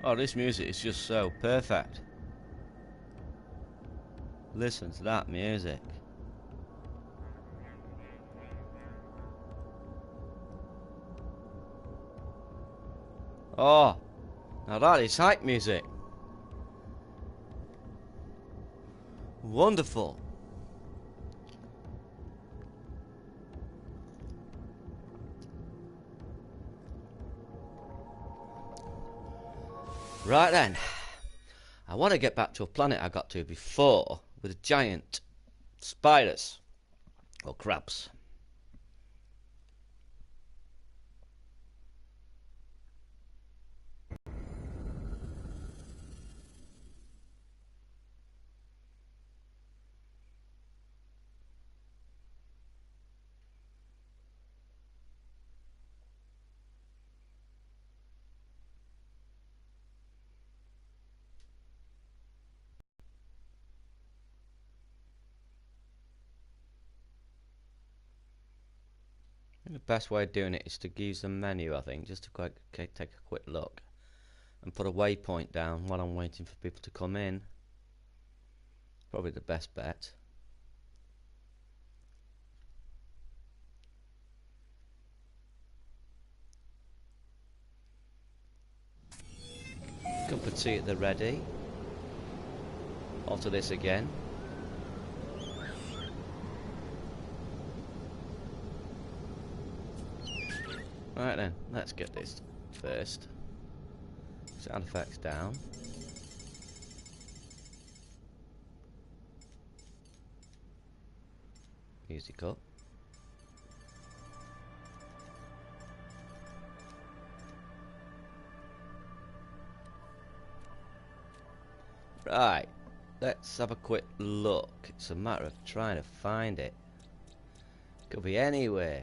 Oh, this music is just so perfect. Listen to that music. Oh, now that is hype music. Wonderful. Right then, I want to get back to a planet I got to before with giant spiders or crabs. The best way of doing it is to use the menu, I think, just to take a quick look and put a waypoint down while I'm waiting for people to come in. Probably the best bet. Cup of tea at the ready. Alter this again. Right then, let's get this first. Sound effects down. Music up. Right, let's have a quick look. It's a matter of trying to find it. Could be anywhere.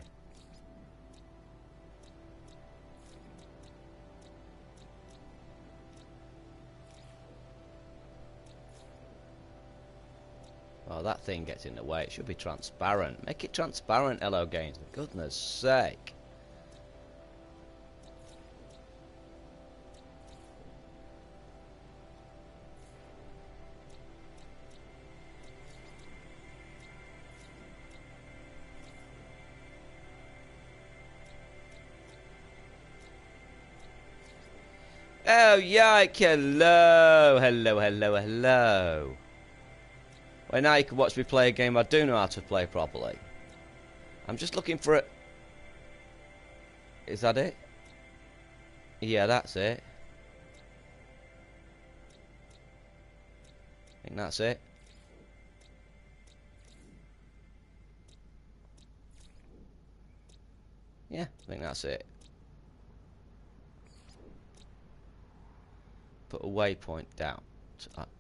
Oh, that thing gets in the way. It should be transparent. Make it transparent, Hello Games, for goodness sake. Oh, yike, hello, hello, hello, hello. Well, now you can watch me play a game I do know how to play properly. I'm just looking for it. Is that it? Yeah, that's it. I think that's it. Yeah, I think that's it. Put a waypoint down.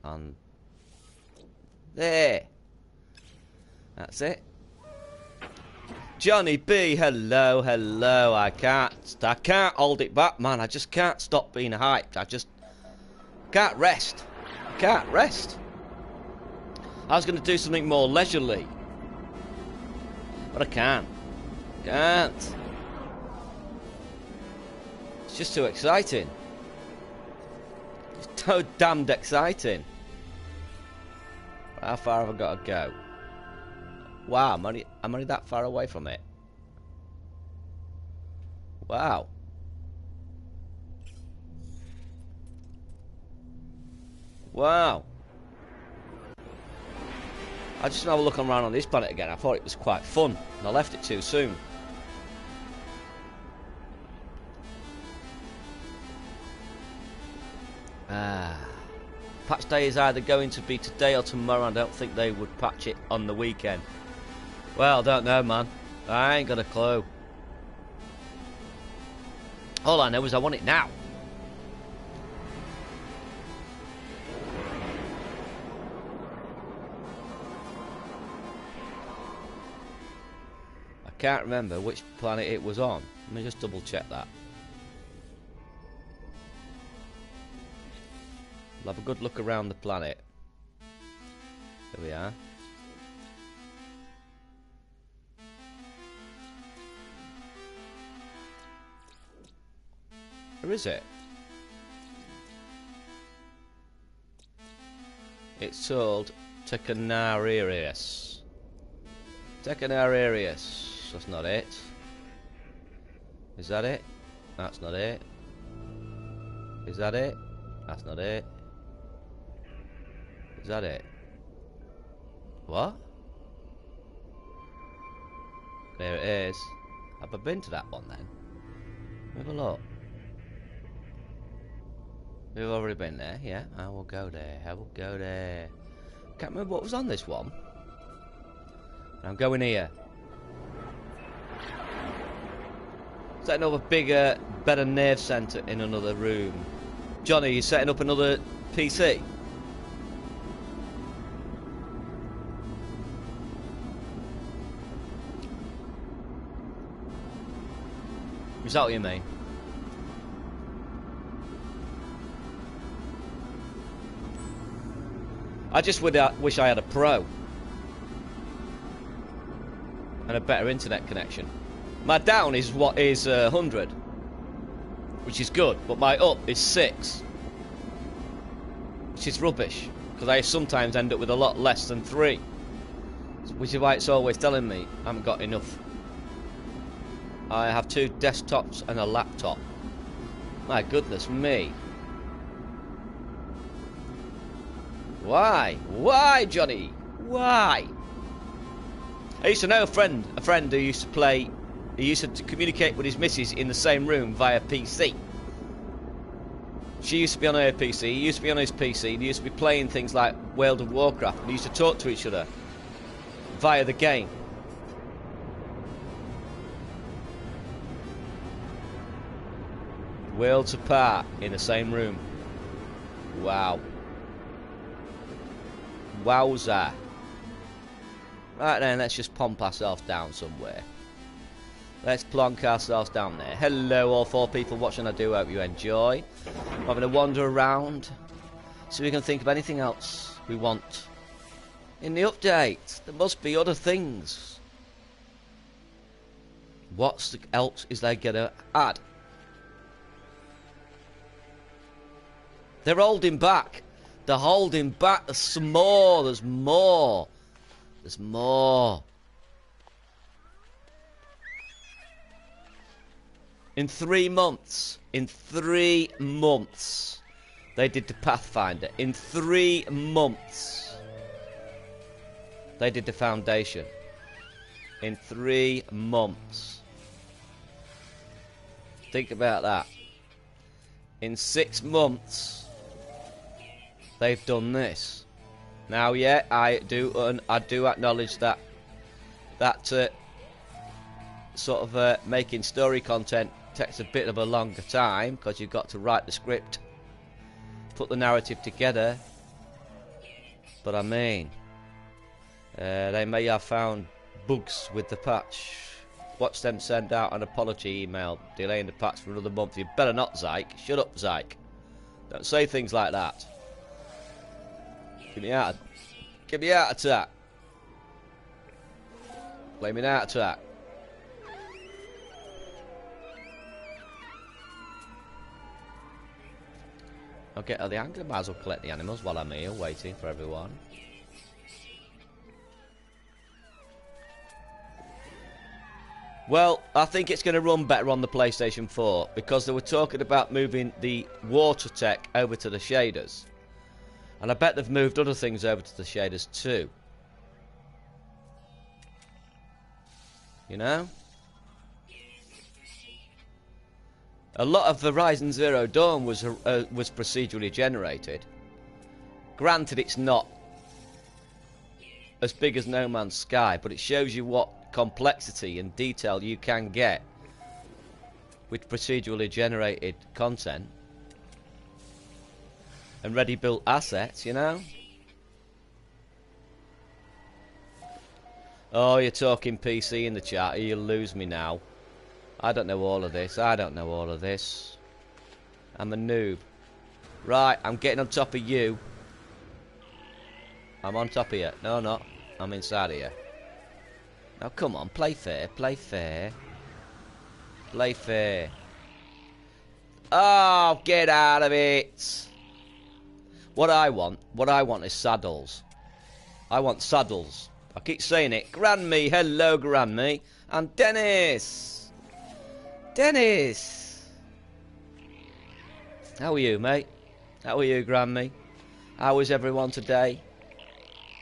On there. That's it. Johnny B, hello, hello. I can't hold it back, man. I just can't stop being hyped. I just can't rest. I can't rest. I was going to do something more leisurely, but I can't. Can't. It's just too exciting. It's so damned exciting. How far have I got to go? Wow, I'm only that far away from it. Wow. Wow. I just have a look around on this planet again. I thought it was quite fun, and I left it too soon. Patch day is either going to be today or tomorrow. I don't think they would patch it on the weekend. Well, don't know, man. I ain't got a clue. All I know is I want it now. I can't remember which planet it was on. Let me just double check that. We'll have a good look around the planet. There we are. Where is it? It's called Tecanarius. Tecanarius. That's not it. Is that it? That's not it. Is that it? That's not it. Is that it? What? There it is. Have I been to that one then? Have a look. We've already been there, yeah. I will go there. I will go there. Can't remember what was on this one. I'm going here. Is that another bigger, better nerve centre in another room? Johnny, you setting up another PC? Is that what you mean? I just wish I had a Pro and a better internet connection. My down is 100, which is good, but my up is 6, which is rubbish because I sometimes end up with a lot less than 3, which is why it's always telling me I haven't got enough. I have 2 desktops and a laptop. My goodness me. Why? Why, Johnny? Why? I used to know a friend who used to play, he used to communicate with his missus in the same room via PC. She used to be on her PC, he used to be on his PC, they used to be playing things like World of Warcraft, and they used to talk to each other via the game. Worlds apart in the same room. Wow. Wowza. Right then, let's just pump ourselves down somewhere. Let's plonk ourselves down there. Hello all 4 people watching, I do hope you enjoy. I'm having a wander around so we can think of anything else we want. In the update, there must be other things. What else is they gonna add? They're holding back. They're holding back. There's some more. There's more. There's more. In 3 months. In 3 months. They did the Pathfinder. In 3 months. They did the Foundation. In 3 months. Think about that. In 6 months. They've done this. Now, yeah, I do acknowledge that sort of making story content takes a bit of a longer time because you've got to write the script, put the narrative together. But I mean, they may have found bugs with the patch. Watch them send out an apology email delaying the patch for another month. You better not, Zyke. Shut up, Zyke. Don't say things like that. Get me out of that. Blaming out attack. Okay, the angler might as well collect the animals while I'm here, waiting for everyone. Well, I think it's going to run better on the PlayStation 4 because they were talking about moving the water tech over to the shaders. And I bet they've moved other things over to the shaders too. You know? A lot of Horizon Zero Dawn was procedurally generated. Granted, it's not as big as No Man's Sky, but it shows you what complexity and detail you can get with procedurally generated content and ready-built assets, you know? Oh, you're talking PC in the chat. You'll lose me now. I don't know all of this. I don't know all of this. I'm a noob. Right, I'm getting on top of you. I'm on top of you. No, not. I'm inside of you. Now, come on. Play fair. Play fair. Play fair. Oh, get out of it. What I want is saddles. I want saddles. I keep saying it. Grandme, hello Grandme. And Dennis. Dennis. How are you, mate? How are you, Grandme? How is everyone today?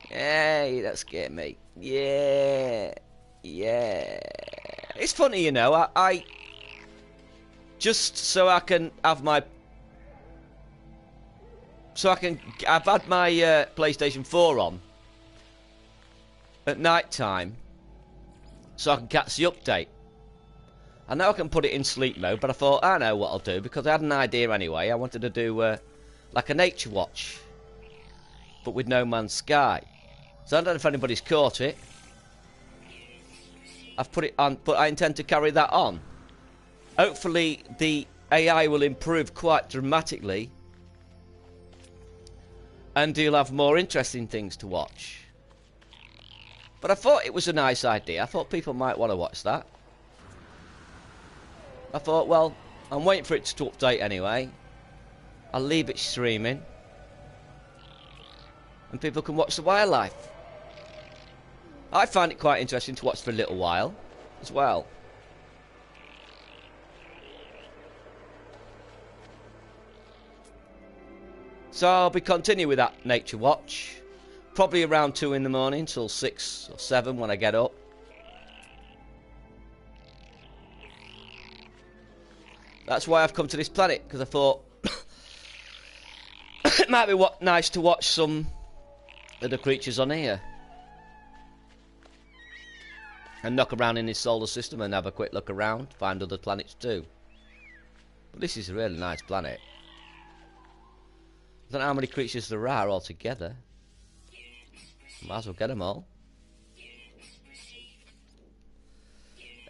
Hey, that scared me. Yeah. Yeah. It's funny, you know, I just so I can have my... I've had my PlayStation 4 on at night time so I can catch the update. I know I can put it in sleep mode, but I thought, I know what I'll do, because I had an idea anyway. I wanted to do like a nature watch, but with No Man's Sky. So I don't know if anybody's caught it. I've put it on, but I intend to carry that on. Hopefully the AI will improve quite dramatically, and you'll have more interesting things to watch. But I thought it was a nice idea. I thought people might want to watch that. I thought, well, I'm waiting for it to update anyway. I'll leave it streaming, and people can watch the wildlife. I find it quite interesting to watch for a little while as well. So I'll be continuing with that nature watch, probably around 2 in the morning till 6 or 7 when I get up. That's why I've come to this planet, because I thought it might be nice to watch some of the creatures on here and knock around in this solar system and have a quick look around, find other planets too. But this is a really nice planet. I don't know how many creatures there are altogether. Might as well get them all.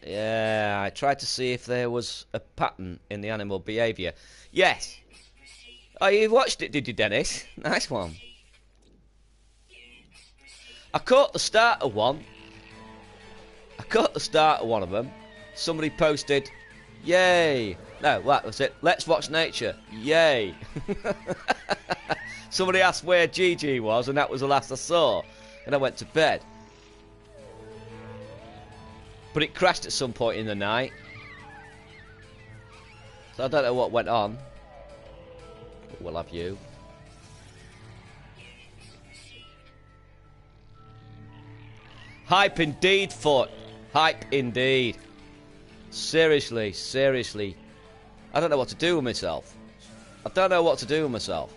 Yeah, I tried to see if there was a pattern in the animal behaviour. Yes. Oh, you watched it, did you, Dennis? Nice one. I caught the start of one. I caught the start of one of them. Somebody posted, yay. No, that was it. Let's watch nature. Yay. Somebody asked where Gigi was, and that was the last I saw. And I went to bed. But it crashed at some point in the night. So I don't know what went on. But we'll have you. Hype indeed, Foot. Hype indeed. Seriously, seriously. I don't know what to do with myself. I don't know what to do with myself.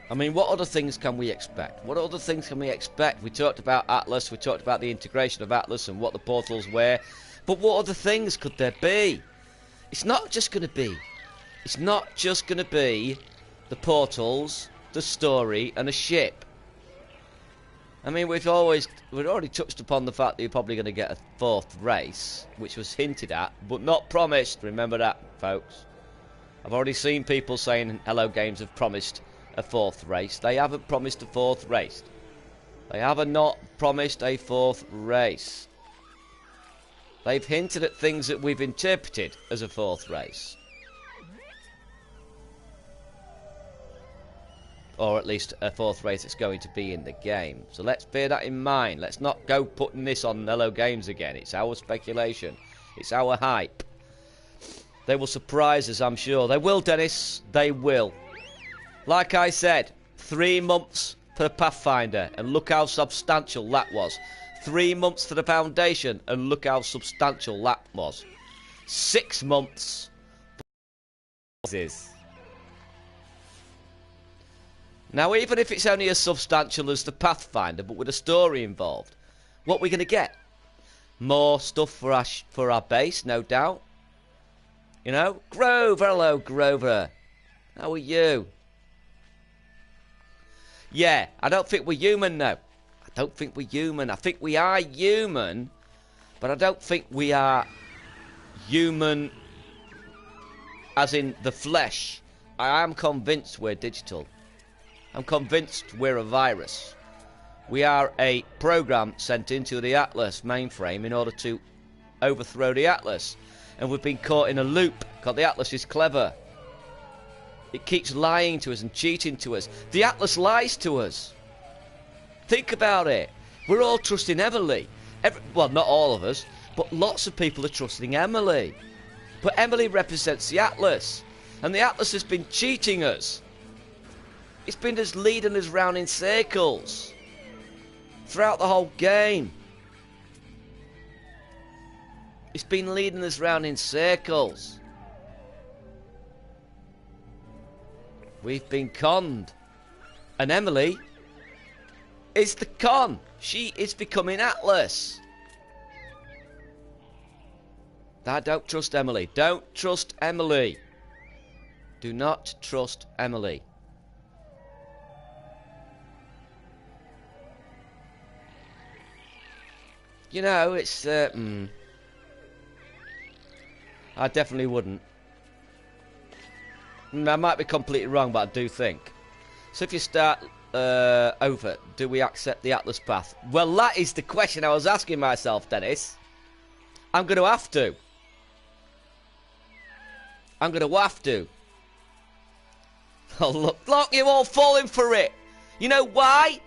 I mean, what other things can we expect? What other things can we expect? We talked about Atlas, we talked about the integration of Atlas and what the portals were. But what other things could there be? It's not just going to be the portals, the story, and a ship. I mean, we'd already touched upon the fact that you're probably going to get a 4th race, which was hinted at, but not promised. Remember that, folks. I've already seen people saying Hello Games have promised a 4th race. They haven't promised a 4th race. They have not promised a 4th race. They've hinted at things that we've interpreted as a 4th race. Or at least a 4th race that's going to be in the game. So let's bear that in mind. Let's not go putting this on Hello Games again. It's our speculation. It's our hype. They will surprise us, I'm sure. They will, Dennis. They will. Like I said, 3 months for the Pathfinder, and look how substantial that was. 3 months for the Foundation, and look how substantial that was. 6 months for this. Now, even if it's only as substantial as the Pathfinder, but with a story involved, what are we going to get? More stuff for our base, no doubt. You know? Grover, hello, Grover. How are you? Yeah, I don't think we're human now. I don't think we're human. I think we are human, but I don't think we are human as in the flesh. I am convinced we're digital. I'm convinced we're a virus. We are a program sent into the Atlas mainframe in order to overthrow the Atlas. and we've been caught in a loop. God, the Atlas is clever. It keeps lying to us and cheating to us. The Atlas lies to us. Think about it. We're all trusting Emily. Well, not all of us, but lots of people are trusting Emily. But Emily represents the Atlas, and the Atlas has been cheating us. It's been just leading us round in circles throughout the whole game. It's been leading us round in circles. We've been conned. And Emily is the con. She is becoming Atlas. I don't trust Emily. Don't trust Emily. Do not trust Emily. You know, it's... I definitely wouldn't. I might be completely wrong, but I do think. So if you start over, do we accept the Atlas path? Well, that is the question I was asking myself, Dennis. I'm going to have to. I'm going to have to. Oh, look, you're all falling for it. You know why?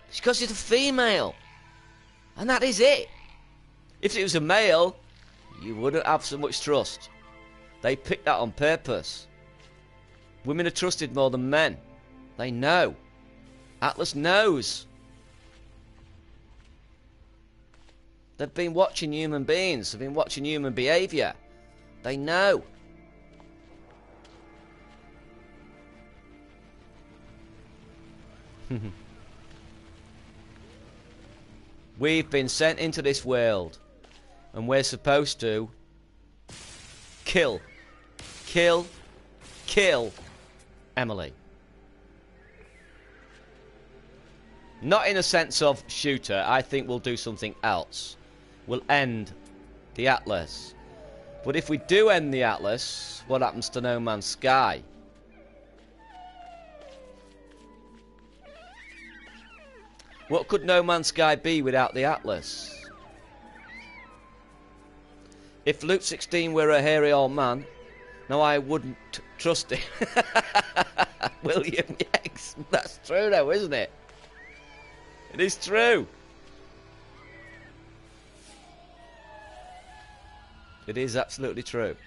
It's because it's a female. And that is it. If it was a male, you wouldn't have so much trust. They picked that on purpose. Women are trusted more than men. They know. Atlas knows. They've been watching human beings. They've been watching human behaviour. They know. We've been sent into this world, and we're supposed to kill Emily. Not in a sense of shooter. I think we'll do something else. We'll end the Atlas. But if we do end the Atlas, what happens to No Man's Sky? What could No Man's Sky be without the Atlas? If Luke 16 were a hairy old man, no, I wouldn't trust him. William, yes, that's true though, isn't it? It is true. It is absolutely true.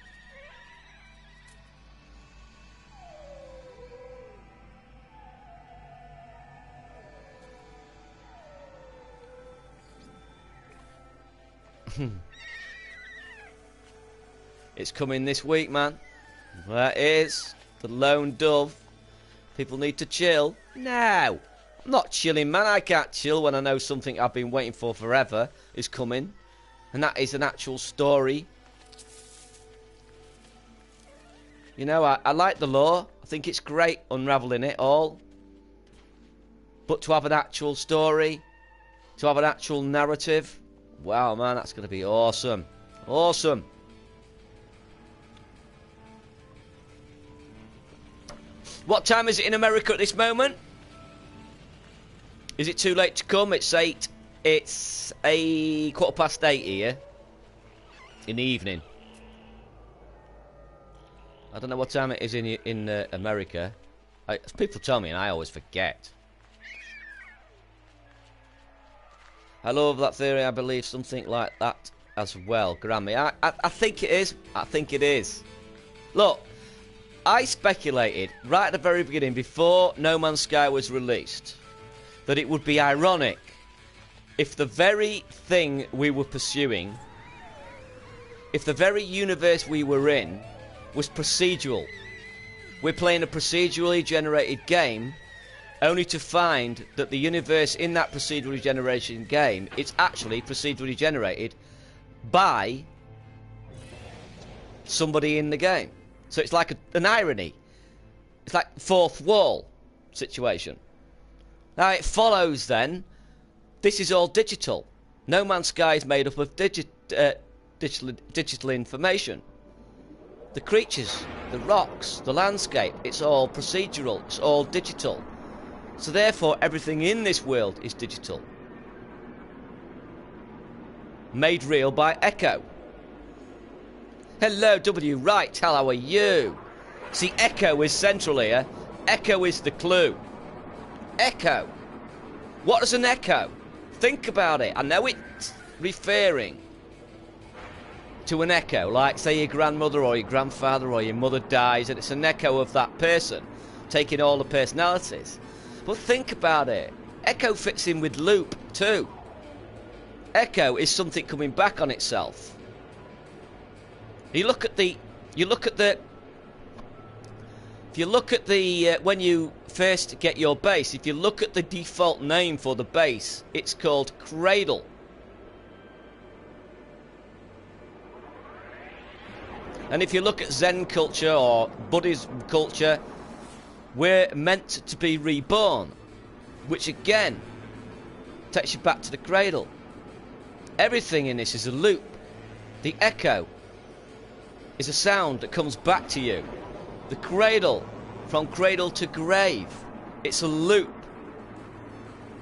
It's coming this week, man. That is the Lone Dove. People need to chill. No, I'm not chilling, man. I can't chill when I know something I've been waiting for forever is coming, and that is an actual story. You know, I like the lore. I think it's great unraveling it all. But to have an actual story, to have an actual narrative, wow, man, that's going to be awesome. Awesome. What time is it in America at this moment? Is it too late to come? It's 8. It's a 8:15 here. In the evening. I don't know what time it is in America. People tell me and I always forget. I love that theory. I believe something like that as well, Grammy. I think it is. I think it is. Look, I speculated right at the very beginning, before No Man's Sky was released, that it would be ironic if the very thing we were pursuing, if the very universe we were in, was procedural. We're playing a procedurally generated game, only to find that the universe in that procedurally generated game, it's actually procedurally generated by somebody in the game. So it's like an irony. It's like fourth wall situation. Now it follows then, this is all digital. No Man's Sky is made up of digital information. The creatures, the rocks, the landscape, it's all procedural, it's all digital. So therefore everything in this world is digital. Made real by Echo. Hello, W. Right, how are you? See, echo is central here. Echo is the clue. Echo. What is an echo? Think about it. I know it's referring to an echo, like say your grandmother or your grandfather or your mother dies, and it's an echo of that person, taking all the personalities. But think about it. Echo fits in with loop too. Echo is something coming back on itself. You look at the when you first get your base, if you look at the default name for the base, it's called Cradle. And if you look at Zen culture or Buddhism culture, we're meant to be reborn, which again takes you back to the cradle. Everything in this is a loop. The echo is a sound that comes back to you. The cradle, from cradle to grave, it's a loop.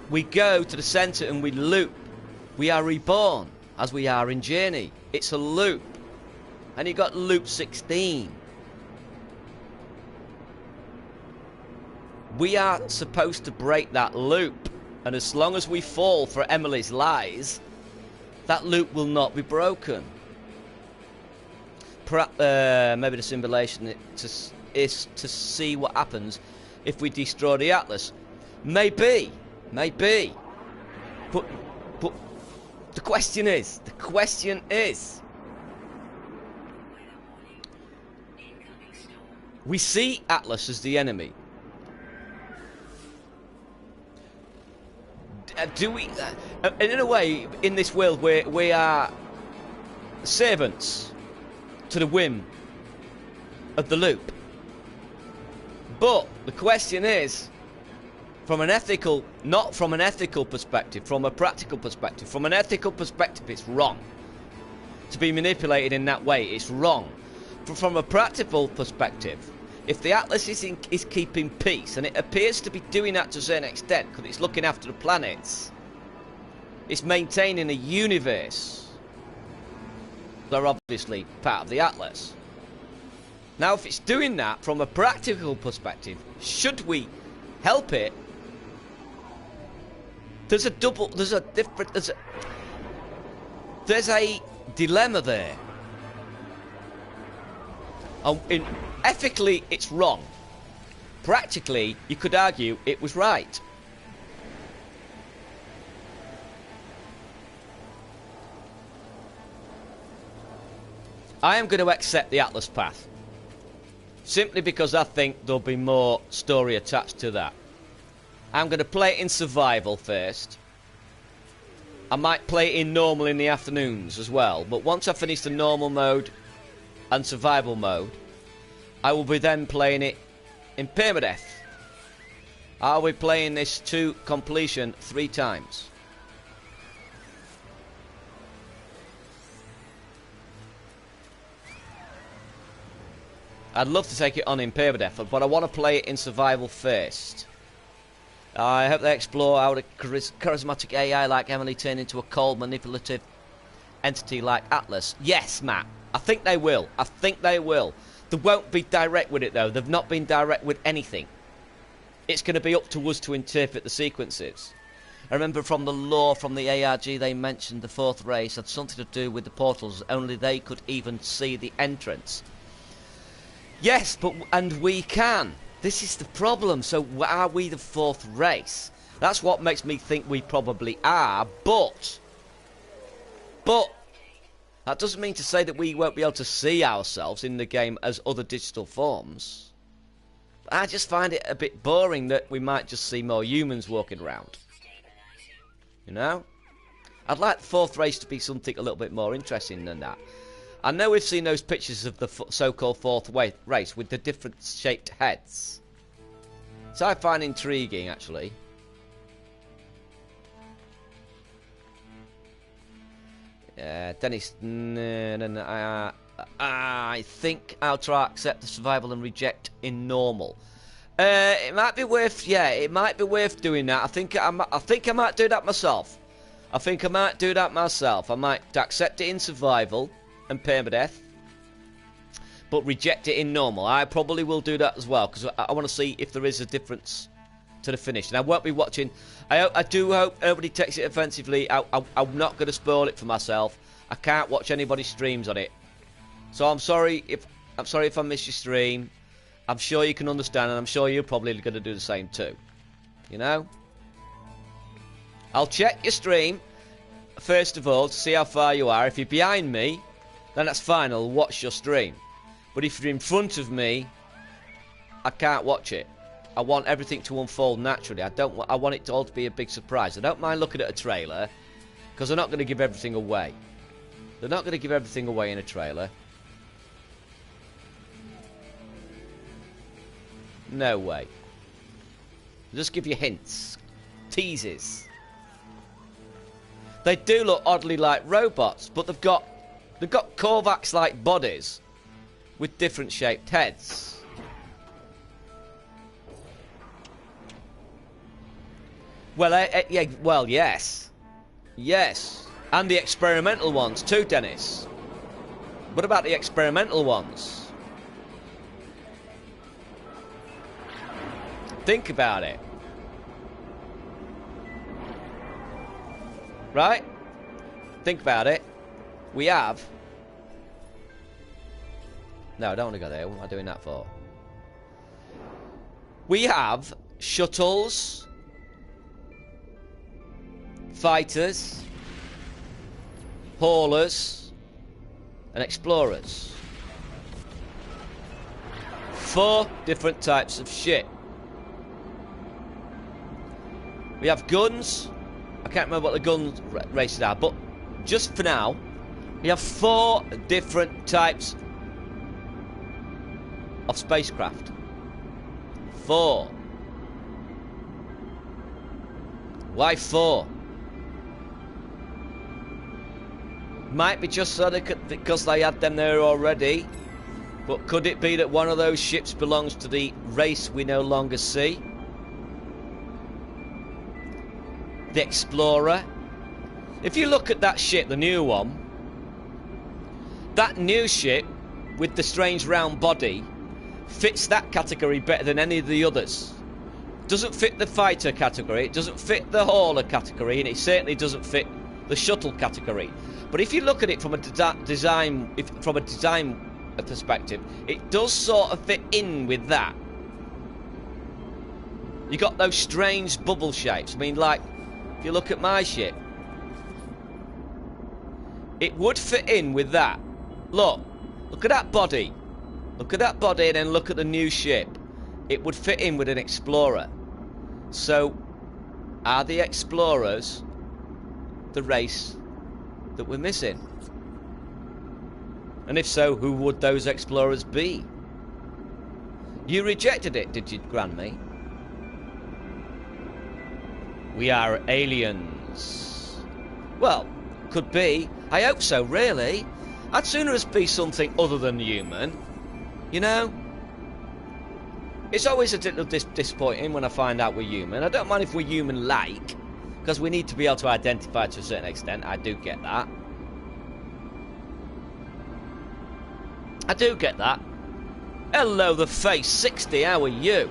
We go to the centre and we loop. We are reborn as we are in Journey. It's a loop. And you got loop 16. We are supposed to break that loop. And as long as we fall for Emily's lies, that loop will not be broken. Perhaps, maybe the simulation is to see what happens if we destroy the Atlas. Maybe. But the question is, we see Atlas as the enemy. Do we? And in a way, in this world, we are servants to the whim of the loop. But the question is, from an ethical, not from an ethical perspective, from a practical perspective. From an ethical perspective, it's wrong to be manipulated in that way. It's wrong. From a practical perspective, if the Atlas is keeping peace, and it appears to be doing that to a certain extent because it's looking after the planets, it's maintaining a universe. They're obviously part of the Atlas. Now, if it's doing that from a practical perspective, should we help it? There's a dilemma there. Ethically, it's wrong. Practically, you could argue it was right. I am going to accept the Atlas path, simply because I think there'll be more story attached to that. I'm going to play it in survival first. I might play it in normal in the afternoons as well, but once I finish the normal mode and survival mode, I will be then playing it in permadeath. I'll be playing this to completion 3 times. I'd love to take it on in permadeath, but I want to play it in survival first. I hope they explore how a charismatic AI like Emily turn into a cold, manipulative entity like Atlas. Yes, Matt. I think they will. They won't be direct with it, though. They've not been direct with anything. It's going to be up to us to interpret the sequences. I remember from the lore from the ARG they mentioned the 4th race had something to do with the portals. Only they could even see the entrance. Yes, and we can. This is the problem. So are we the 4th race? That's what makes me think we probably are. But that doesn't mean to say that we won't be able to see ourselves in the game as other digital forms. I just find it a bit boring that we might just see more humans walking around. You know? I'd like the 4th race to be something a little bit more interesting than that. I know we've seen those pictures of the so-called 4th race with the different shaped heads. So I find intriguing, actually. Dennis, no, I think I'll try to accept the survival and reject in normal. It might be worth, it might be worth doing that. I think I might do that myself. I might accept it in survival and permadeath, but reject it in normal. I probably will do that as well, because I want to see if there is a difference to the finish. And I won't be watching. I do hope nobody takes it offensively. I'm not going to spoil it for myself. I can't watch anybody's streams on it. So I'm sorry if I miss your stream. I'm sure you can understand, and I'm sure you're probably going to do the same too. You know? I'll check your stream, first of all, to see how far you are. If you're behind me, then that's fine. I'll watch your stream. But if you're in front of me, I can't watch it. I want everything to unfold naturally. I want it all to be a big surprise. I don't mind looking at a trailer, because they're not going to give everything away. They're not going to give everything away in a trailer. No way. They'll just give you hints. Teases. They do look oddly like robots, but they've got Korvax-like bodies with different shaped heads. Well, yeah, well, yes. Yes. And the experimental ones too, Dennis. What about the experimental ones? Think about it. Right? Think about it. We have... No, I don't want to go there. What am I doing that for? We have shuttles, fighters, haulers, and explorers. 4 different types of ship. We have guns. I can't remember what the gun races are, but just for now, we have 4 different types of spacecraft. 4. Why 4? Might be just so because they had them there already, but could it be that one of those ships belongs to the race we no longer see? The Explorer. If you look at that ship, the new one, that new ship with the strange round body fits that category better than any of the others. Doesn't fit the fighter category, it doesn't fit the hauler category, and it certainly doesn't fit the shuttle category. But if you look at it from a design perspective, it does sort of fit in with that. You got those strange bubble shapes. I mean, like, if you look at my ship, it would fit in with that. Look at that body. Look at that body, and then look at the new ship. It would fit in with an Explorer. So, are the Explorers the race that we're missing? And if so, who would those Explorers be? You rejected it, did you, Grandme? We are aliens. Well, could be. I hope so, really. I'd sooner us be something other than human. You know? It's always a little disappointing when I find out we're human. I don't mind if we're human-like, because we need to be able to identify to a certain extent. I do get that. I do get that. Hello, the face 60. How are you?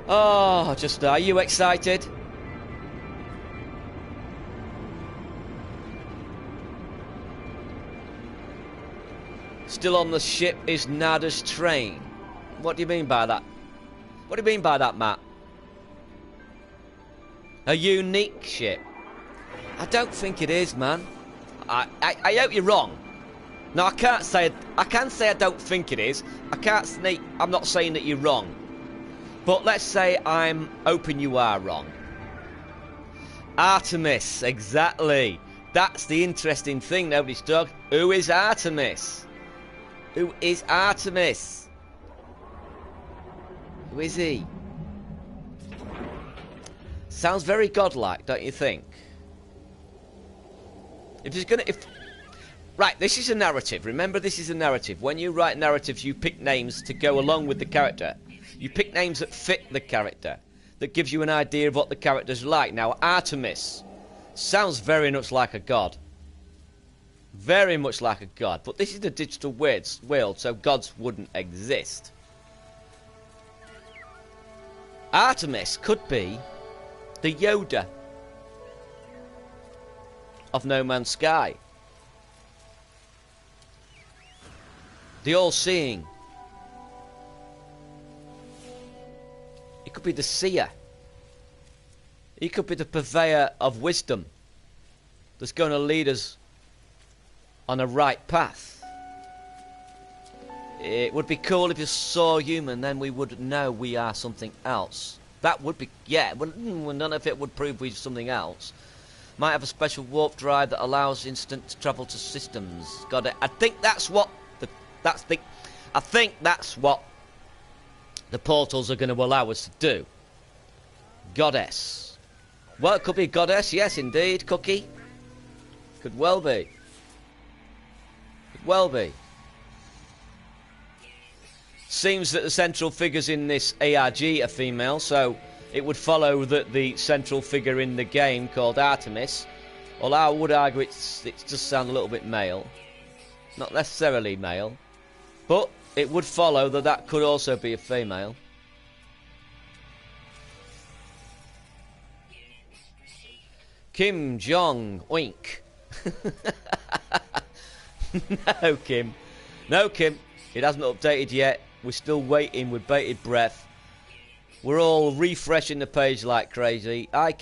Oh, just are you excited? Still on the ship is Nada's train. What do you mean by that? What do you mean by that, Matt? A unique ship? I don't think it is, man. I hope you're wrong. No, I can't say. I can say I don't think it is. I can't say. I'm not saying that you're wrong. But let's say I'm hoping you are wrong. Artemis, exactly. That's the interesting thing. Nobody's talking. Who is Artemis? Who is Artemis? Who is he? Sounds very godlike, don't you think? Right, this is a narrative. Remember, this is a narrative. When you write narratives, you pick names to go along with the character. You pick names that fit the character, that gives you an idea of what the character's like. Now, Artemis sounds very much like a god. Very much like a god. But this is the digital world, so gods wouldn't exist. Artemis could be the Yoda of No Man's Sky. The all-seeing. He could be the seer. He could be the purveyor of wisdom that's going to lead us on a right path. It would be cool if you saw human, then we would know we are something else. That would be, yeah, well, none of it would prove we're something else. Might have a special warp drive that allows instant travel to systems. Got it. I think that's what I think that's what the portals are going to allow us to do. Goddess. Well, it could be goddess, yes, indeed. Cookie. Could well be. Could well be. Seems that the central figures in this ARG are female, so it would follow that the central figure in the game called Artemis, although I would argue it does sound a little bit male. Not necessarily male, but it would follow that that could also be a female. Kim Jong Oink. No, Kim. No, Kim. It hasn't updated yet. We're still waiting with bated breath. We're all refreshing the page like crazy. I'm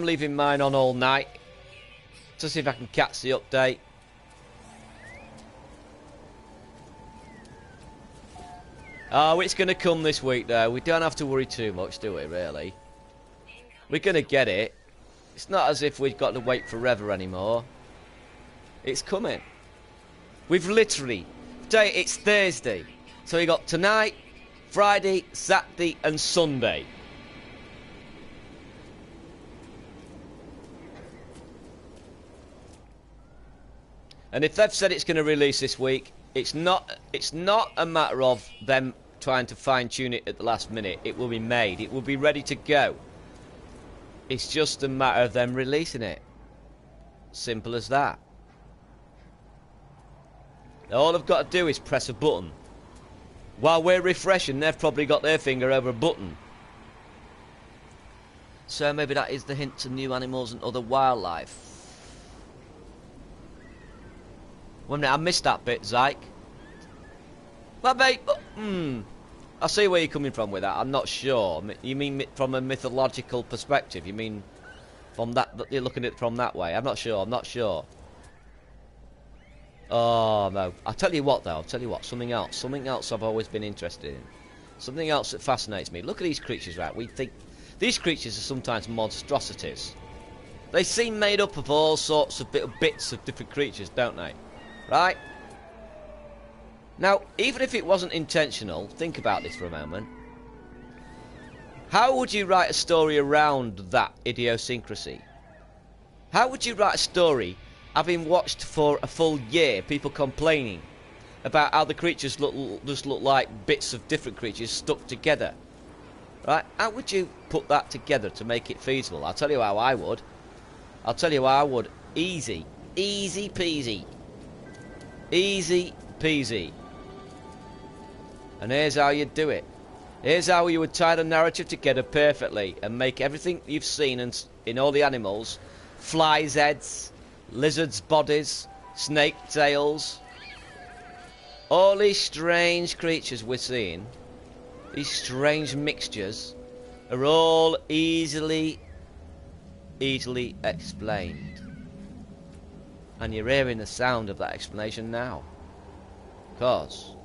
leaving mine on all night to see if I can catch the update. Oh, it's going to come this week, though. We don't have to worry too much, do we, really? We're going to get it. It's not as if we've got to wait forever anymore. It's coming. We've literally... Today, it's Thursday. So we got tonight, Friday, Saturday, and Sunday. And if they've said it's going to release this week, it's not a matter of them trying to fine-tune it at the last minute. It will be made. It will be ready to go. It's just a matter of them releasing it. Simple as that. All I've got to do is press a button. While we're refreshing, they've probably got their finger over a button. So maybe that is the hint to new animals and other wildlife. Wait a minute, I missed that bit, Zyke. Well, mate, I see where you're coming from with that. I'm not sure. You mean from a mythological perspective? You mean from that you're looking at it from that way? I'm not sure. I'm not sure. Oh no! I'll tell you what, though. I'll tell you what. Something else. Something else I've always been interested in. Something else that fascinates me. Look at these creatures, right? We think these creatures are sometimes monstrosities. They seem made up of all sorts of bits of different creatures, don't they? Right? Now, even if it wasn't intentional, think about this for a moment. How would you write a story around that idiosyncrasy? How would you write a story having watched for a full year people complaining about how the creatures just look like bits of different creatures stuck together? Right? How would you put that together to make it feasible? I'll tell you how I would. I'll tell you how I would. Easy. Easy peasy. Easy peasy. And here's how you'd do it. Here's how you would tie the narrative together perfectly and make everything you've seen in all the animals, flies' heads, lizards' bodies, snake tails, all these strange creatures we're seeing, these strange mixtures, are all easily explained. And you're hearing the sound of that explanation now. Because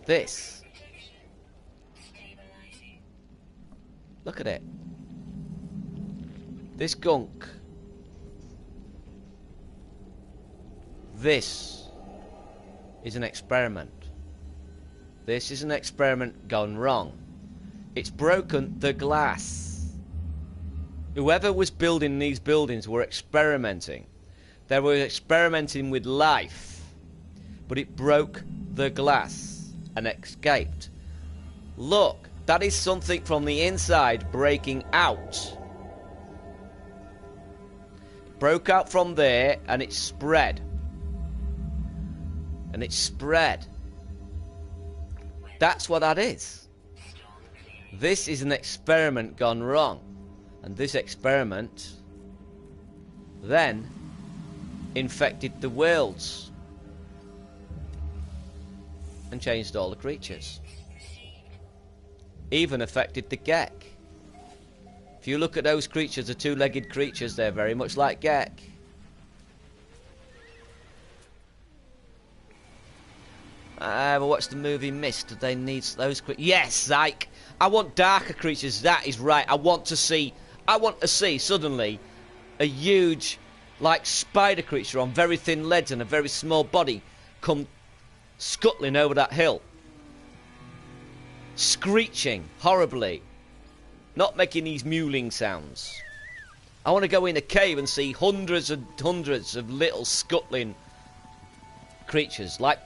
this, look at it, this gunk, this is an experiment. This is an experiment gone wrong. It's broken the glass. Whoever was building these buildings were experimenting. They were experimenting with life, but it broke the glass and escaped. Look, that is something from the inside breaking out. broke out from there, and it spread. And it spread. That's what that is. This is an experiment gone wrong. And this experiment then infected the worlds and changed all the creatures. Even affected the Gek. If you look at those creatures, the two-legged creatures, they're very much like Gek. I ever watched the movie Mist? Did they need those creatures? Yes, Zyke! I want darker creatures, that is right. I want to see suddenly a huge, like, spider creature on very thin legs and a very small body come scuttling over that hill. Screeching horribly. Not making these mewling sounds. I want to go in a cave and see hundreds and hundreds of little scuttling creatures, like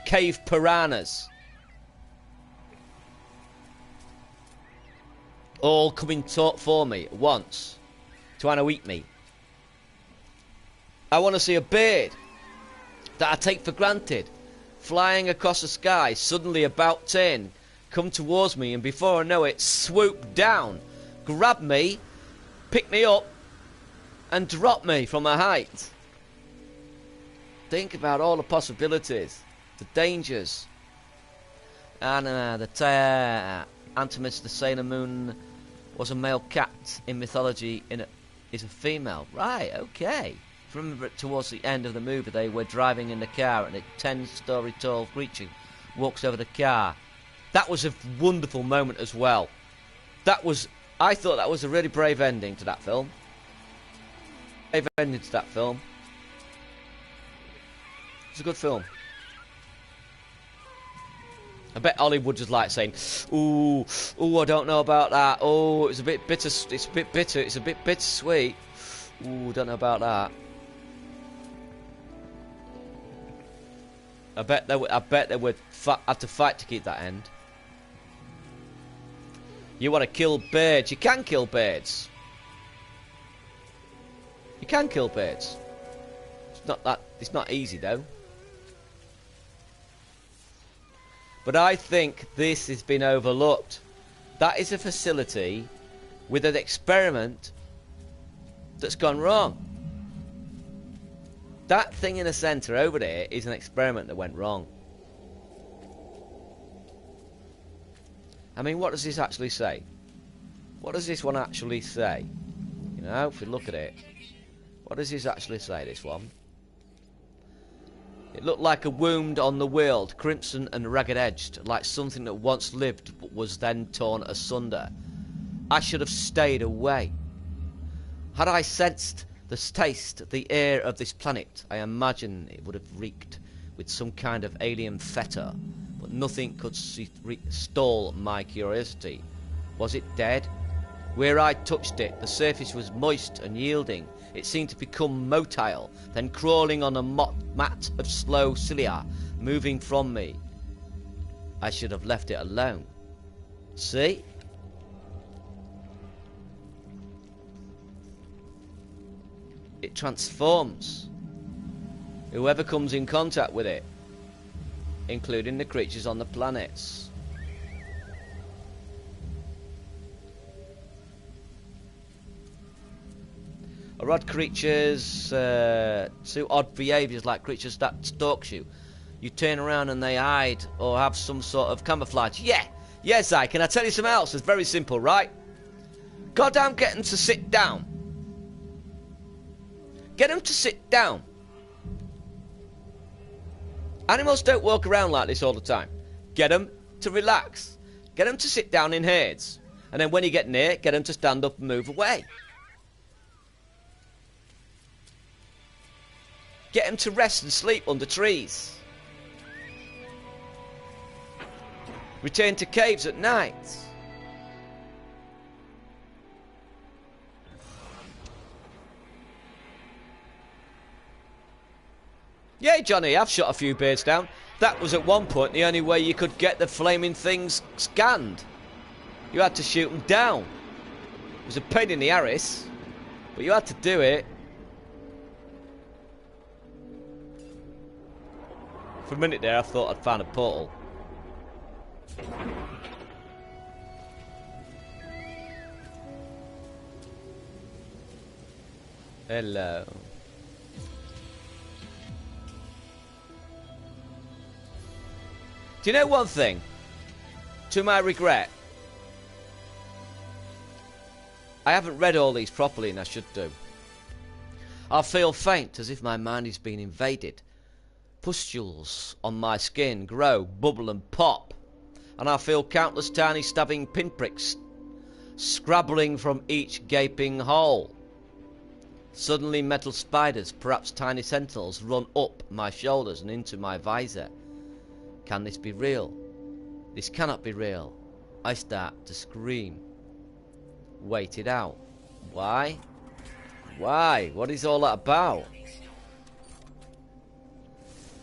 cave piranhas. All coming for me at once, trying to eat me. I want to see a bird that I take for granted, flying across the sky, suddenly about turn, come towards me, and before I know it, swoop down, grab me, pick me up, and drop me from a height. Think about all the possibilities, the dangers. And Antimus the Sailor Moon was a male cat in mythology, is a female. Right, okay. If you remember, towards the end of the movie, they were driving in the car and a 10-story tall creature walks over the car. That was a wonderful moment as well. I thought that was a really brave ending to that film. Brave ending to that film. It's a good film. I bet Hollywood was like saying, ooh, I don't know about that. Oh, it's a bit bitter. It's a bit bitter. It's a bit bittersweet. Ooh, don't know about that. I bet they would have to fight to keep that end. You want to kill birds? You can kill birds. You can kill birds. It's not easy though. But I think this has been overlooked. That is a facility with an experiment that's gone wrong. That thing in the centre over there is an experiment that went wrong. I mean, what does this actually say? What does this one actually say? You know, if we look at it, what does this actually say, this one? It looked like a wound on the world, crimson and ragged-edged, like something that once lived but was then torn asunder. I should have stayed away. Had I sensed the taste, the air of this planet, I imagine it would have reeked with some kind of alien fetor, but nothing could stall my curiosity. Was it dead? Where I touched it, the surface was moist and yielding. It seemed to become motile, then crawling on a mat of slow cilia, moving from me. I should have left it alone. See? It transforms whoever comes in contact with it, including the creatures on the planets. Or odd creatures, to odd behaviours like creatures that stalks you. You turn around and they hide or have some sort of camouflage. Yeah, yes, can I tell you something else? It's very simple, right? Goddamn, get them to sit down. Get them to sit down. Animals don't walk around like this all the time. Get them to relax. Get them to sit down in herds. And then when you get near, get them to stand up and move away. Get them to rest and sleep under trees. Return to caves at night. Yeah, Johnny, I've shot a few birds down. That was at one point the only way you could get the flaming things scanned. You had to shoot them down. It was a pain in the arse, but you had to do it. For a minute there, I thought I'd found a portal. Hello. Do you know one thing? To my regret, I haven't read all these properly, and I should do. I feel faint, as if my mind is being invaded. Pustules on my skin grow, bubble and pop, and I feel countless tiny stabbing pinpricks scrabbling from each gaping hole. Suddenly metal spiders, perhaps tiny sentinels, run up my shoulders and into my visor. Can this be real? This cannot be real. I start to scream. Wait it out. Why? Why? What is all that about?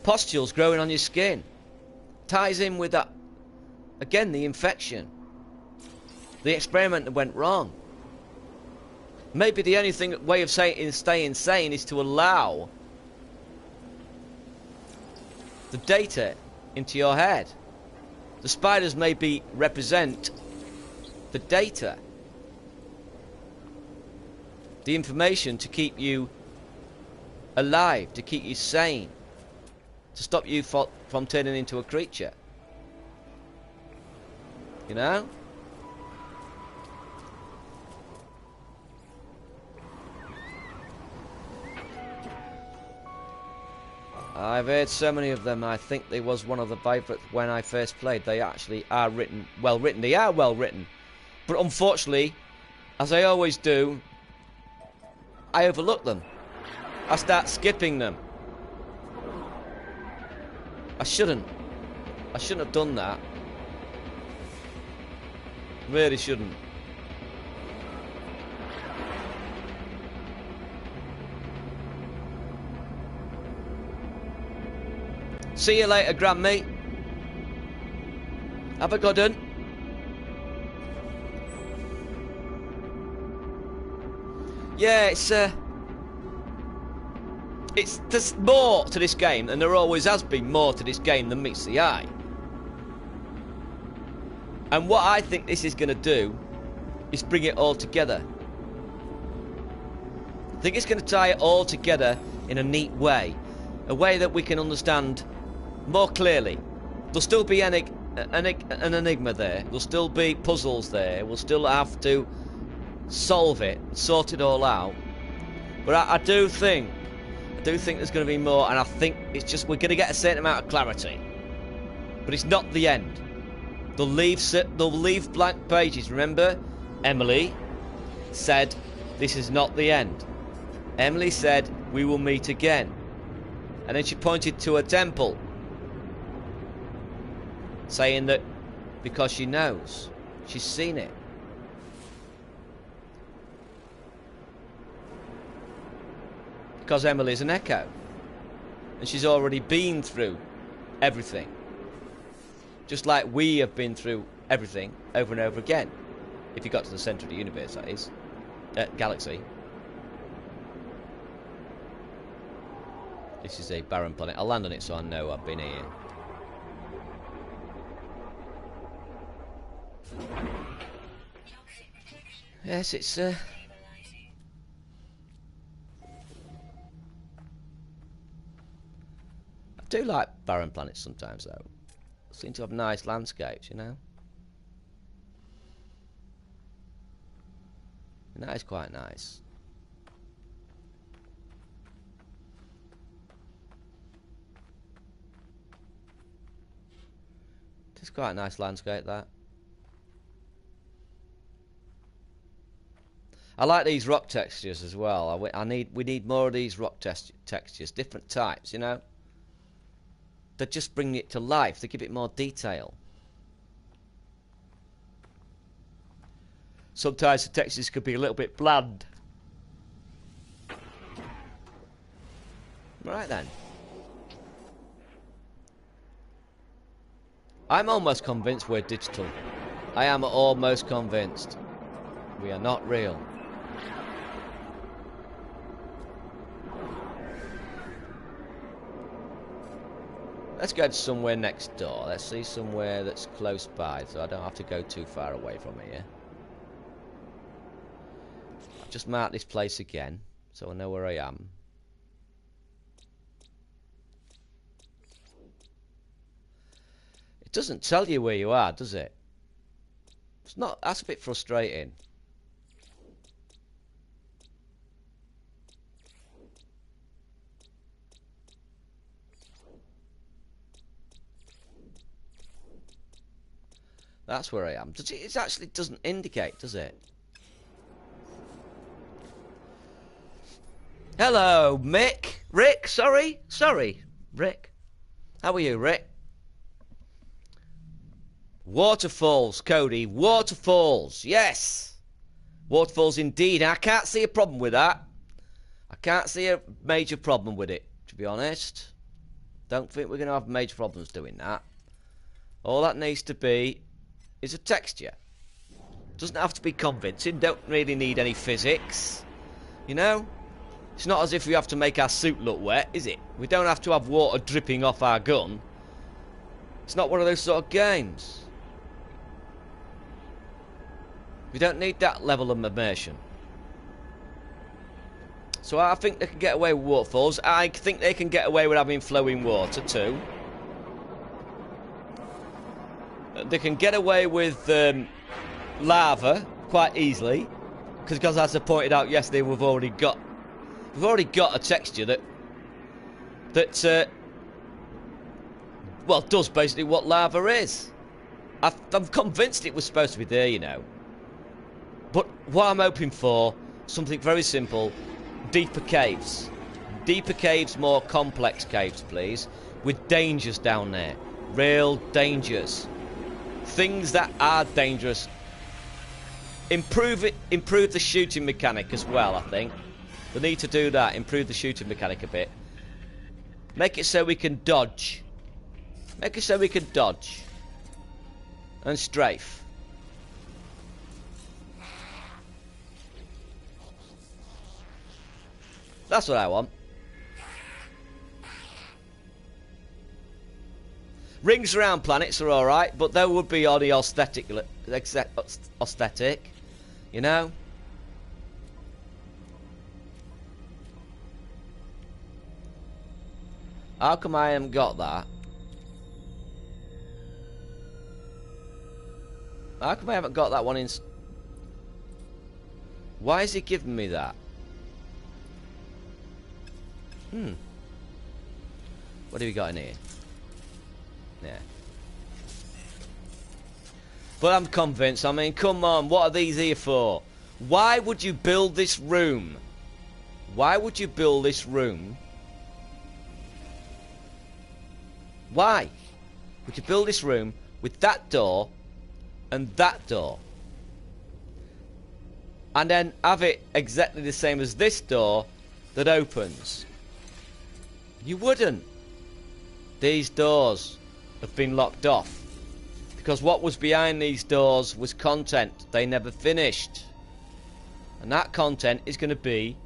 Pustules growing on your skin. Ties in with that, again, the infection. The experiment that went wrong. Maybe the only way of staying sane is to allow the data into your head. The spiders maybe represent the data. The information to keep you alive, to keep you sane, to stop you from turning into a creature. You know? I've heard so many of them. I think they was one of the favourites when I first played. They actually are well written. They are well written. But unfortunately, as I always do, I overlook them. I start skipping them. I shouldn't. I shouldn't have done that. Really shouldn't. See you later, Grandme. Have a good one. Yeah, there's more to this game, and there always has been more to this game than meets the eye. And what I think this is going to do is bring it all together. I think it's going to tie it all together in a neat way, a way that we can understand more clearly. There'll still be an enigma there. There'll still be puzzles there. We'll still have to solve it, sort it all out. But I do think there's going to be more, and I think it's just we're going to get a certain amount of clarity. But it's not the end. They'll leave blank pages. Remember, Emily said this is not the end. Emily said we will meet again, and then she pointed to a temple, saying that because she knows, she's seen it. Because Emily's an echo, and she's already been through everything, just like we have been through everything over and over again. If you got to the centre of the universe, that is, galaxy. This is a barren planet. I'll land on it so I know I've been here. Yes, it's I do like barren planets sometimes, though. Seem to have nice landscapes, you know. And that is quite nice. It's quite a nice landscape, that. I like these rock textures as well. We need more of these rock textures, different types, you know. They just bring it to life. They give it more detail. Sometimes the textures could be a little bit bland. Right then. I'm almost convinced we're digital. I am almost convinced. We are not real. Let's go to somewhere next door. Let's see somewhere that's close by, so I don't have to go too far away from here. I've just marked this place again, so I know where I am. It doesn't tell you where you are, does it? It's not. That's a bit frustrating. That's where I am. Does it? It actually doesn't indicate, does it? Hello, Mick. Rick, sorry. Sorry, Rick. How are you, Rick? Waterfalls, Cody. Waterfalls. Yes. Waterfalls indeed. I can't see a problem with that. I can't see a major problem with it, to be honest. Don't think we're going to have major problems doing that. All that needs to be is a texture. Doesn't have to be convincing. Don't really need any physics. You know? It's not as if we have to make our suit look wet, is it? We don't have to have water dripping off our gun. It's not one of those sort of games. We don't need that level of immersion. So I think they can get away with waterfalls. I think they can get away with having flowing water too. They can get away with lava quite easily, because as I pointed out yesterday, we've already got a texture that well, does basically what lava is. I'm convinced it was supposed to be there, you know. But what I'm hoping for, something very simple: deeper caves, more complex caves, please, with dangers down there, real dangers. Things that are dangerous. Improve the shooting mechanic as well, I think. They need to do that, improve the shooting mechanic a bit. Make it so we can dodge. Make it so we can dodge. And strafe. That's what I want. Rings around planets are alright, but there would be on the aesthetic, you know? How come I haven't got that? How come I haven't got that one in... Why is he giving me that? What have we got in here? Yeah. But I'm convinced. I mean, come on. What are these here for? Why would you build this room? Why would you build this room? Why would you build this room with that door and that door? And then have it exactly the same as this door that opens? You wouldn't. These doors have been locked off because what was behind these doors was content they never finished, and that content is going to be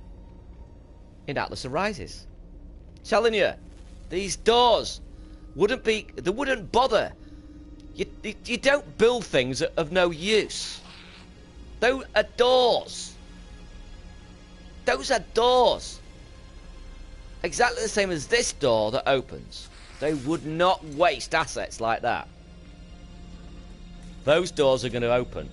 in Atlas Arises. Telling you, these doors wouldn't be, they wouldn't bother. You don't build things of no use. Those are doors. Those are doors. Exactly the same as this door that opens. They would not waste assets like that. Those doors are going to open.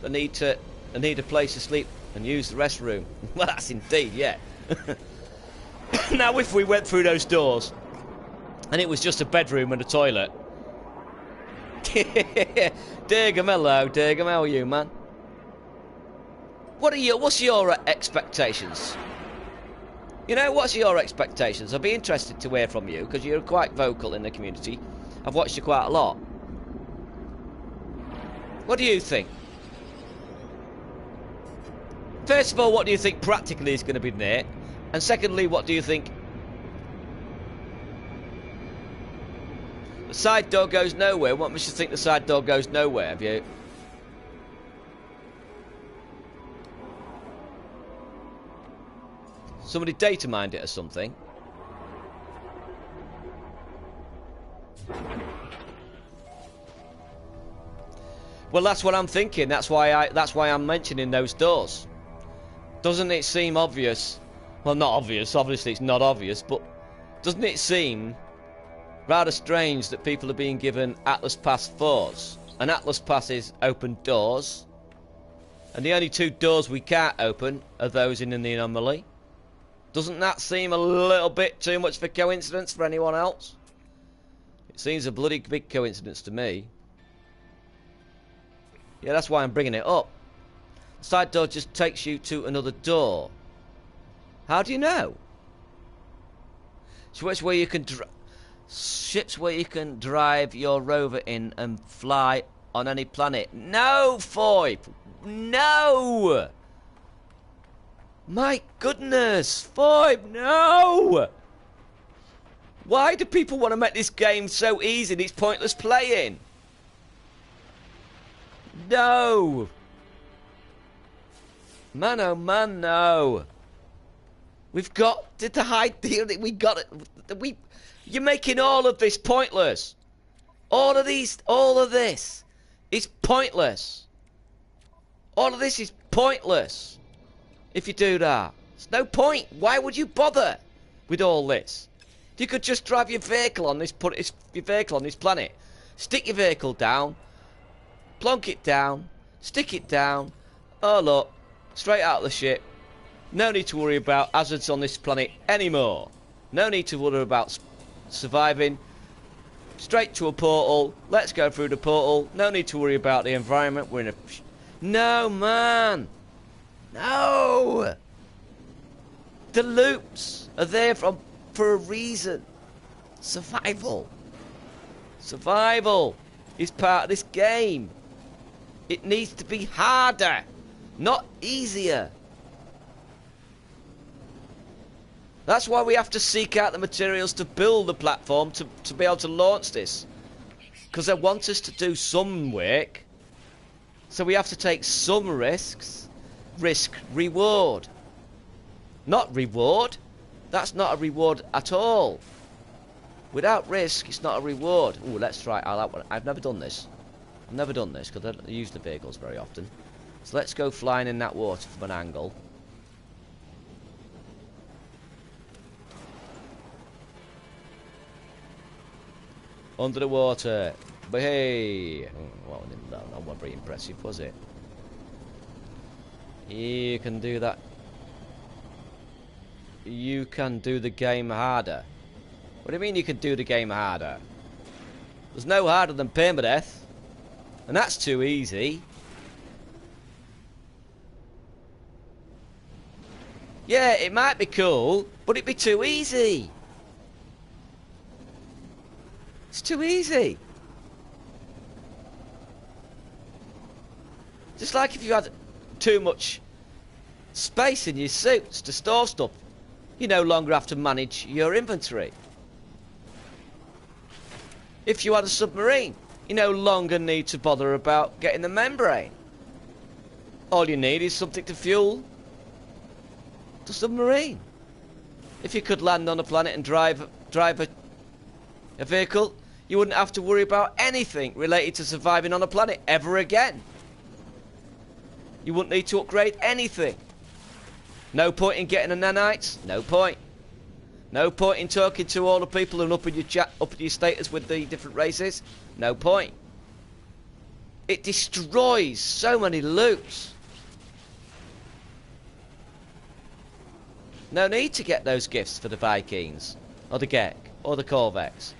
They need a place to sleep and use the restroom. Well, that's indeed, yeah. Now, if we went through those doors and it was just a bedroom and a toilet. Dirgham, hello, Dirgham, how are you, man? What's your expectations? You know, what's your expectations? I'd be interested to hear from you, because you're quite vocal in the community. I've watched you quite a lot. What do you think? First of all, what do you think practically is going to be there? And secondly, what do you think? The side door goes nowhere. What makes you think the side door goes nowhere? Have you... Somebody data mined it or something. Well, that's what I'm thinking. That's why I'm mentioning those doors. Doesn't it seem obvious? Well, not obvious. Obviously, it's not obvious. But doesn't it seem rather strange that people are being given Atlas Pass 4s? And Atlas Passes open doors. And the only 2 doors we can't open are those in the anomaly. Doesn't that seem a little bit too much for coincidence for anyone else? It seems a bloody big coincidence to me. Yeah, that's why I'm bringing it up. The side door just takes you to another door. How do you know? Ships where you can drive your rover in and fly on any planet. No, Foy! No! My goodness, Foy, no! Why do people want to make this game so easy and it's pointless playing? No! Man, oh man, no! We've got to hide the... We got it. You're making all of this pointless. All of this is pointless. All of this is pointless. If you do that, there's no point. Why would you bother with all this? You could just drive your vehicle on this. Your vehicle on this planet. Stick your vehicle down. Plonk it down. Stick it down. Oh look, straight out of the ship. No need to worry about hazards on this planet anymore. No need to worry about surviving. Straight to a portal. Let's go through the portal. No need to worry about the environment. We're in a... No, man. No. The loops are there for a reason. Survival. Survival is part of this game. It needs to be harder, not easier. That's why we have to seek out the materials to build the platform to be able to launch this. Because they want us to do some work. So we have to take some risks. Risk, reward. Not reward. That's not a reward at all. Without risk, it's not a reward. Ooh, let's try that one. I've never done this. I've never done this because I don't use the vehicles very often. So let's go flying in that water from an angle. Under the water. But hey. Well, that wasn't very impressive, was it? You can do that. You can do the game harder. What do you mean you can do the game harder? There's no harder than permadeath. And that's too easy. Yeah, it might be cool, but it'd be too easy. It's too easy. Just like if you had too much space in your suits to store stuff, you no longer have to manage your inventory. If you had a submarine, you no longer need to bother about getting the membrane. All you need is something to fuel the submarine. If you could land on a planet and drive a vehicle, you wouldn't have to worry about anything related to surviving on a planet ever again. You wouldn't need to upgrade anything. No point in getting a nanites. No point. No point in talking to all the people and upping your status with the different races. No point. It destroys so many loops. No need to get those gifts for the Vikings, or the Gek, or the Corvettes.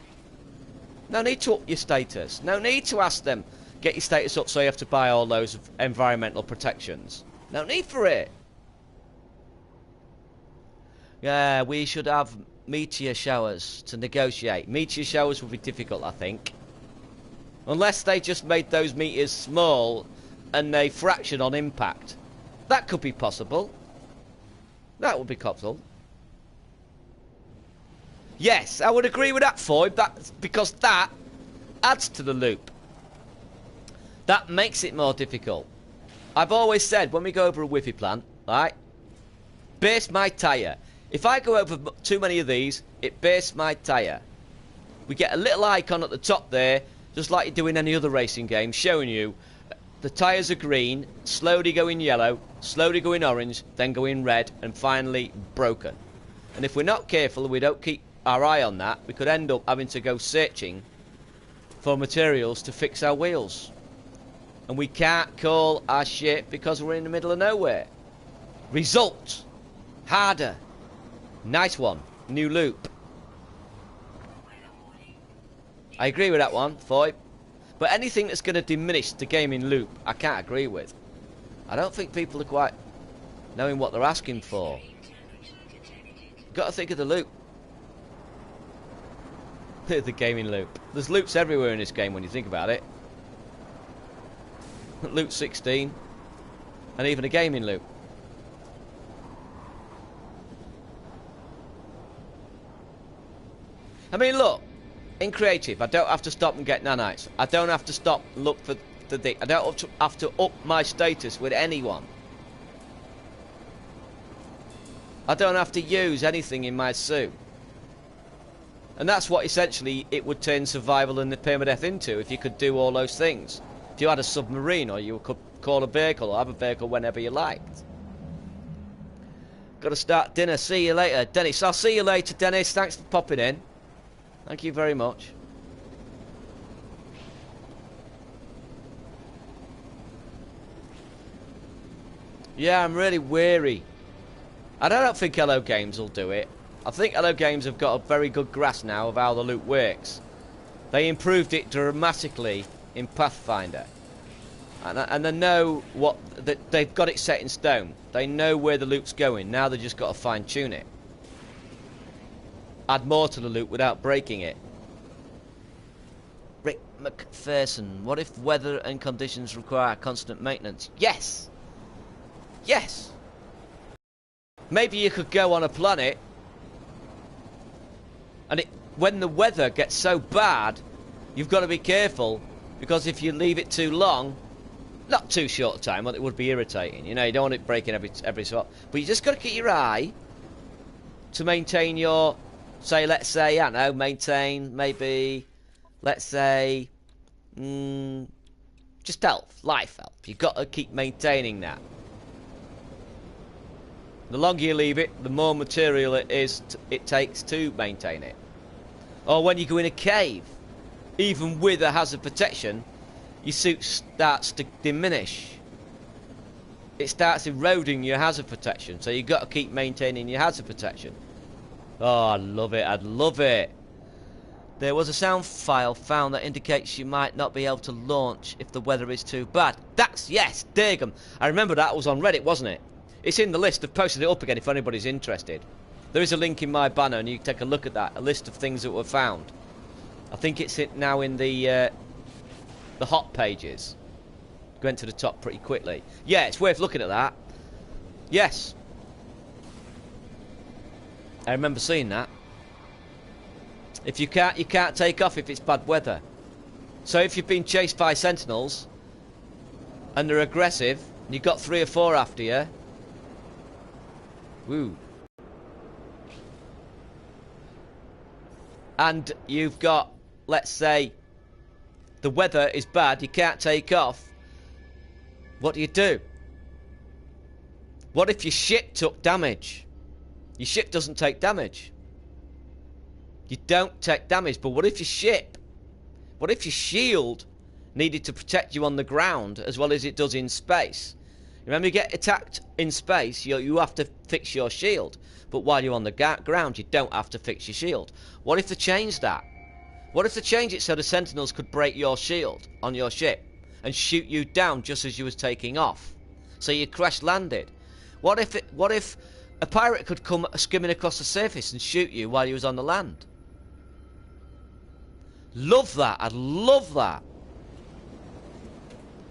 No need to up your status. No need to ask them, get your status up so you have to buy all those environmental protections. No need for it. Yeah, we should have meteor showers to negotiate. Meteor showers would be difficult, I think. Unless they just made those meteors small and they fraction on impact. That could be possible. That would be possible. Yes, I would agree with that, Foy. Because that adds to the loop. That makes it more difficult. I've always said, when we go over a Wi-Fi plant, right? Base my tyre. If I go over too many of these, it bursts my tyre. We get a little icon at the top there, just like you do in any other racing game, showing you the tyres are green, slowly going yellow, slowly going orange, then going red, and finally broken. And if we're not careful, we don't keep our eye on that, we could end up having to go searching for materials to fix our wheels. And we can't call our shit because we're in the middle of nowhere. Result. Harder. Nice one. New loop. I agree with that one, Foy. But anything that's going to diminish the gaming loop, I can't agree with. I don't think people are quite knowing what they're asking for. You've got to think of the loop. The gaming loop. There's loops everywhere in this game when you think about it. Loop 16. And even a gaming loop. I mean, look. In creative, I don't have to stop and get nanites. I don't have to stop and look for the... I don't have to up my status with anyone. I don't have to use anything in my suit. And that's what essentially it would turn survival and the permadeath into, if you could do all those things. If you had a submarine, or you could call a vehicle, or have a vehicle whenever you liked. Got to start dinner. See you later, Dennis. I'll see you later, Dennis. Thanks for popping in. Thank you very much. Yeah, I'm really weary. I don't think Hello Games will do it. I think Hello Games have got a very good grasp now of how the loop works. They improved it dramatically in Pathfinder. And they know what... They've got it set in stone. They know where the loop's going. Now they've just got to fine-tune it. Add more to the loop without breaking it. Rick McPherson, what if weather and conditions require constant maintenance? Yes! Yes! Maybe you could go on a planet and when the weather gets so bad, you've got to be careful, because if you leave it too long, not too short a time, well, it would be irritating. You know, you don't want it breaking every so. But you just got to keep your eye to maintain your... Say, let's say, I don't know, maintain, maybe, let's say, just health, life health. You've got to keep maintaining that. The longer you leave it, the more material it takes to maintain it. Or when you go in a cave, even with a hazard protection, your suit starts to diminish. It starts eroding your hazard protection, so you've got to keep maintaining your hazard protection. Oh, I love it. I'd love it. There was a sound file found that indicates you might not be able to launch if the weather is too bad. That's... Yes, Dirgham. I remember that was on Reddit, wasn't it? It's in the list. I've posted it up again if anybody's interested. There is a link in my banner and you can take a look at that. A list of things that were found. I think it's now in the hot pages. Went to the top pretty quickly. Yeah, it's worth looking at that. Yes. I remember seeing that. If you can't take off if it's bad weather. So if you've been chased by sentinels and they're aggressive, and you've got 3 or 4 after you, woo. And you've got, let's say, the weather is bad, you can't take off. What do? What if your ship took damage? Your ship doesn't take damage. You don't take damage, but what if your ship? What if your shield needed to protect you on the ground as well as it does in space? Remember, you get attacked in space, you have to fix your shield. But while you're on the ground, you don't have to fix your shield. What if they change that? What if they change it so the sentinels could break your shield on your ship and shoot you down just as you was taking off? So you crash landed. What if a pirate could come skimming across the surface and shoot you while you was on the land? Love that. I'd love that.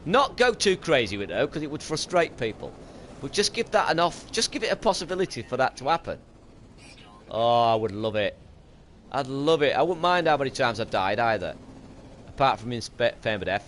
Not go too crazy with it though, because it would frustrate people. But just give that just give it a possibility for that to happen. Oh, I would love it. I'd love it. I wouldn't mind how many times I died either. Apart from in permadeath.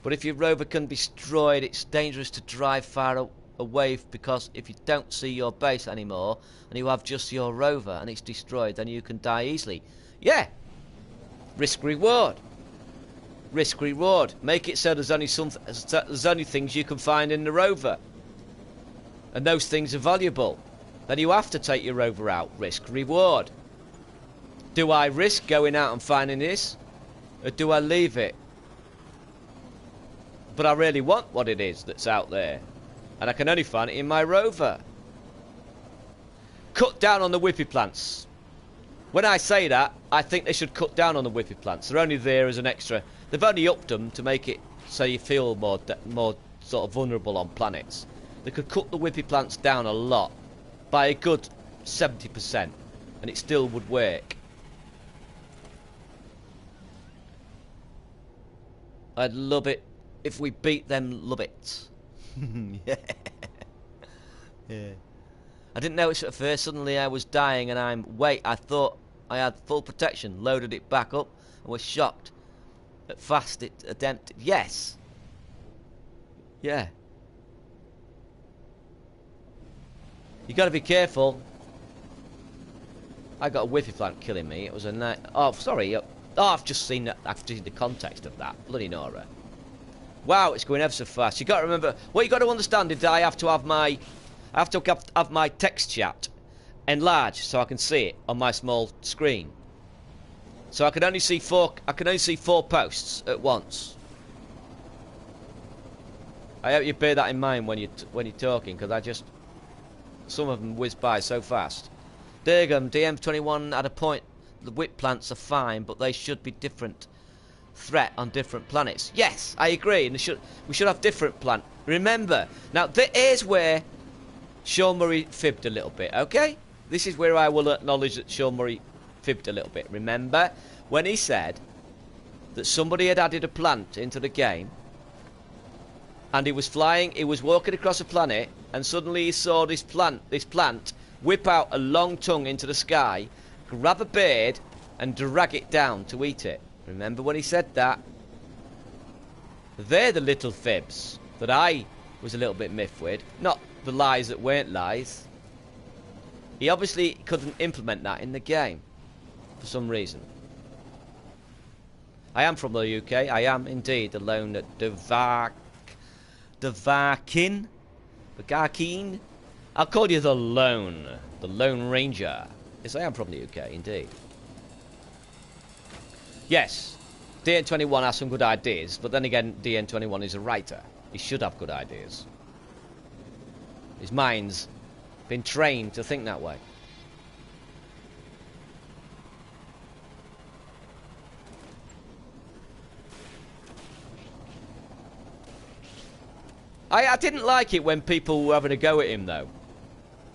But if your rover can be destroyed, it's dangerous to drive far away, because if you don't see your base anymore and you have just your rover and it's destroyed, then you can die easily. Yeah. Risk reward. Risk reward. Make it so there's only things you can find in the rover, and those things are valuable. Then you have to take your rover out. Risk reward. Do I risk going out and finding this, or do I leave it? But I really want what it is that's out there, and I can only find it in my rover. Cut down on the whippy plants. When I say that, I think they should cut down on the whippy plants. They're only there as an extra. They've only upped them to make it so you feel more sort of vulnerable on planets. They could cut the whippy plants down a lot, by a good 70%, and it still would work. I'd love it if we beat them Lubbits. Yeah. Yeah. I didn't notice at first. Suddenly I was dying, and I thought I had full protection. Loaded it back up and was shocked at fast it attempted. Yes. Yeah. You got to be careful. I got a whippy plant killing me. It was a night. Oh, sorry. Oh, I've just seen that. I've seen the context of that. Bloody Nora. Wow, it's going ever so fast. You got to remember. What you got to understand is that I have to have my text chat enlarged so I can see it on my small screen. So I can only see four posts at once. I hope you bear that in mind when you're talking, because some of them whiz by so fast. Durgam, DM21 had a point. The whip plants are fine, but they should be different threat on different planets. Yes, I agree. And we should have different plant. Remember, now here's where Sean Murray fibbed a little bit. Okay, this is where I will acknowledge that Sean Murray fibbed a little bit. Remember when he said that somebody had added a plant into the game, and he was walking across a planet, and suddenly he saw this plant whip out a long tongue into the sky, grab a bird, and drag it down to eat it. Remember when he said that? They're the little fibs that I was a little bit miffed with, not the lies that weren't lies. He obviously couldn't implement that in the game for some reason. I am from the UK. I am indeed alone at Dvarkin. I'll call you the Lone Ranger. Yes, I am from the UK, indeed. Yes, DN21 has some good ideas, but then again, DN21 is a writer. He should have good ideas. His mind's been trained to think that way. I didn't like it when people were having a go at him, though.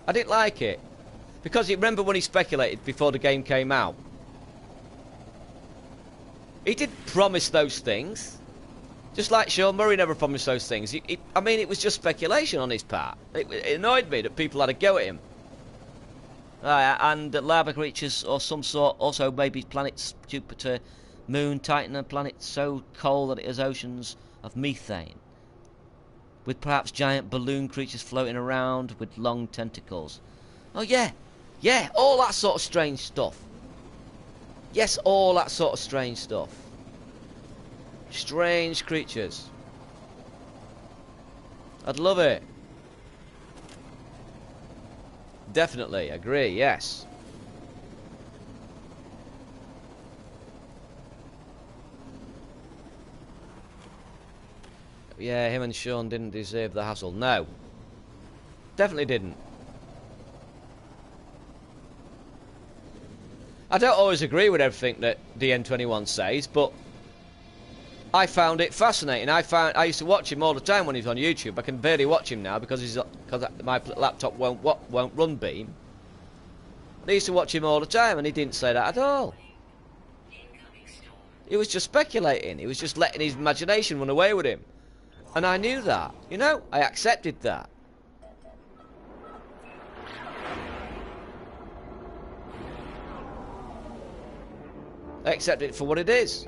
I didn't like it. Because you remember when he speculated before the game came out? He didn't promise those things. Just like Sean Murray never promised those things. I mean, it was just speculation on his part. It annoyed me that people had a go at him. And lava creatures or some sort, also maybe planets, Jupiter, Moon, Titan, and planets so cold that it has oceans of methane, with perhaps giant balloon creatures floating around with long tentacles. Oh yeah, yeah, all that sort of strange stuff. Yes, all that sort of strange stuff. Strange creatures. I'd love it. Definitely, agree, yes. Yeah, him and Sean didn't deserve the hassle. No. Definitely didn't. I don't always agree with everything that DN21 says, but I found it fascinating. I used to watch him all the time when he was on YouTube. I can barely watch him now because my laptop won't run Beam. I used to watch him all the time, and he didn't say that at all. He was just speculating. He was just letting his imagination run away with him. And I knew that. You know, I accepted that. I accept it for what it is.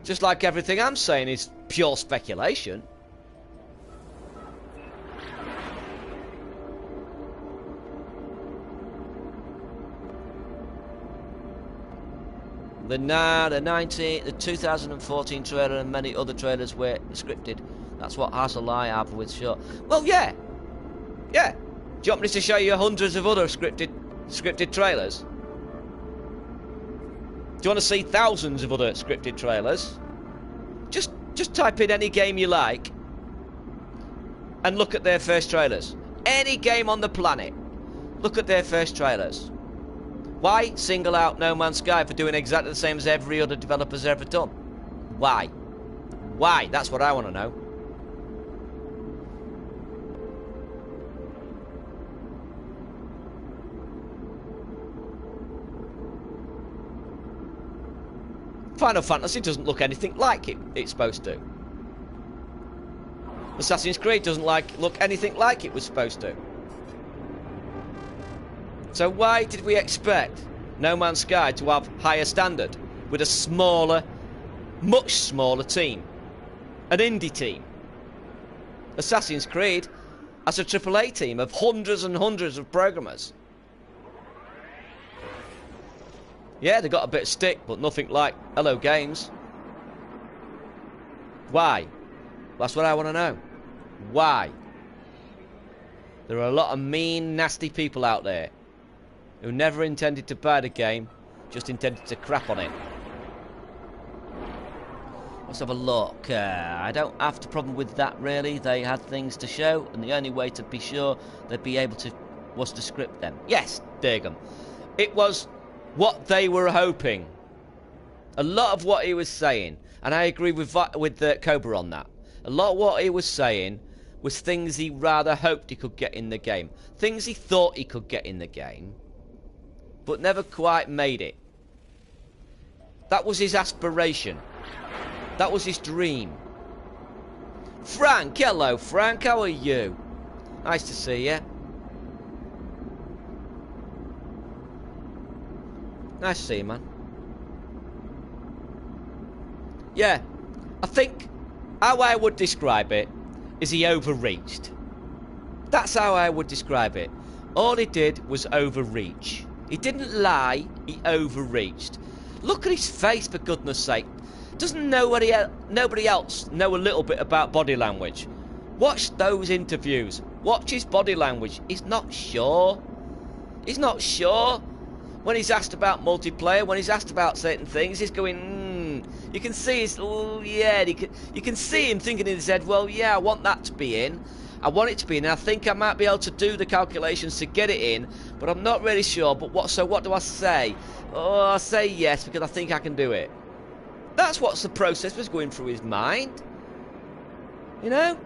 Just like everything I'm saying is pure speculation. The 2014 trailer and many other trailers were scripted. That's what hassle I have with short. Well, yeah. Yeah. Do you want me to show you hundreds of other scripted trailers? Do you want to see thousands of other scripted trailers? Just type in any game you like and look at their first trailers. Any game on the planet. Look at their first trailers. Why single out No Man's Sky for doing exactly the same as every other developer's ever done? Why? Why? That's what I want to know. Final Fantasy doesn't look anything like it's supposed to. Assassin's Creed doesn't look anything like it was supposed to. So why did we expect No Man's Sky to have higher standard with a smaller, much smaller team? An indie team. Assassin's Creed has a AAA team of hundreds and hundreds of programmers. Yeah, they got a bit of stick, but nothing like Hello Games. Why? That's what I want to know. Why? There are a lot of mean, nasty people out there who never intended to buy the game, just intended to crap on it. Let's have a look. I don't have the problem with that, really. They had things to show, and the only way to be sure they'd be able to was to script them. Yes, Dirgham. It was what they were hoping. A lot of what he was saying, and I agree with Cobra on that. A lot of what he was saying was things he rather hoped he could get in the game. Things he thought he could get in the game, but never quite made it. That was his aspiration. That was his dream. Frank, hello Frank, how are you? Nice to see you. Nice to see you, man. Yeah, I think how I would describe it is he overreached. That's how I would describe it. All he did was overreach. He didn't lie, he overreached. Look at his face, for goodness sake. Doesn't nobody else know a little bit about body language? Watch those interviews. Watch his body language. He's not sure. He's not sure. When he's asked about multiplayer, when he's asked about certain things, he's going, You can see his, oh yeah, you can see him thinking in his head, well, yeah, I want that to be in. I want it to be in. I think I might be able to do the calculations to get it in, but I'm not really sure. But what do I say? Oh, I say yes because I think I can do it. That's what the process was going through his mind. You know?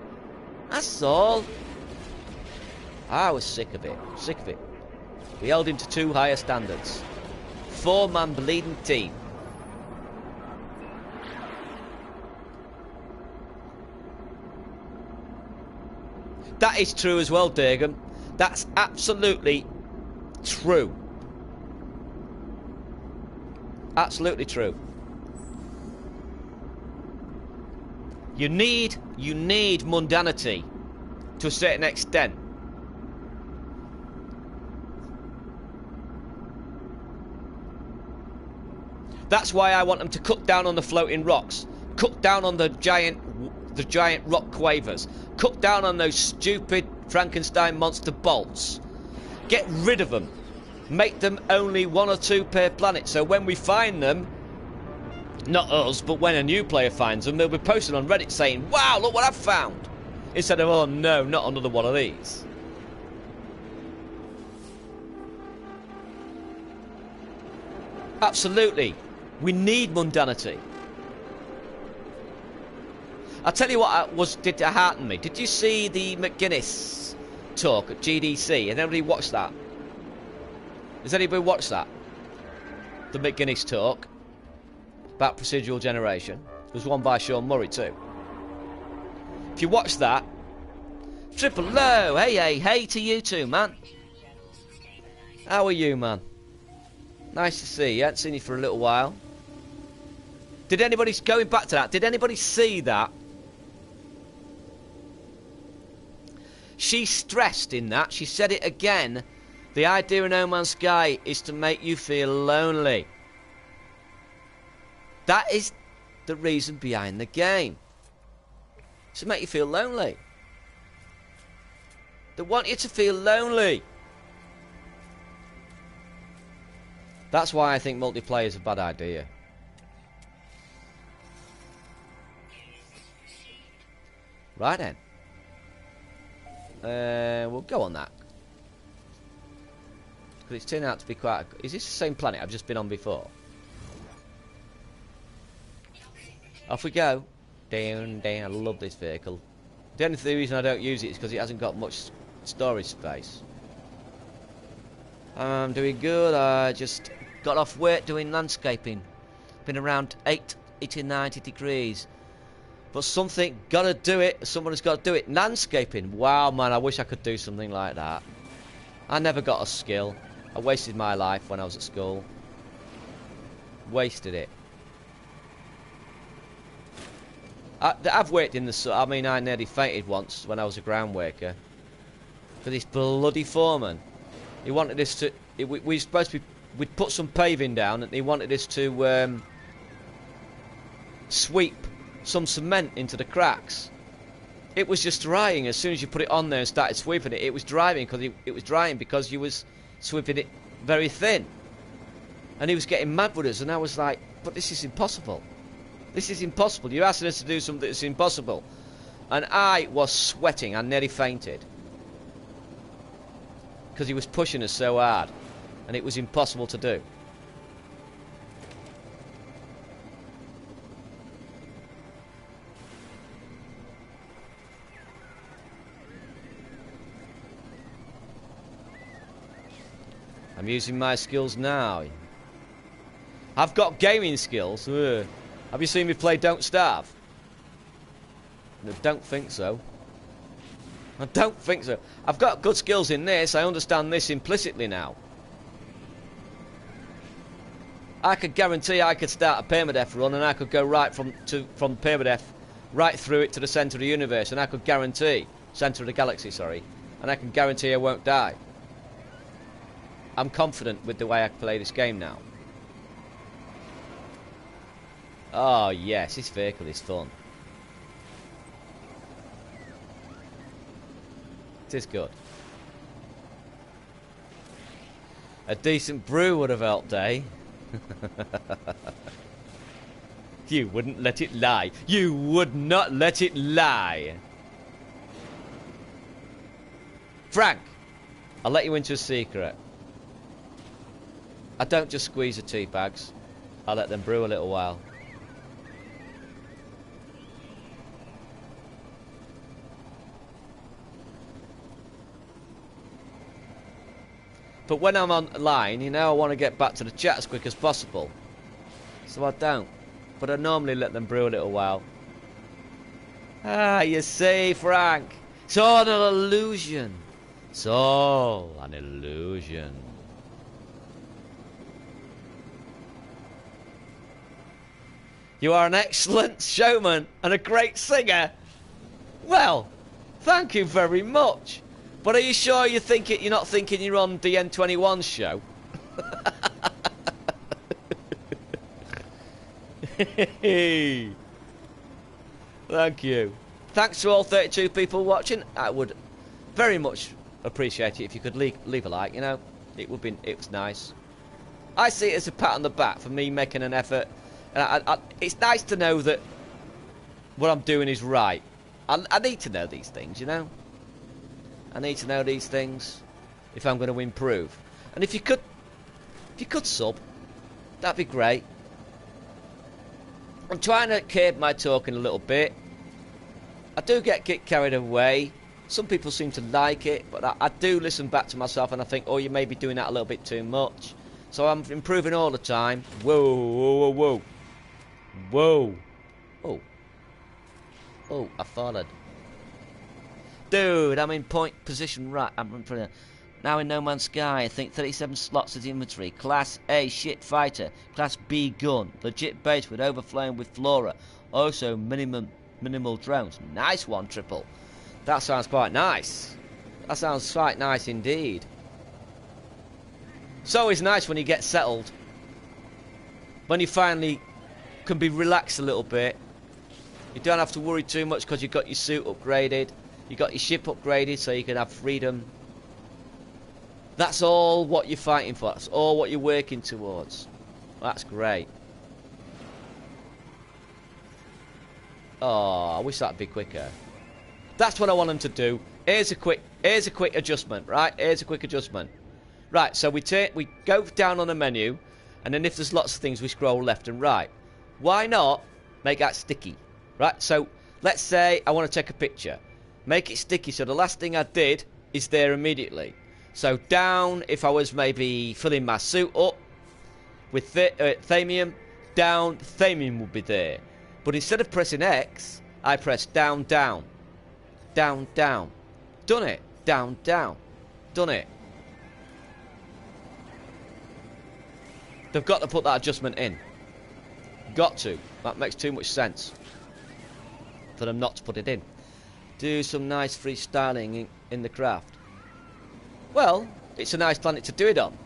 That's all. I was sick of it. Sick of it. We held him to too high standards. 4-man bleeding team. That is true as well, Durgan. That's absolutely true. Absolutely true. You need mundanity to a certain extent. That's why I want them to cut down on the floating rocks, cut down on the giant rock quavers, cut down on those stupid Frankenstein monster bolts. Get rid of them. Make them only 1 or 2 per planet, so when we find them, not us, but when a new player finds them, they'll be posted on Reddit saying, wow, look what I've found, instead of, oh no, not another one of these. Absolutely. We need mundanity. I'll tell you what did to hearten me. Did you see the McGuinness talk at GDC? Has anybody watched that? Has anybody watched that? The McGuinness talk about procedural generation. There was one by Sean Murray too. If you watch that, triple low, hey to you too, man. How are you, man? Nice to see you. I haven't seen you for a little while. Did anybody, going back to that, did anybody see that? She stressed in that, she said it again, the idea of No Man's Sky is to make you feel lonely. That is the reason behind the game. It's to make you feel lonely. They want you to feel lonely. That's why I think multiplayer is a bad idea. Right then. We'll go on that. Because it's turned out to be quite... Is this the same planet I've just been on before? Off we go. Down, down. I love this vehicle. The only reason I don't use it is because it hasn't got much storage space. I'm doing good. I just got off work doing landscaping. Been around 80, 90 degrees. But something, gotta do it. Someone's got to do it. Landscaping. Wow, man, I wish I could do something like that. I never got a skill. I wasted my life when I was at school. Wasted it. I've worked in the sun. I mean, I nearly fainted once when I was a ground worker. For this bloody foreman. He wanted us to... we were supposed to be... We'd put some paving down and he wanted us to sweep some cement into the cracks. It was just drying as soon as you put it on there and started sweeping it. It was drying because you was sweeping it very thin. And he was getting mad with us and I was like, but this is impossible. This is impossible. You're asking us to do something that's impossible. And I was sweating. I nearly fainted. Because he was pushing us so hard. And it was impossible to do. I'm using my skills now. I've got gaming skills. Ugh. Have you seen me play Don't Starve? I don't think so. I don't think so. I've got good skills in this. I understand this implicitly now. I could guarantee I could start a permadeath run and I could go right from permadeath right through it to the centre of the universe, and I could guarantee centre of the galaxy, sorry, and I can guarantee I won't die. I'm confident with the way I play this game now. Oh yes, this vehicle is fun. It is good. A decent brew would have helped, eh? You wouldn't let it lie. You would not let it lie. Frank, I'll let you into a secret. I don't just squeeze the tea bags. I let them brew a little while. But when I'm online, you know, I want to get back to the chat as quick as possible. So I don't. But I normally let them brew a little while. Ah, you see, Frank. It's all an illusion. It's all an illusion. You are an excellent showman and a great singer. Well, thank you very much. But are you sure you're not thinking you're on the N21's show? Thank you. Thanks to all 32 people watching. I would very much appreciate it if you could leave a like, you know. It was nice. I see it as a pat on the back for me making an effort. And it's nice to know that what I'm doing is right. I need to know these things, you know. I need to know these things if I'm going to improve. And if you could sub, that'd be great. I'm trying to curb my talking a little bit. I do get carried away. Some people seem to like it, but I do listen back to myself and I think, oh, you may be doing that a little bit too much. So I'm improving all the time. Whoa, whoa, whoa, whoa. Whoa. Oh. Oh, I followed. Dude, I'm in point position right. I'm in front of... Now in No Man's Sky, I think 37 slots as inventory. Class A shit fighter. Class B gun. Legit base with overflowing with flora. Also minimal drones. Nice one, Triple. That sounds quite nice. That sounds quite nice indeed. It's always nice when you get settled. When you finally can be relaxed a little bit. You don't have to worry too much because you've got your suit upgraded. You got your ship upgraded so you can have freedom. That's all what you're fighting for. That's all what you're working towards. That's great. Oh, I wish that'd be quicker. That's what I want them to do. Here's a quick adjustment, right? Here's a quick adjustment. Right, so we go down on the menu, and then if there's lots of things, we scroll left and right. Why not make that sticky? Right, so let's say I want to take a picture. Make it sticky so the last thing I did is there immediately. So down, if I was maybe filling my suit up with Thamium, down, Thamium would be there. But instead of pressing X, I press down, down. Down, down. Done it. Down, down. Done it. They've got to put that adjustment in. Got to. That makes too much sense for them not to put it in. Do some nice freestyling in the craft. Well, it's a nice planet to do it on.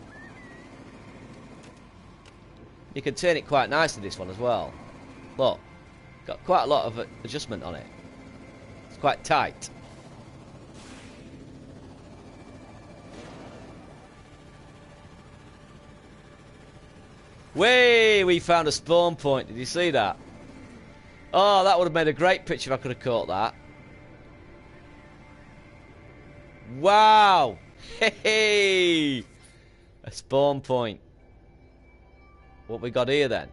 You can turn it quite nicely, this one as well. Look, got quite a lot of adjustment on it. It's quite tight. Way, we found a spawn point. Did you see that? Oh, that would have made a great picture if I could have caught that. Wow. Hey, a spawn point. What we got here then?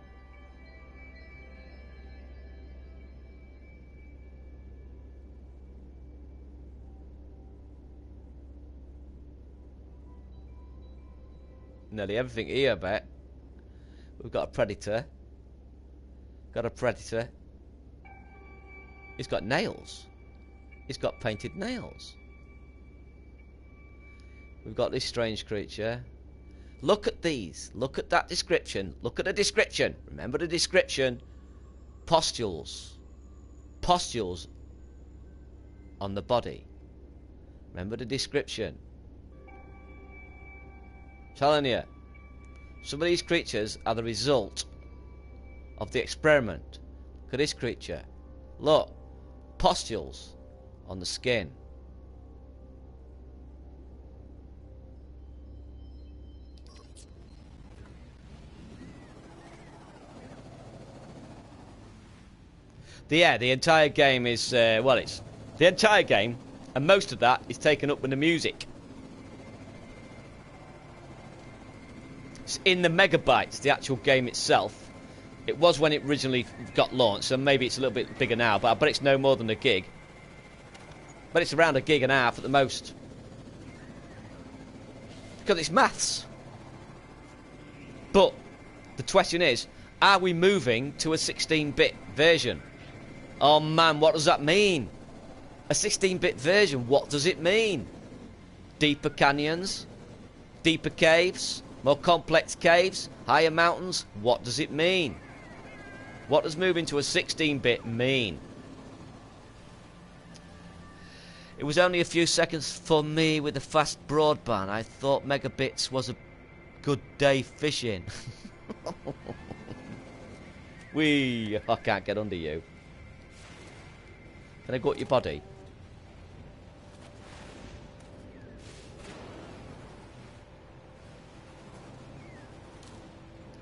Nearly everything here, I bet. We've got a predator. Got a predator. He's got nails. He's got painted nails. We've got this strange creature. Look at these. Look at that description. Look at the description. Remember the description. Pustules. Pustules on the body. Remember the description. Telling you. Some of these creatures are the result of the experiment. Look at this creature. Look. Pustules on the skin. Yeah, the entire game is, well, it's the entire game, and most of that is taken up with the music. It's in the megabytes, the actual game itself. It was when it originally got launched, so maybe it's a little bit bigger now, but I bet it's no more than a gig. But it's around a gig and a half at the most. Because it's maths. But the question is, are we moving to a 16-bit version? Oh man, what does that mean? A 16-bit version, what does it mean? Deeper canyons? Deeper caves? More complex caves? Higher mountains? What does it mean? What does moving to a 16-bit mean? It was only a few seconds for me with the fast broadband. I thought megabits was a good day fishing. Wee, I can't get under you. Can I go at your body?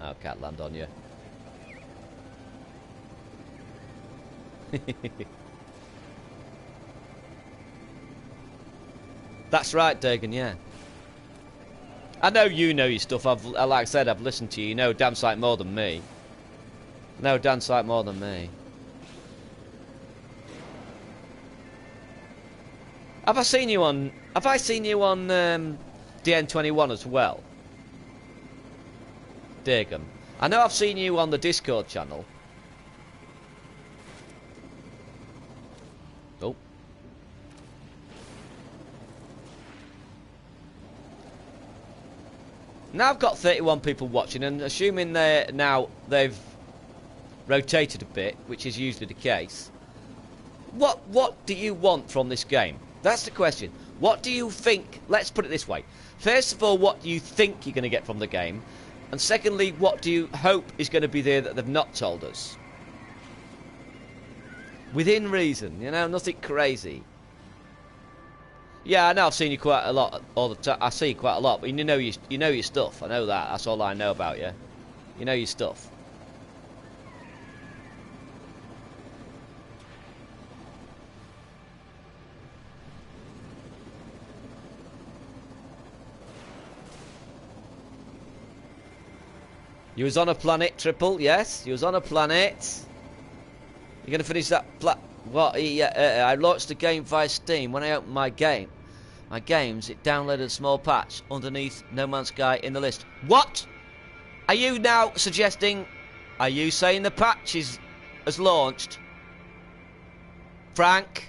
Oh, I can't land on you. That's right, Dagan, yeah. I know you know your stuff. Like I said, I've listened to you. You know damn sight more than me. No damn sight more than me. Have I seen you on DN21 as well? Dagan. I know I've seen you on the Discord channel. Oh. Now I've got 31 people watching, and assuming they've rotated a bit, which is usually the case. What do you want from this game? That's the question. What do you think? Let's put it this way. First of all, what do you think you're going to get from the game? And secondly, what do you hope is going to be there that they've not told us? Within reason, you know, nothing crazy. Yeah, I know I've seen you quite a lot all the time. I see you quite a lot, but you know your stuff. I know that. That's all I know about you. You know your stuff. You was on a planet, Triple, yes. You was on a planet. You're going to finish that what? I launched the game via Steam. When I opened my games, it downloaded a small patch underneath No Man's Sky in the list. What? Are you now suggesting... Are you saying the patch has launched? Frank?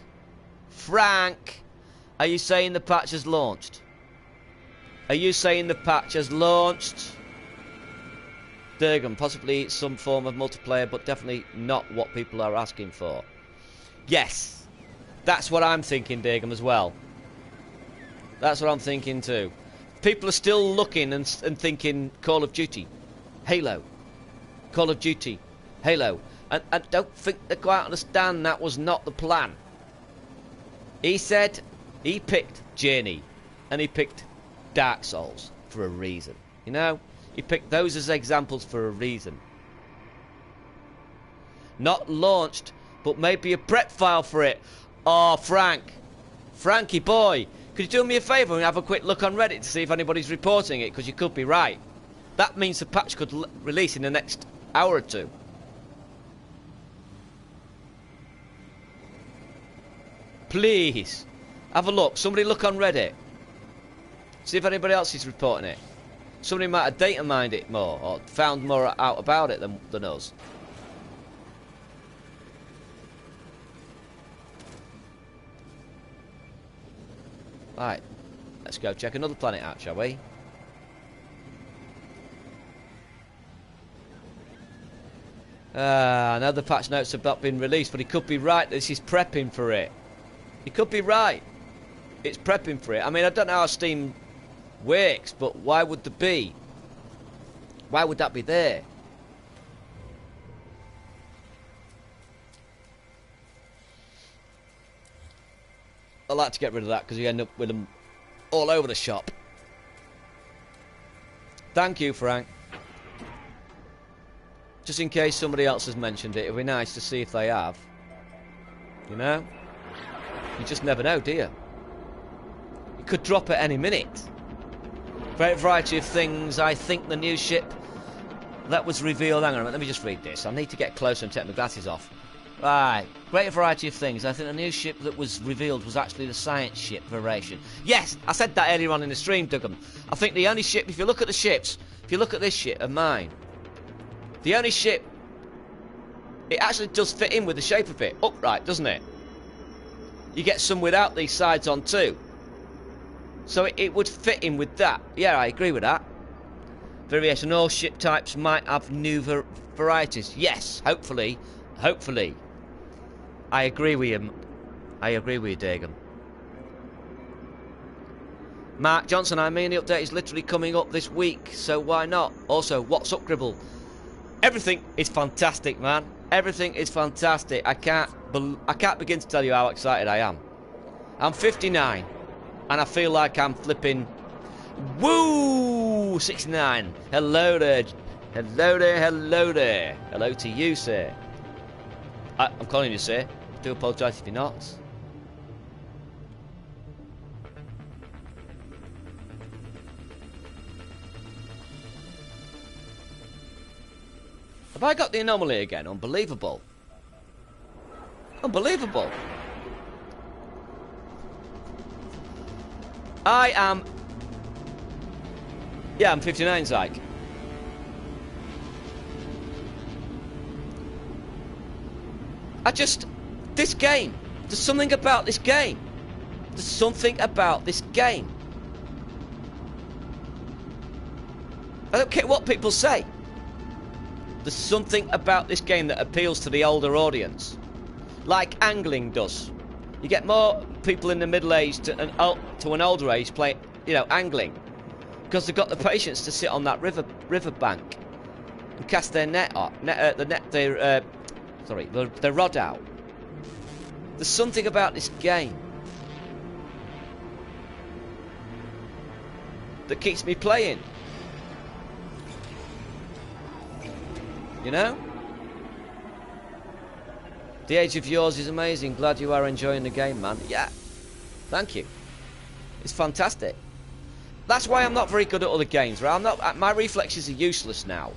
Are you saying the patch has launched? Are you saying the patch has launched? Durgan, possibly some form of multiplayer, but definitely not what people are asking for. Yes, that's what I'm thinking, Durgan, as well. That's what I'm thinking too. People are still looking and thinking Call of Duty, Halo, Call of Duty, Halo. And I don't think they quite understand that was not the plan. He said he picked Journey and he picked Dark Souls for a reason, you know? He picked those as examples for a reason. Not launched, but maybe a prep file for it. Oh, Frankie boy, could you do me a favour and have a quick look on Reddit to see if anybody's reporting it? Because you could be right. That means the patch could release in the next hour or two. Please, have a look. Somebody look on Reddit. See if anybody else is reporting it. Somebody might have data mined it more, or found more out about it than us. Right, let's go check another planet out, shall we? I know the patch notes have not been released, but he could be right. This is prepping for it. He could be right. It's prepping for it. I mean, I don't know how Steam works, but why would there be? Why would that be there? I like to get rid of that because you end up with them all over the shop. Thank you, Frank. Just in case somebody else has mentioned it, it'd be nice to see if they have. You know? You just never know, do you? It could drop at any minute. Great variety of things. I think the new ship that was revealed... Hang on a minute, let me just read this. I need to get closer and take my glasses off. Right. Great variety of things. I think the new ship that was revealed was actually the science ship variation. Yes, I said that earlier on in the stream, Duggan. I think the only ship... If you look at the ships... If you look at this ship and mine... The only ship... It actually does fit in with the shape of it. Upright, doesn't it? You get some without these sides on too. So it would fit in with that. Yeah, I agree with that. Variation. All ship types might have new varieties. Yes, hopefully. Hopefully. I agree with him. I agree with you, Dagan. Mark Johnson, I mean, the update is literally coming up this week, so why not? Also, what's up, Gribble? Everything is fantastic, man. Everything is fantastic. I can't begin to tell you how excited I am. I'm 59. And I feel like I'm flipping... Woo! 69. Hello there. Hello there, hello there. Hello to you, sir. I'm calling you sir. I do apologise if you're not. Have I got the anomaly again? Unbelievable. Unbelievable. I am... Yeah, I'm 59, Zyke. This game. There's something about this game. There's something about this game. I don't care what people say. There's something about this game that appeals to the older audience. Like angling does. You get more people in the middle age to an older age playing, you know, angling. Because they've got the patience to sit on that river bank and cast their their rod out. There's something about this game that keeps me playing. You know? The age of yours is amazing. Glad you are enjoying the game, man. Yeah. Thank you. It's fantastic. That's why I'm not very good at other games, right? My reflexes are useless now.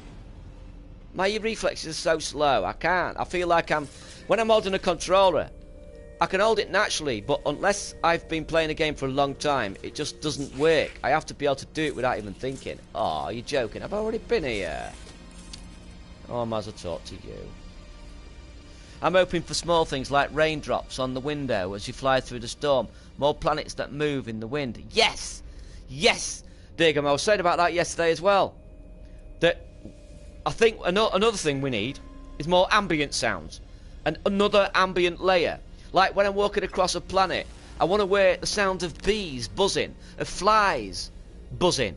My reflexes are so slow. I can't. I feel like when I'm holding a controller, I can hold it naturally, but unless I've been playing a game for a long time, it just doesn't work. I have to be able to do it without even thinking. Oh, you're joking. I've already been here. Oh, I might as well talk to you. I'm hoping for small things like raindrops on the window as you fly through the storm. More planets that move in the wind. Yes! Yes! Digam, I was saying about that yesterday as well. That I think another thing we need is more ambient sounds. And another ambient layer. Like when I'm walking across a planet, I want to hear the sound of bees buzzing, of flies buzzing.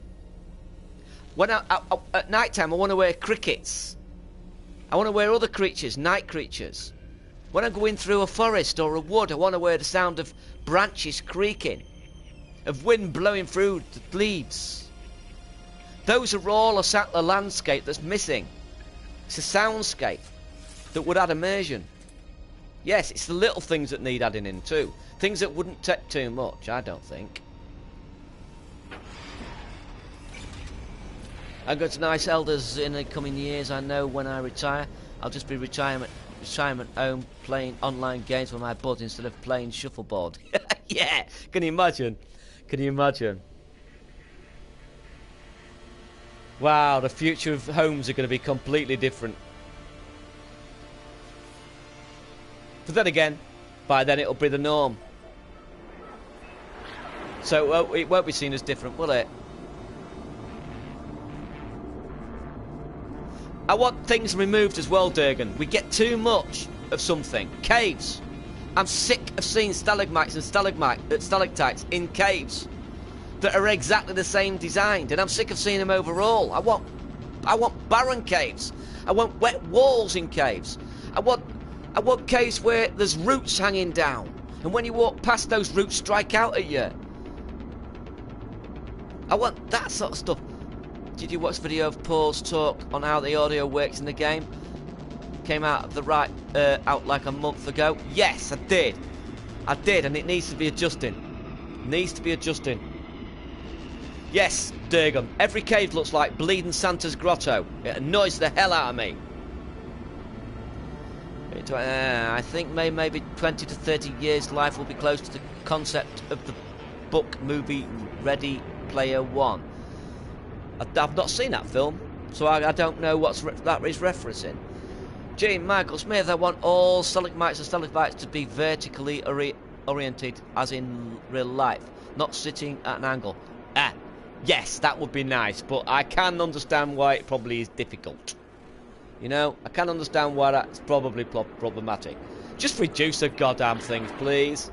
When at night time, I want to hear crickets. I want to hear other creatures, night creatures. When I'm going through a forest or a wood, I want to hear the sound of branches creaking, of wind blowing through the leaves. Those are all a landscape that's missing. It's a soundscape that would add immersion. Yes, it's the little things that need adding in too. Things that wouldn't take too much, I don't think. I've got nice elders in the coming years. I know when I retire, I'll just be retirement home playing online games with my buds instead of playing shuffleboard. Yeah, can you imagine? Can you imagine? Wow, the future of homes are going to be completely different. But then again, by then it'll be the norm. So it won't be seen as different, will it? I want things removed as well, Durgan. We get too much of something. Caves. I'm sick of seeing stalagmites and stalactites in caves that are exactly the same design, and I'm sick of seeing them overall. I want barren caves. I want wet walls in caves. I want caves where there's roots hanging down, and when you walk past, those roots strike out at you. I want that sort of stuff. Did you watch the video of Paul's talk on how the audio works in the game? Came out like a month ago. Yes, I did. I did, and it needs to be adjusting. Needs to be adjusting. Yes, Durgum. Every cave looks like Bleeding Santa's grotto. It annoys the hell out of me. I think maybe 20 to 30 years life will be close to the concept of the book movie Ready Player One. I've not seen that film, so I don't know what that is referencing. Gene Michael Smith, I want all stalagmites and stalagmites to be vertically oriented, as in real life, not sitting at an angle. Yes, that would be nice, but I can understand why it probably is difficult. You know, I can understand why that's probably problematic. Just reduce the goddamn things, please.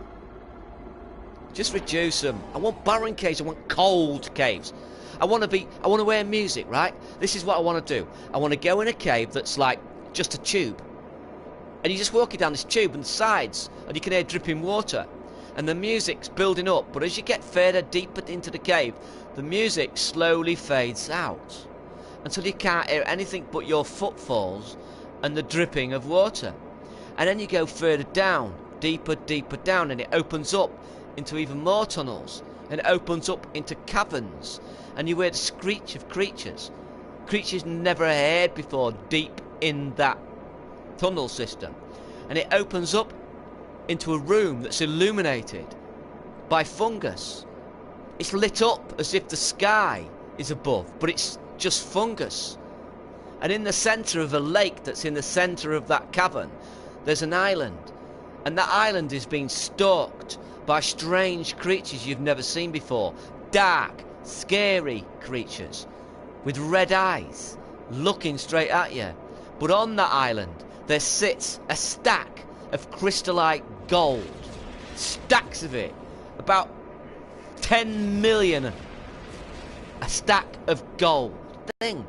Just reduce them. I want barren caves. I want cold caves. I want to wear music, right? This is what I want to do. I want to go in a cave that's like just a tube. And you're just walking down this tube and the sides, and you can hear dripping water. And the music's building up, but as you get further deeper into the cave, the music slowly fades out. Until you can't hear anything but your footfalls and the dripping of water. And then you go further down, deeper down, and it opens up into even more tunnels. And it opens up into caverns. And you hear the screech of creatures. Creatures never heard before deep in that tunnel system. And it opens up into a room that's illuminated by fungus. It's lit up as if the sky is above, but it's just fungus. And in the centre of a lake that's in the centre of that cavern, there's an island. And that island is being stalked by strange creatures you've never seen before. Dark, scary creatures. with red eyes, looking straight at you. But on that island, there sits a stack of crystallite gold. Stacks of it. About 10 million. A stack of gold. Thing.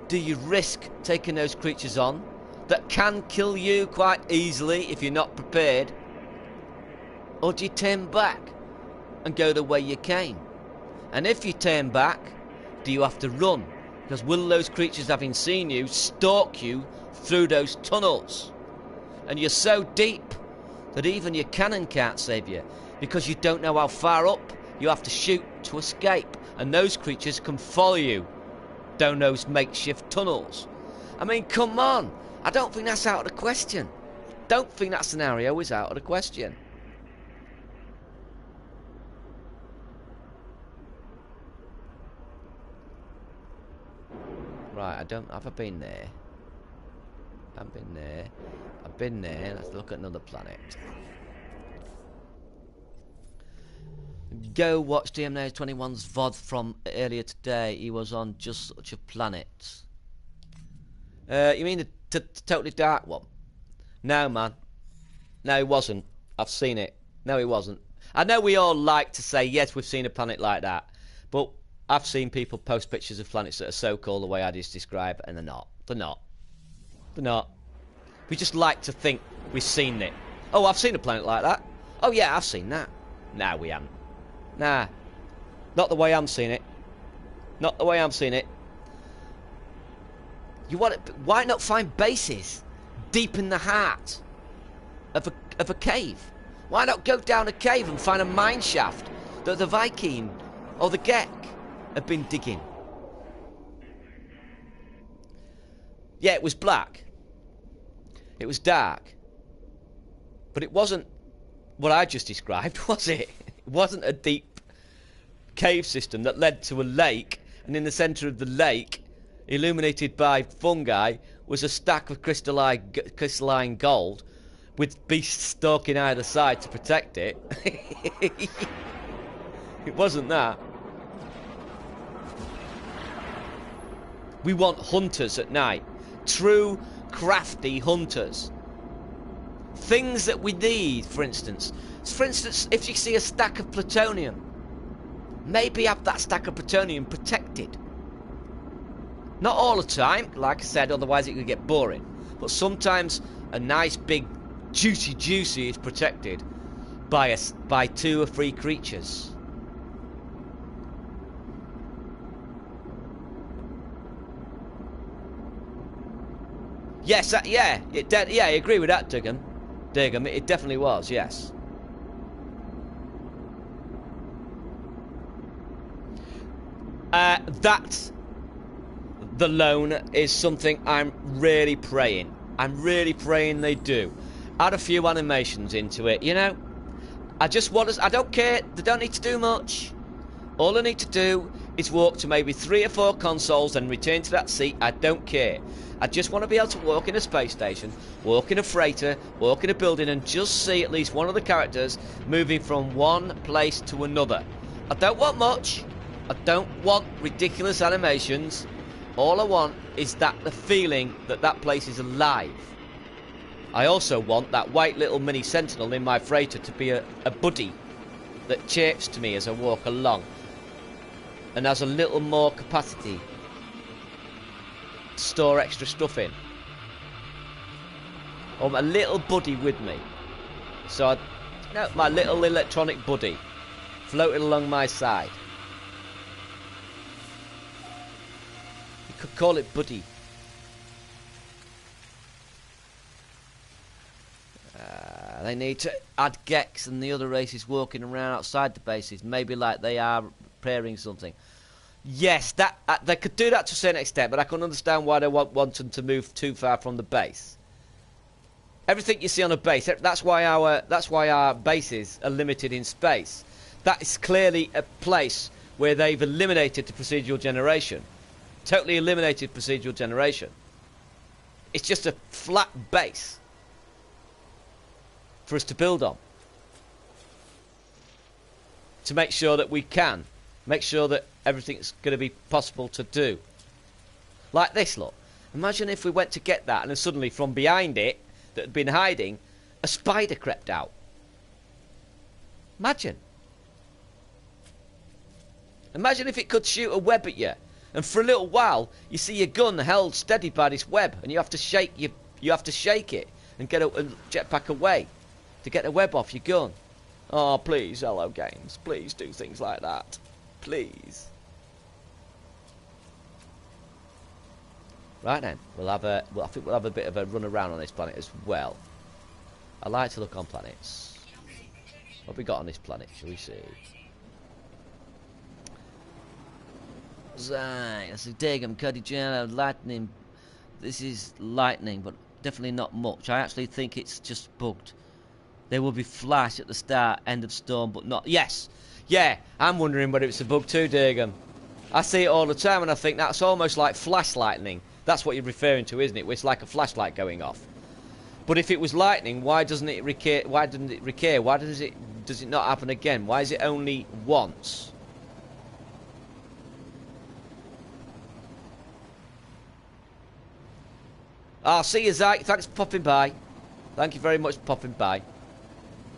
Do you risk taking those creatures on that can kill you quite easily if you're not prepared? Or do you turn back and go the way you came? And if you turn back, do you have to run? Because will those creatures, having seen you, stalk you through those tunnels? And you're so deep that even your cannon can't save you, because you don't know how far up you have to shoot to escape. And those creatures can follow you down those makeshift tunnels. I mean, come on. I don't think that's out of the question. Don't think that scenario is out of the question. Right, have I been there? I've been there. I've been there. Let's look at another planet. Go watch DMNA21's VOD from earlier today. He was on Just Such a Planet. You mean the totally dark one? No, man. No, he wasn't. I've seen it. No, he wasn't. I know we all like to say, yes, we've seen a planet like that. But I've seen people post pictures of planets that are so-called the way I just describe, and they're not. They're not. They're not. We just like to think we've seen it. Oh, I've seen a planet like that. Oh, yeah, I've seen that. Nah, we haven't. Nah. Not the way I'm seeing it. Not the way I'm seeing it. Why not find bases deep in the heart of a cave? Why not go down a cave and find a mine shaft that the Viking or the Gek have been digging? Yeah, it was black. It was dark. But it wasn't what I just described, was it? It wasn't a deep cave system that led to a lake, and in the centre of the lake, illuminated by fungi, was a stack of crystalline gold with beasts stalking either side to protect it. It wasn't that. We want hunters at night. True, crafty hunters. Things that we need, for instance. For instance, if you see a stack of plutonium, maybe have that stack of plutonium protected. Not all the time, like I said, otherwise it could get boring. But sometimes a nice big juicy is protected by 2 or 3 creatures. Yes, yeah, I agree with that, Diggum. It definitely was, yes. That alone is something I'm really praying. I'm really praying they do. Add a few animations into it, you know. I don't care. They don't need to do much. All they need to do is walk to maybe 3 or 4 consoles and return to that seat. I don't care. I just want to be able to walk in a space station, walk in a freighter, walk in a building, and just see at least one of the characters moving from one place to another. I don't want much. I don't want ridiculous animations. All I want is the feeling that place is alive. I also want that white little mini sentinel in my freighter to be a buddy that chirps to me as I walk along and has a little more capacity to store extra stuff in. Or a little buddy with me. So, my little electronic buddy floating along my side. You could call it buddy. They need to add Geks and the other races walking around outside the bases, maybe like they are preparing something. Yes, they could do that to a certain extent, but I can understand why they want them to move too far from the base. Everything you see on a base, that's why our bases are limited in space. That is clearly a place where they've eliminated the procedural generation. Totally eliminated procedural generation. It's just a flat base for us to build on, to make sure that we can make sure that everything's going to be possible to do. Like this, look. Imagine if we went to get that and then suddenly from behind it, that had been hiding, a spider crept out. Imagine. Imagine if it could shoot a web at you. And for a little while, you see your gun held steady by this web. And you have to shake it and get a jetpack away to get the web off your gun. Oh, please, Hello Games. Please do things like that. Please. Right then, I think we'll have a bit of a run around on this planet as well. I like to look on planets. What have we got on this planet? Shall we see? Right, that's a Dagon, Cardigan, lightning. This is lightning, but definitely not much. I actually think it's just bugged. There will be flash at the start, end of storm, but not. Yes, yeah. I'm wondering whether it's a bug too, Dagon. I see it all the time, and I think that's almost like flash lightning. That's what you're referring to, isn't it? It's like a flashlight going off. But if it was lightning, why doesn't it recur? Why doesn't it recur? Why does it not happen again? Why is it only once? I'll see you, Zyke. Thanks for popping by. Thank you very much for popping by.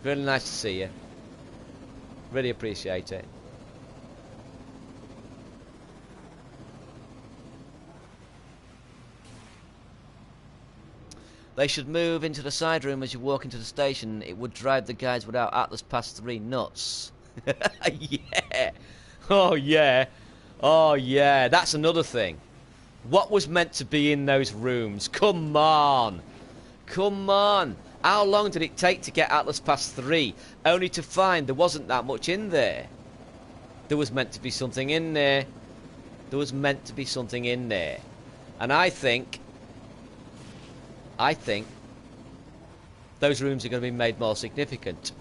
Really nice to see you. Really appreciate it. They should move into the side room as you walk into the station. It would drive the guys without Atlas Pass 3 nuts. Yeah. Oh, yeah. Oh, yeah. That's another thing. What was meant to be in those rooms? Come on. Come on. How long did it take to get Atlas Pass 3? Only to find there wasn't that much in there. There was meant to be something in there. There was meant to be something in there. And I think those rooms are going to be made more significant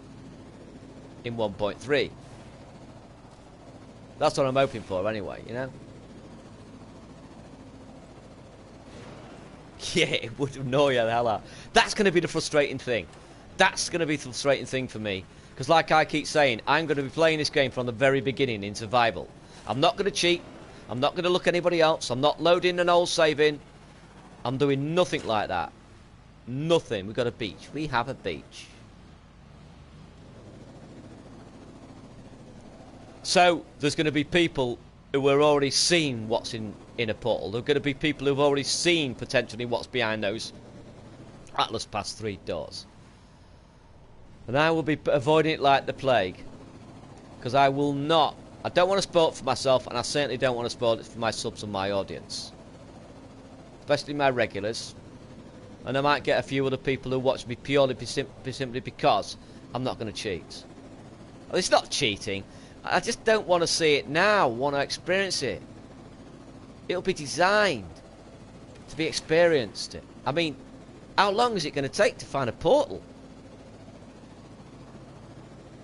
in 1.3. That's what I'm hoping for anyway, you know? Yeah, it would annoy the hell out. That's going to be the frustrating thing. That's going to be the frustrating thing for me. Because like I keep saying, I'm going to be playing this game from the very beginning in survival. I'm not going to cheat. I'm not going to look at anybody else. I'm not loading an old save in. I'm doing nothing like that. Nothing. We've got a beach. We have a beach. So, there's going to be people who are already seen what's in a portal. There are going to be people who've already seen potentially what's behind those Atlas Pass 3 doors. And I will be avoiding it like the plague. Because I will not. I don't want to spoil it for myself, and I certainly don't want to spoil it for my subs and my audience. Especially my regulars. And I might get a few other people who watch me purely simply because I'm not going to cheat. Well, it's not cheating. I just don't want to see it now. Want to experience it. It'll be designed to be experienced. I mean, how long is it going to take to find a portal?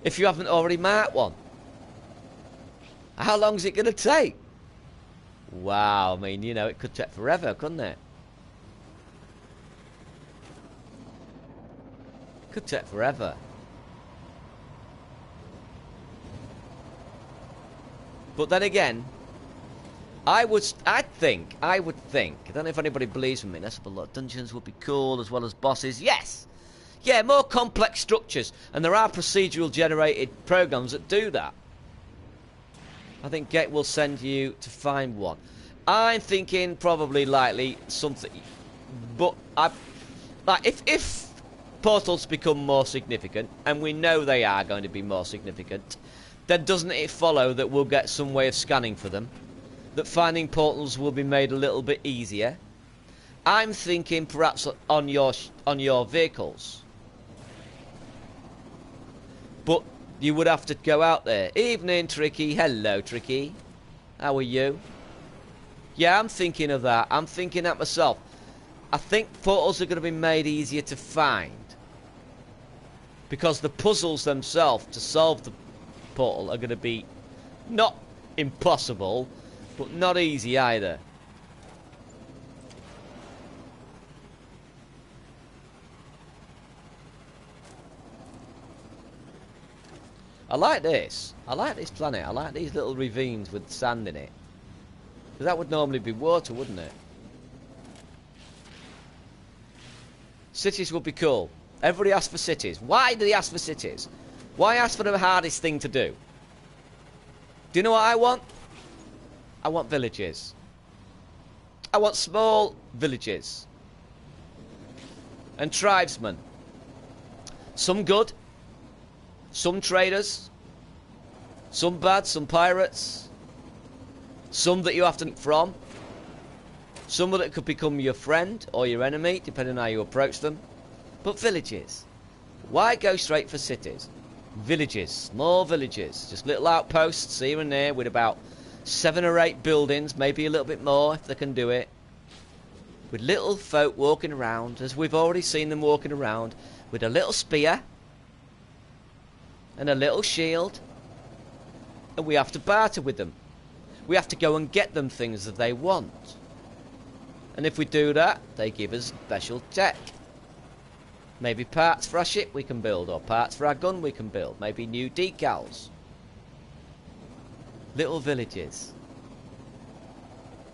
If you haven't already marked one. How long is it going to take? Wow, I mean, you know, it could take forever, couldn't it? Could take forever. But then again, I would think, I don't know if anybody believes in me, let's have a look. Dungeons would be cool as well as bosses. Yes! Yeah, more complex structures. And there are procedural generated programs that do that. I think Get will send you to find one. I'm thinking probably likely something. But like if portals become more significant, and we know they are going to be more significant, then doesn't it follow that we'll get some way of scanning for them? That finding portals will be made a little bit easier? I'm thinking perhaps on your vehicles. But you would have to go out there. Evening, Tricky. Hello, Tricky. How are you? Yeah, I'm thinking of that. I'm thinking that myself. I think portals are going to be made easier to find. Because the puzzles themselves to solve the portal are going to be not impossible, but not easy either. I like this. I like this planet. I like these little ravines with sand in it. Because that would normally be water, wouldn't it? Cities would be cool. Everybody asks for cities. Why do they ask for cities? Why ask for the hardest thing to do? Do you know what I want? I want villages. I want small villages. And tribesmen. Some good. Some traders. Some bad. Some pirates. Some that you have to eat from. Some that could become your friend or your enemy, depending on how you approach them. But villages. Why go straight for cities? Villages. Small villages. Just little outposts here and there with about 7 or 8 buildings, maybe a little bit more if they can do it. With little folk walking around, as we've already seen them walking around, with a little spear and a little shield. And we have to barter with them. We have to go and get them things that they want. And if we do that, they give us special tech. Maybe parts for our ship we can build, or parts for our gun we can build. Maybe new decals. Little villages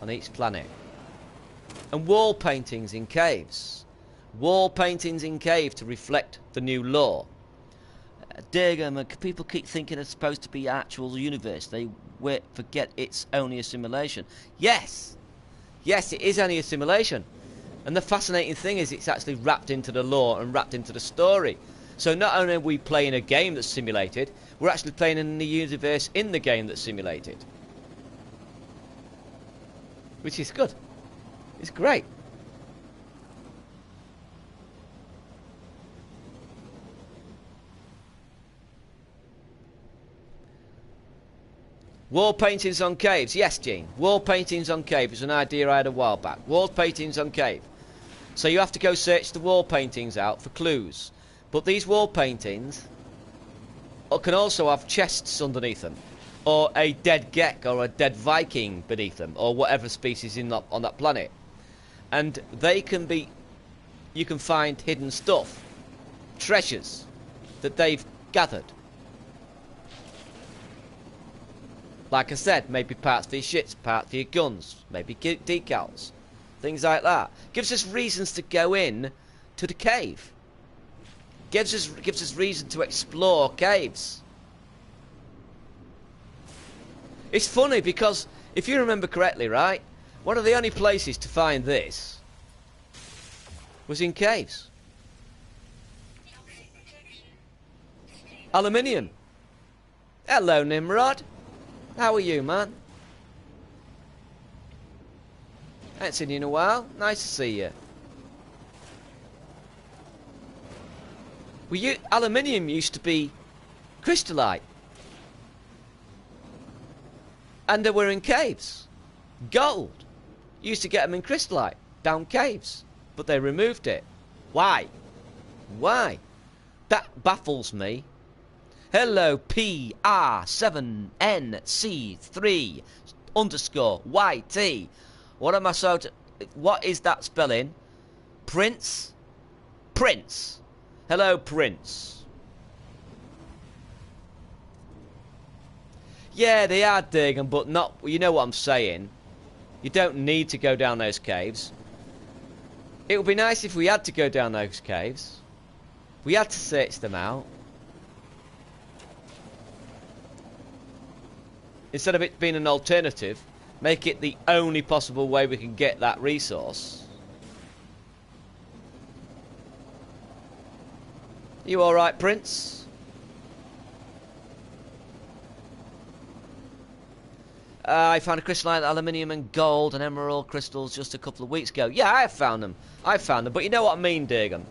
on each planet. And wall paintings in caves. Wall paintings in cave to reflect the new law. People keep thinking it's supposed to be actual universe. They forget it's only a simulation. Yes! Yes, it is only a simulation. And the fascinating thing is it's actually wrapped into the lore and wrapped into the story. So not only are we playing a game that's simulated, we're actually playing in the universe in the game that's simulated. Which is good. It's great. Wall paintings on caves. Yes, Gene. Wall paintings on cave is an idea I had a while back. Wall paintings on cave. So you have to go search the wall paintings out for clues. But these wall paintings can also have chests underneath them. Or a dead Gek or a dead Viking beneath them. Or whatever species on that planet. And they can be... You can find hidden stuff. Treasures that they've gathered. Like I said, maybe parts for your ships, parts for your guns, maybe decals, things like that. Gives us reasons to go in to the cave. Gives us reason to explore caves. It's funny because if you remember correctly, right, one of the only places to find this was in caves. Aluminium. Hello, Nimrod. How are you, man? Ain't seen you in a while. Nice to see you. Aluminium used to be crystallite. And they were in caves. Gold. You used to get them in crystallite. Down caves. But they removed it. Why? Why? That baffles me. Hello, PR7NC3_YT. What am I so... What is that spelling? Prince? Prince. Hello, Prince. Yeah, they are digging, but not... You know what I'm saying. You don't need to go down those caves. It would be nice if we had to go down those caves. We had to search them out. Instead of it being an alternative, make it the only possible way we can get that resource. You alright, Prince? I found a crystalline aluminium and gold and emerald crystals just a couple of weeks ago. Yeah, I found them. I found them, but you know what I mean, Dagon?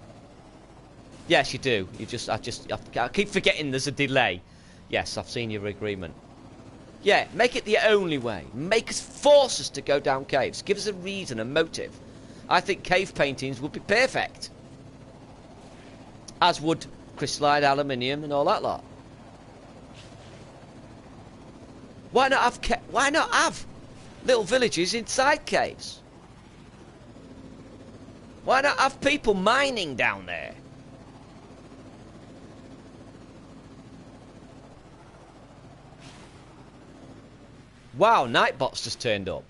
Yes, you do. I keep forgetting there's a delay. Yes, I've seen your agreement. Yeah, make it the only way. Force us to go down caves. Give us a reason, a motive. I think cave paintings would be perfect. As would crystalline aluminium and all that lot. Why not have little villages inside caves? Why not have people mining down there? Wow, Nightbot's just turned up.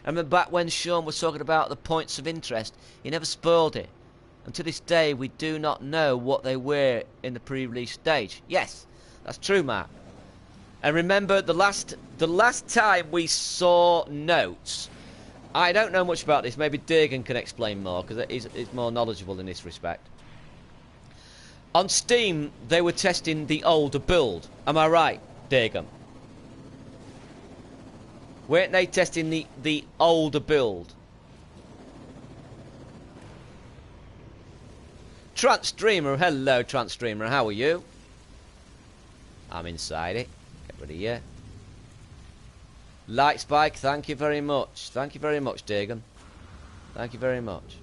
I remember back when Sean was talking about the points of interest, he never spoiled it. And to this day, we do not know what they were in the pre-release stage. Yes, that's true, Matt. And remember, the last time we saw notes, I don't know much about this. Maybe Durgan can explain more, because he's more knowledgeable in this respect. On Steam, they were testing the older build. Am I right, Durgan? Weren't they testing the older build? Transstreamer, hello Transstreamer, how are you? I'm inside it. Get rid of you. Light Spike, thank you very much. Thank you very much, Dagon. Thank you very much.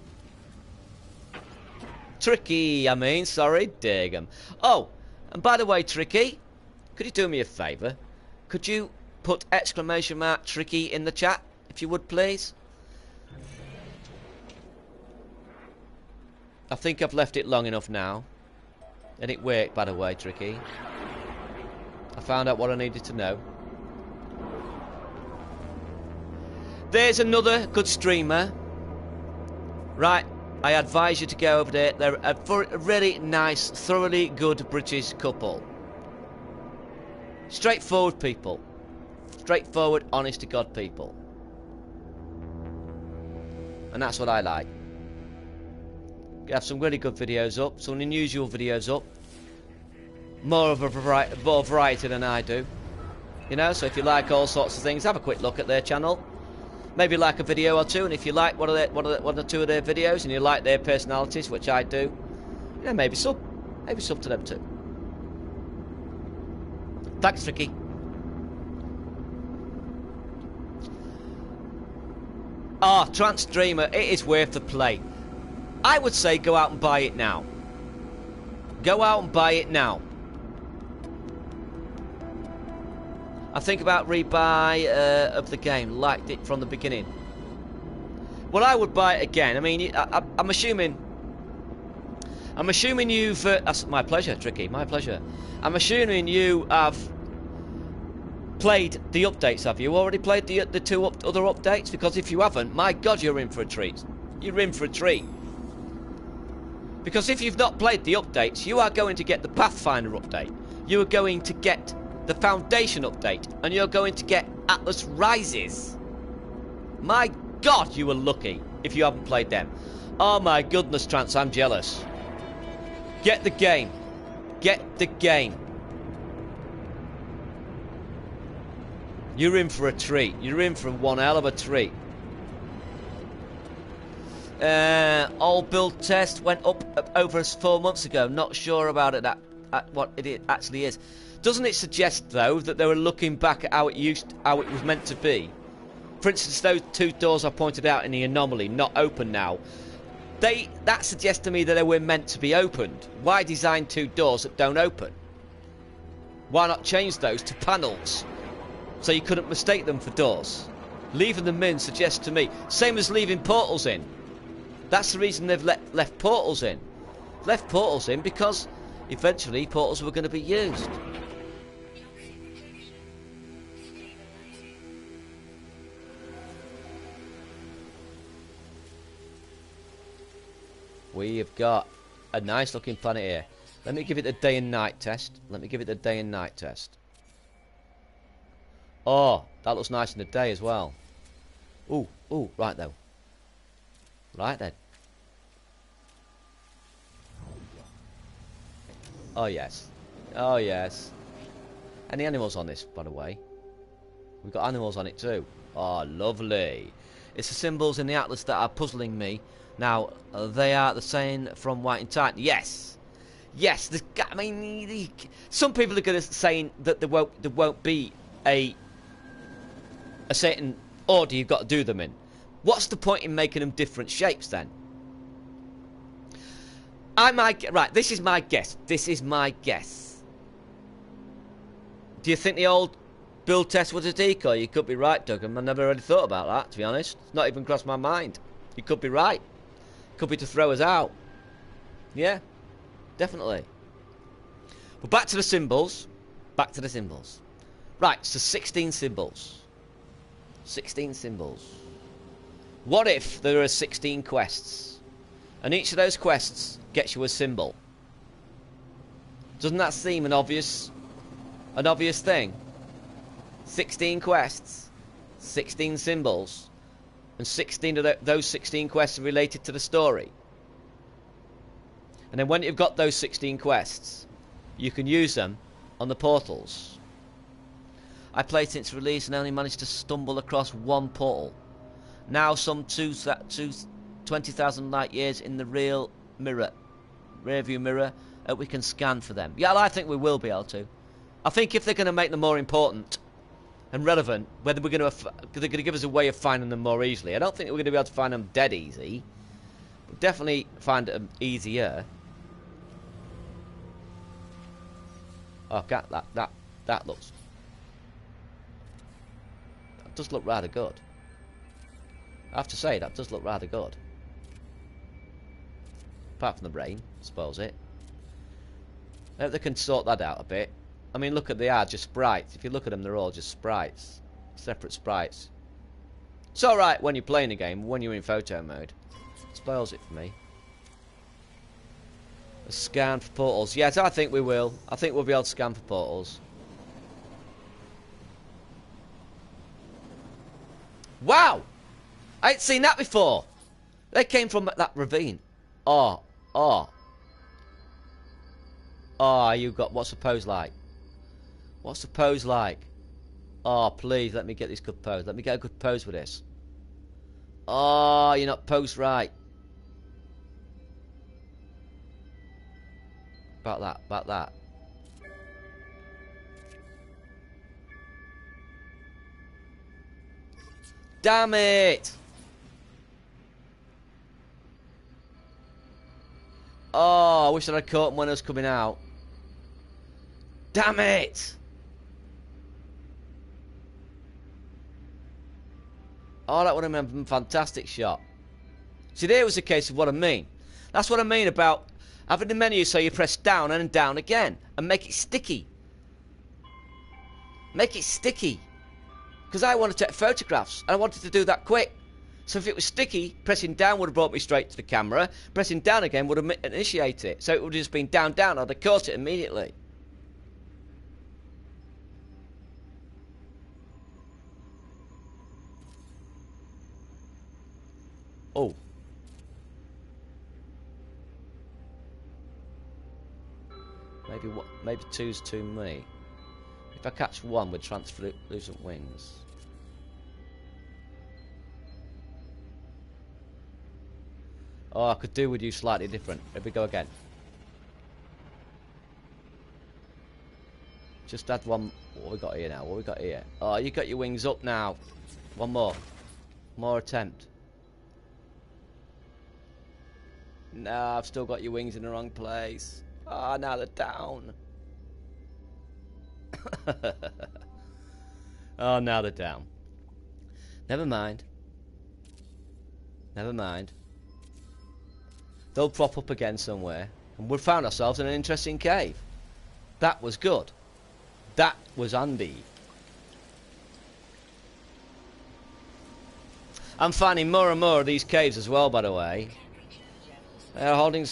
Tricky, sorry, Dagon. Oh, and by the way, Tricky, could you do me a favour? Could you put exclamation mark Tricky in the chat, if you would, please? I think I've left it long enough now. And it worked, by the way, Tricky. I found out what I needed to know. There's another good streamer. Right, I advise you to go over there. They're a really nice, thoroughly good British couple. Straightforward people. Straightforward, honest to God people. And that's what I like. You have some really good videos up, some unusual videos up. More of a variety than I do. You know, so if you like all sorts of things, have a quick look at their channel. Maybe like a video or two, and if you like one or two of their videos, and you like their personalities, which I do, yeah, maybe sub to them too. Thanks, Ricky. Ah, Transstreamer, it is worth the play. I would say go out and buy it now. Go out and buy it now. I think about rebuy of the game. Liked it from the beginning. Well, I would buy it again. I mean, I'm assuming you've... that's my pleasure, Tricky. My pleasure. I'm assuming you have played the updates, have you? Already played the two other updates? Because if you haven't, my God, you're in for a treat. You're in for a treat. Because if you've not played the updates, you are going to get the Pathfinder update. You are going to get the Foundation update. And you're going to get Atlas Rises. My God, you were lucky if you haven't played them. Oh my goodness, Trance, I'm jealous. Get the game. Get the game. You're in for a treat. You're in for one hell of a treat. Old build test went up over 4 months ago. Not sure about it. What it actually is. Doesn't it suggest though that they were looking back at how it was meant to be? For instance, those two doors I pointed out in the anomaly, not open now. That suggests to me that they were meant to be opened. Why design two doors that don't open? Why not change those to panels so you couldn't mistake them for doors? Leaving them in suggests to me, same as leaving portals in. That's the reason they've left portals in. Left portals in because eventually portals were going to be used. We have got a nice looking planet here. Let me give it a day and night test. Let me give it a day and night test. Oh, that looks nice in the day as well. Ooh, right though. Right then. Oh yes. Oh yes. Any animals on this, by the way? We've got animals on it too. Oh, lovely. It's the symbols in the atlas that are puzzling me. Now, they are the same from White and Titan. Yes. Yes. I mean, some people are going to say that there won't be a certain order you've got to do them in. What's the point in making them different shapes then? Right, this is my guess. This is my guess. Do you think the old build test was a decoy? You could be right, Doug. I never really thought about that, to be honest. It's not even crossed my mind. You could be right. Could be to throw us out. Yeah, definitely. But back to the symbols. Back to the symbols. Right, so 16 symbols. 16 symbols. What if there are 16 quests? And each of those quests gets you a symbol. Doesn't that seem an obvious thing? 16 quests, 16 symbols, and 16 of those 16 quests are related to the story. And then when you've got those 16 quests, you can use them on the portals. I played since release and only managed to stumble across one portal. Now some 20,000 light years in the rear view mirror, we can scan for them. Yeah, I think we will be able to. I think if they're going to make them more important and relevant, whether they're going to give us a way of finding them more easily. I don't think we're going to be able to find them dead easy. We'll definitely find them easier. Oh, that looks... That does look rather good. I have to say, that does look rather good. Apart from the brain, I suppose it. I hope they can sort that out a bit. I mean, look at, they are just sprites. If you look at them, they're all just sprites. Separate sprites. It's alright when you're playing a game, when you're in photo mode. It spoils it for me. A scan for portals. Yes, I think we will. I think we'll be able to scan for portals. Wow! I ain't seen that before. They came from that ravine. Oh. Oh, you got... What's the pose like? What's the pose like? Oh, please, let me get this good pose. Let me get a good pose with this. Oh, you're not posed right. About that. Damn it! Oh, I wish that I'd caught him when I was coming out. Damn it! Oh, that would have been a fantastic shot. See, there was a case of what I mean. That's what I mean about having the menu so you press down and down again. And make it sticky. Make it sticky. Because I want to take photographs. And I wanted to do that quick. So if it was sticky, pressing down would have brought me straight to the camera. Pressing down again would have initiated it. So it would have just been down. I'd have caught it immediately. Oh. Maybe two's too many. If I catch one with translucent wings. Oh, I could do with you slightly different. Here we go again. Just add one. What we got here now? What we got here? Oh, you got your wings up now. One more. More attempt. No, I've still got your wings in the wrong place. Ah, now they're down. Oh, now they're down. Never mind. Never mind. They'll prop up again somewhere. And we've found ourselves in an interesting cave. That was good. That was handy. I'm finding more and more of these caves as well, by the way. They are holding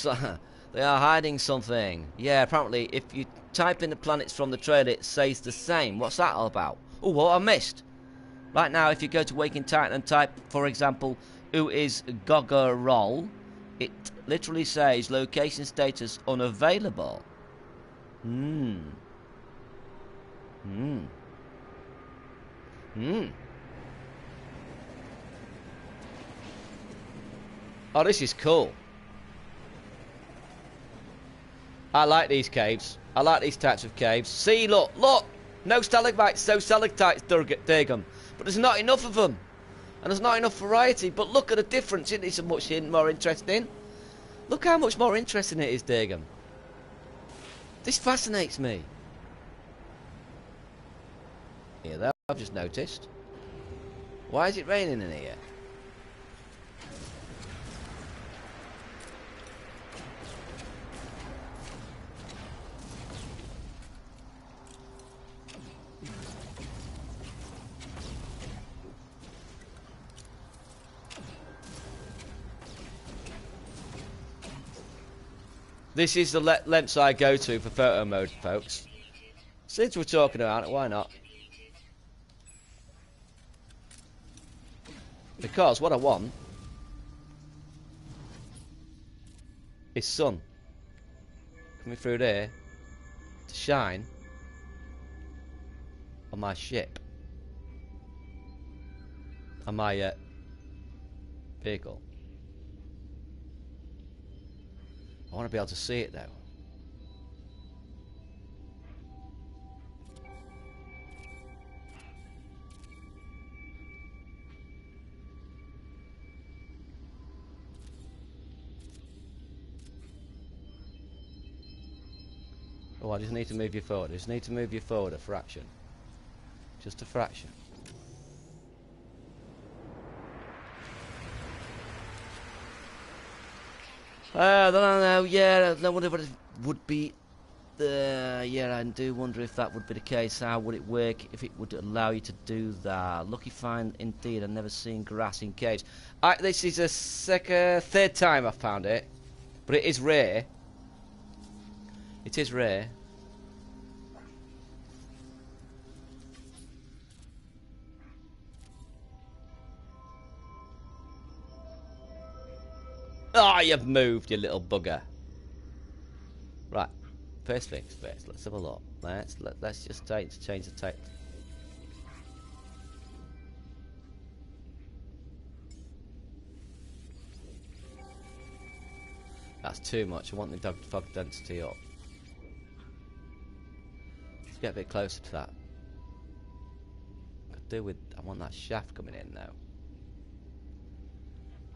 they are hiding something. Yeah, apparently if you type in the planets from the trailer, it says the same. What's that all about? Oh, what I missed. Right now, if you go to Waking Titan and type, for example, who is Gogger Roll, it literally says location status unavailable. Oh, this is cool. I like these caves. I like these types of caves. See, look. No stalagmites, no stalactites, Durgam. But there's not enough of them. And there's not enough variety. But look at the difference. Isn't it so much more interesting? Look how much more interesting it is, Durgam. This fascinates me. Here, though, I've just noticed. Why is it raining in here? This is the lengths I go to for photo mode, folks. Since we're talking about it, why not? Because what I want is sun coming through there to shine on my ship, on my vehicle. I want to be able to see it though. Oh, I just need to move you forward. I just need to move you forward a fraction. Just a fraction. I don't know. Yeah, I wonder if it would be. Yeah, I do wonder if that would be the case. How would it work if it would allow you to do that? Lucky find indeed. I've never seen grass in caves. This is a third time I've found it, but it is rare. It is rare. Oh, you've moved, you little bugger. Right, first things first. Let's have a look. Let's just change the tape. That's too much. I want the fog density up. Let's get a bit closer to that. Could do with. I want that shaft coming in though.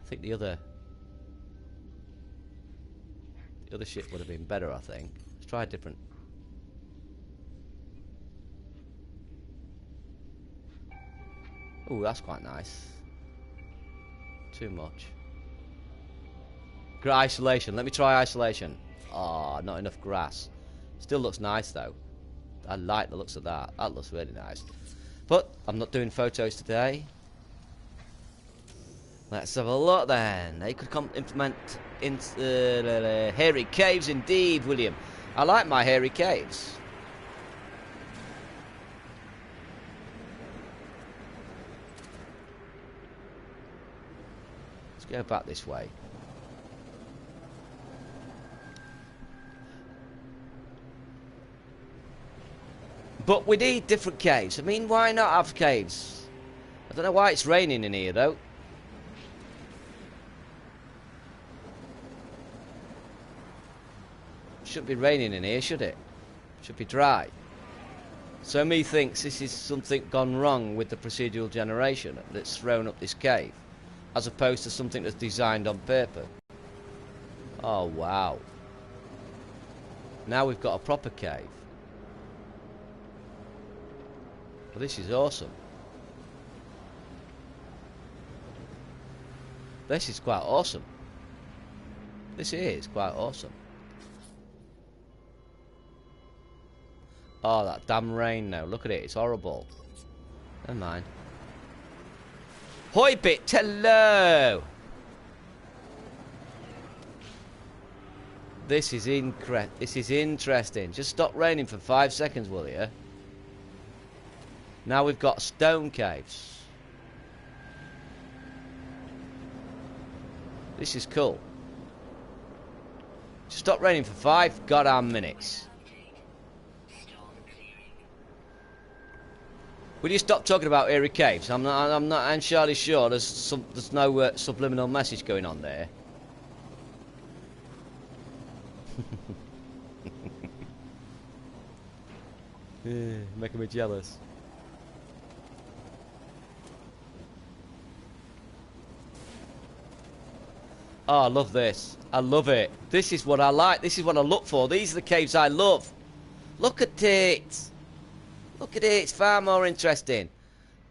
I think the other ship would have been better, I think. Let's try a different. Oh, that's quite nice. Too much. Isolation. Let me try isolation. Oh, not enough grass. Still looks nice though. I like the looks of that. That looks really nice. But I'm not doing photos today. Let's have a look then. They could implement hairy caves indeed, William. I like my hairy caves. Let's go back this way. But we need different caves. I mean, why not have caves? I don't know why it's raining in here though. Shouldn't be raining in here, should it? Should be dry. So me thinks this is something gone wrong with the procedural generation that's thrown up this cave, as opposed to something that's designed on paper. Oh wow. Now we've got a proper cave. Well, this is awesome. This is quite awesome. This is quite awesome. Oh, that damn rain now. Look at it. It's horrible. Never mind. Hoi bit, hello! This is interesting. Just stop raining for 5 seconds, will you? Now we've got stone caves. This is cool. Just stop raining for 5 goddamn minutes. Will you stop talking about airy caves? I'm not entirely sure. There's no subliminal message going on there. Making me jealous. Oh, I love this. I love it. This is what I like. This is what I look for. These are the caves I love. Look at it. Look at it, it's far more interesting.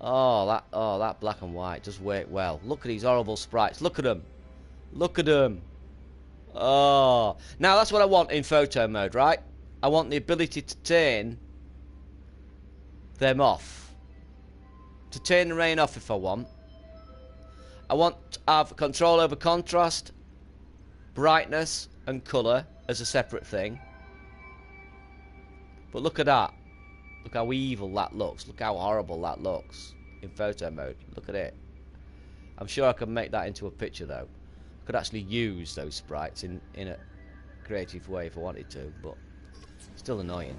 Oh, that black and white does work well. Look at these horrible sprites. Look at them. Look at them. Oh. Now, that's what I want in photo mode, right? I want the ability to turn them off. To turn the rain off if I want. I want to have control over contrast, brightness, and colour as a separate thing. But look at that. Look how evil that looks. Look how horrible that looks in photo mode. Look at it. I'm sure I can make that into a picture though. I could actually use those sprites in a creative way if I wanted to, but still annoying.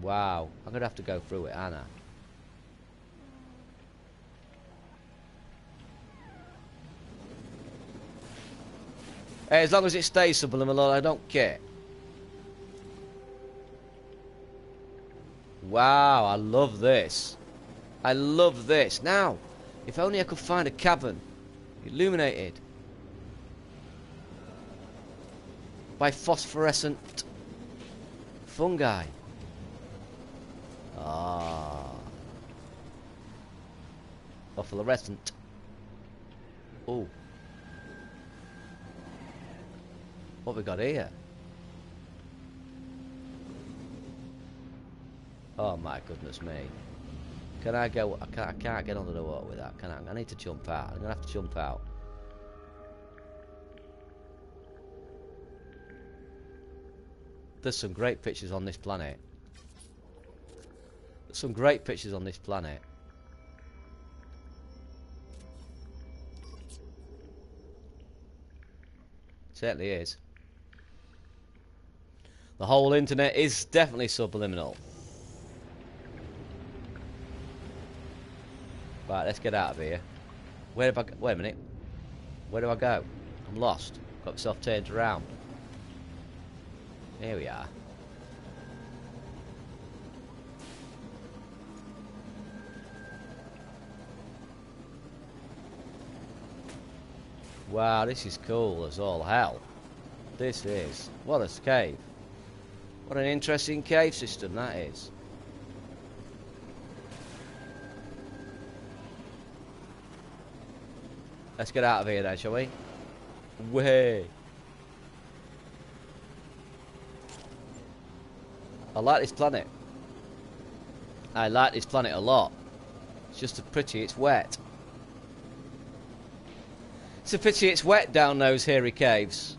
Wow, I'm gonna have to go through it, aren't I? Hey, as long as it stays subliminal, I don't care. Wow, I love this. I love this. Now, if only I could find a cavern illuminated by phosphorescent fungi. Ah. Or fluorescent. Oh. What we got here? Oh my goodness me. Can I go? I can't get under the water with that, can I? I need to jump out. I'm going to have to jump out. There's some great pictures on this planet. There's some great pictures on this planet. It certainly is. The whole internet is definitely subliminal. Right, let's get out of here. Where have I go? Wait a minute. Where do I go? I'm lost. Got myself turned around. Here we are. Wow, this is cool as all hell. This is. What a cave. What an interesting cave system that is. Let's get out of here then, shall we? Way. I like this planet. I like this planet a lot. It's just a pity it's wet. It's a pity it's wet down those hairy caves.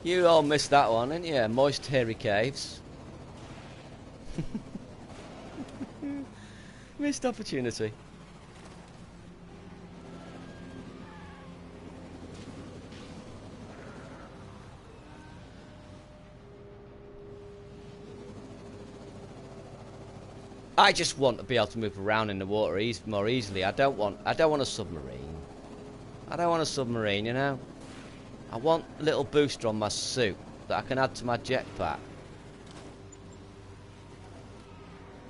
You all missed that one, didn't you? Moist, hairy caves. Missed opportunity. I just want to be able to move around in the water more easily. I don't want a submarine. I don't want a submarine, you know. I want a little booster on my suit that I can add to my jetpack.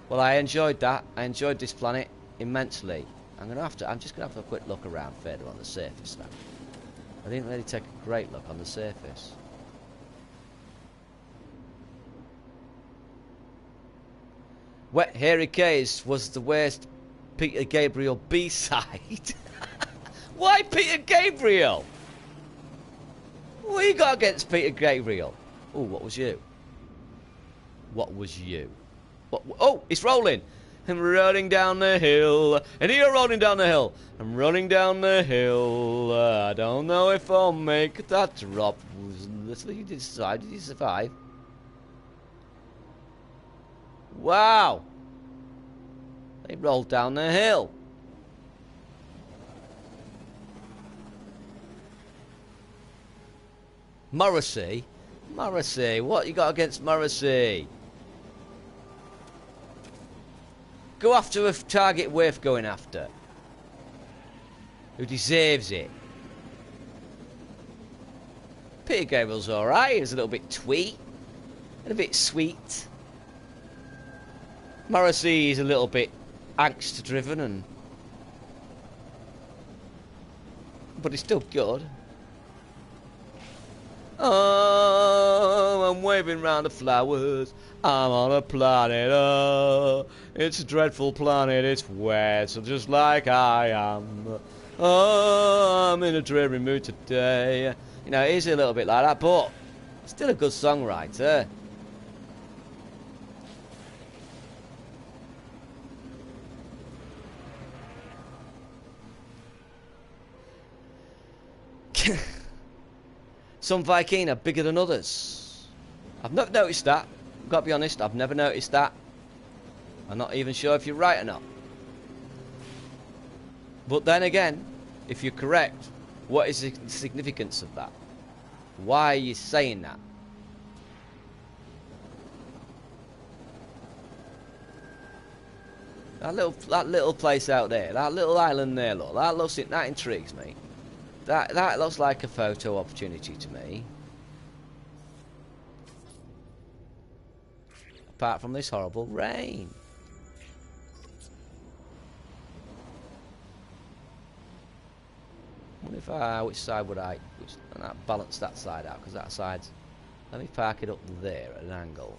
Well, I enjoyed that. I enjoyed this planet immensely. I'm just gonna have a quick look around further on the surface now. I didn't really take a great look on the surface. Wet Hairy Caves was the worst Peter Gabriel B-side. Why Peter Gabriel? What you got against Peter Gabriel? Oh, what was you? What was you? What? Oh, it's rolling. I'm running down the hill. And you're rolling down the hill. I'm running down the hill. I don't know if I'll make that drop. You did you survive? Wow. They rolled down the hill. Morrissey? Morrissey, what you got against Morrissey? Go after a target worth going after. Who deserves it. Peter Gabriel's alright, he's a little bit tweet. And a bit sweet. Morrissey is a little bit angst driven and... but he's still good. Oh, I'm waving round the flowers. I'm on a planet, oh, it's a dreadful planet, it's wet, so just like I am. Oh, I'm in a dreary mood today. You know, it is a little bit like that, but still a good songwriter. Some Viking are bigger than others. I've not noticed that. I've got to be honest, I've never noticed that. I'm not even sure if you're right or not. But then again, if you're correct, what is the significance of that? Why are you saying that? That little place out there, that little island there, look, that intrigues me. That looks like a photo opportunity to me. Apart from this horrible rain. Wonder if which side would I balance that side out, because that side's, let me park it up there at an angle.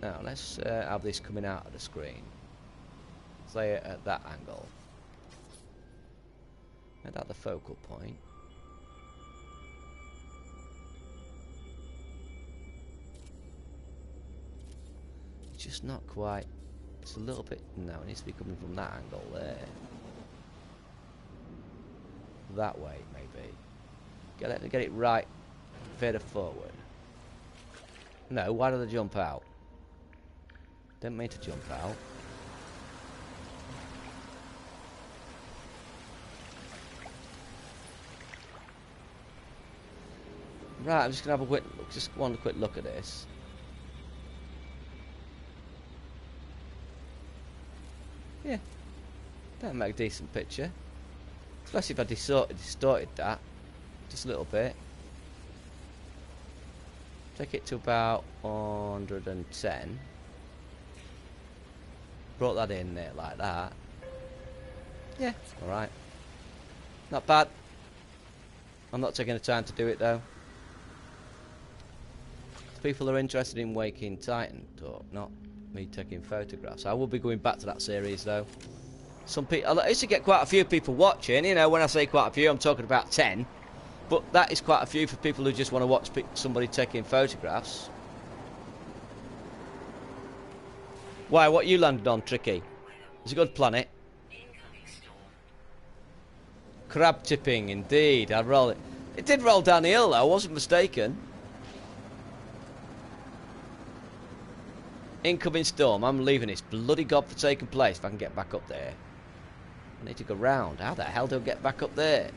Now let's have this coming out of the screen. Play it at that angle. Make that the focal point. It's just not quite. It's a little bit. No, it needs to be coming from that angle there. That way, maybe. Get it right. Further forward. No, why did I jump out? Didn't mean to jump out. Right, I'm just gonna have a quick look, just one quick look at this. Yeah, that'll make a decent picture. Especially if I distorted that just a little bit. Take it to about 110. Brought that in there like that. Yeah, alright. Not bad. I'm not taking the time to do it though. People are interested in Waking Titan talk, not me taking photographs. I will be going back to that series though. Some people, I used to get quite a few people watching. You know, when I say quite a few, I'm talking about 10. But that is quite a few for people who just want to watch somebody taking photographs. Why? What you landed on, Tricky? It's a good planet. Crab tipping, indeed. I roll it. It did roll down the hill though. I wasn't mistaken. Incoming storm. I'm leaving this bloody godforsaken place if I can get back up there. I need to go round. How the hell do I get back up there?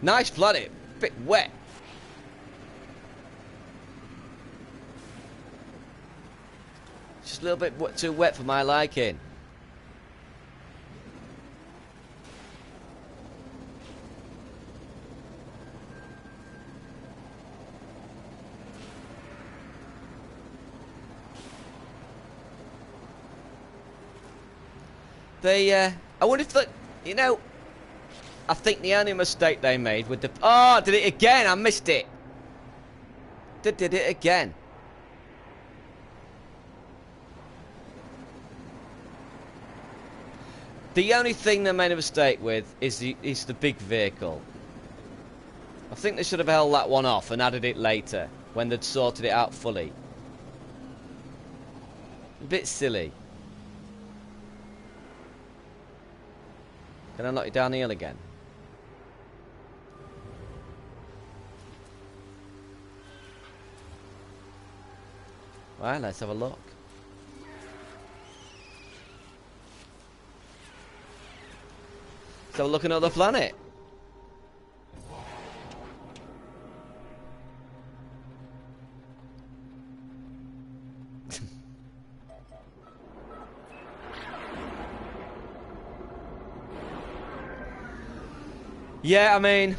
Nice planet. Bit wet. Just a little bit too wet for my liking. I wonder if you know, I think the only mistake they made with the... Oh, did it again? I missed it. Did it again. The only thing they made a mistake with is the big vehicle. I think they should have held that one off and added it later, when they'd sorted it out fully. A bit silly. Can I knock you down the hill again? Well, let's have a look. Let's have a look at another planet. Yeah, I mean,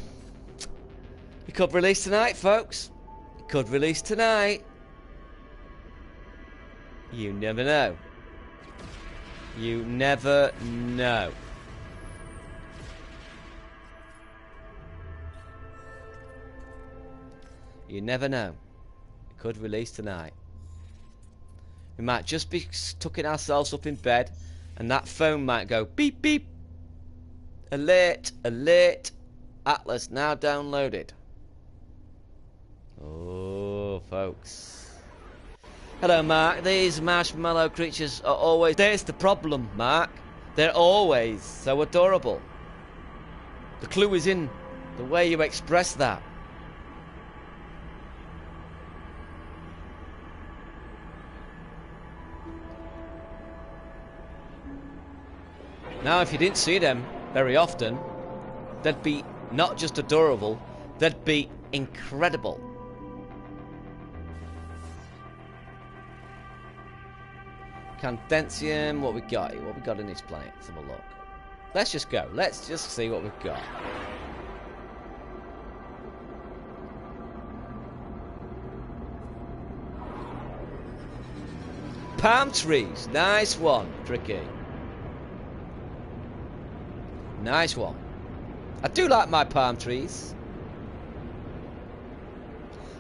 it could release tonight, folks. It could release tonight. You never know. You never know. You never know. It could release tonight. We might just be tucking ourselves up in bed, and that phone might go beep beep. Alert, alert. Atlas now downloaded. Oh, folks. Hello, Mark. These marshmallow creatures are always... There's the problem, Mark. They're always so adorable. The clue is in the way you express that. Now, if you didn't see them very often, they'd be not just adorable, they'd be incredible. Candentium, what we got here? What we got in this planet? Let's have a look. Let's just go. Let's just see what we've got. Palm trees. Nice one, Tricky. Nice one. I do like my palm trees.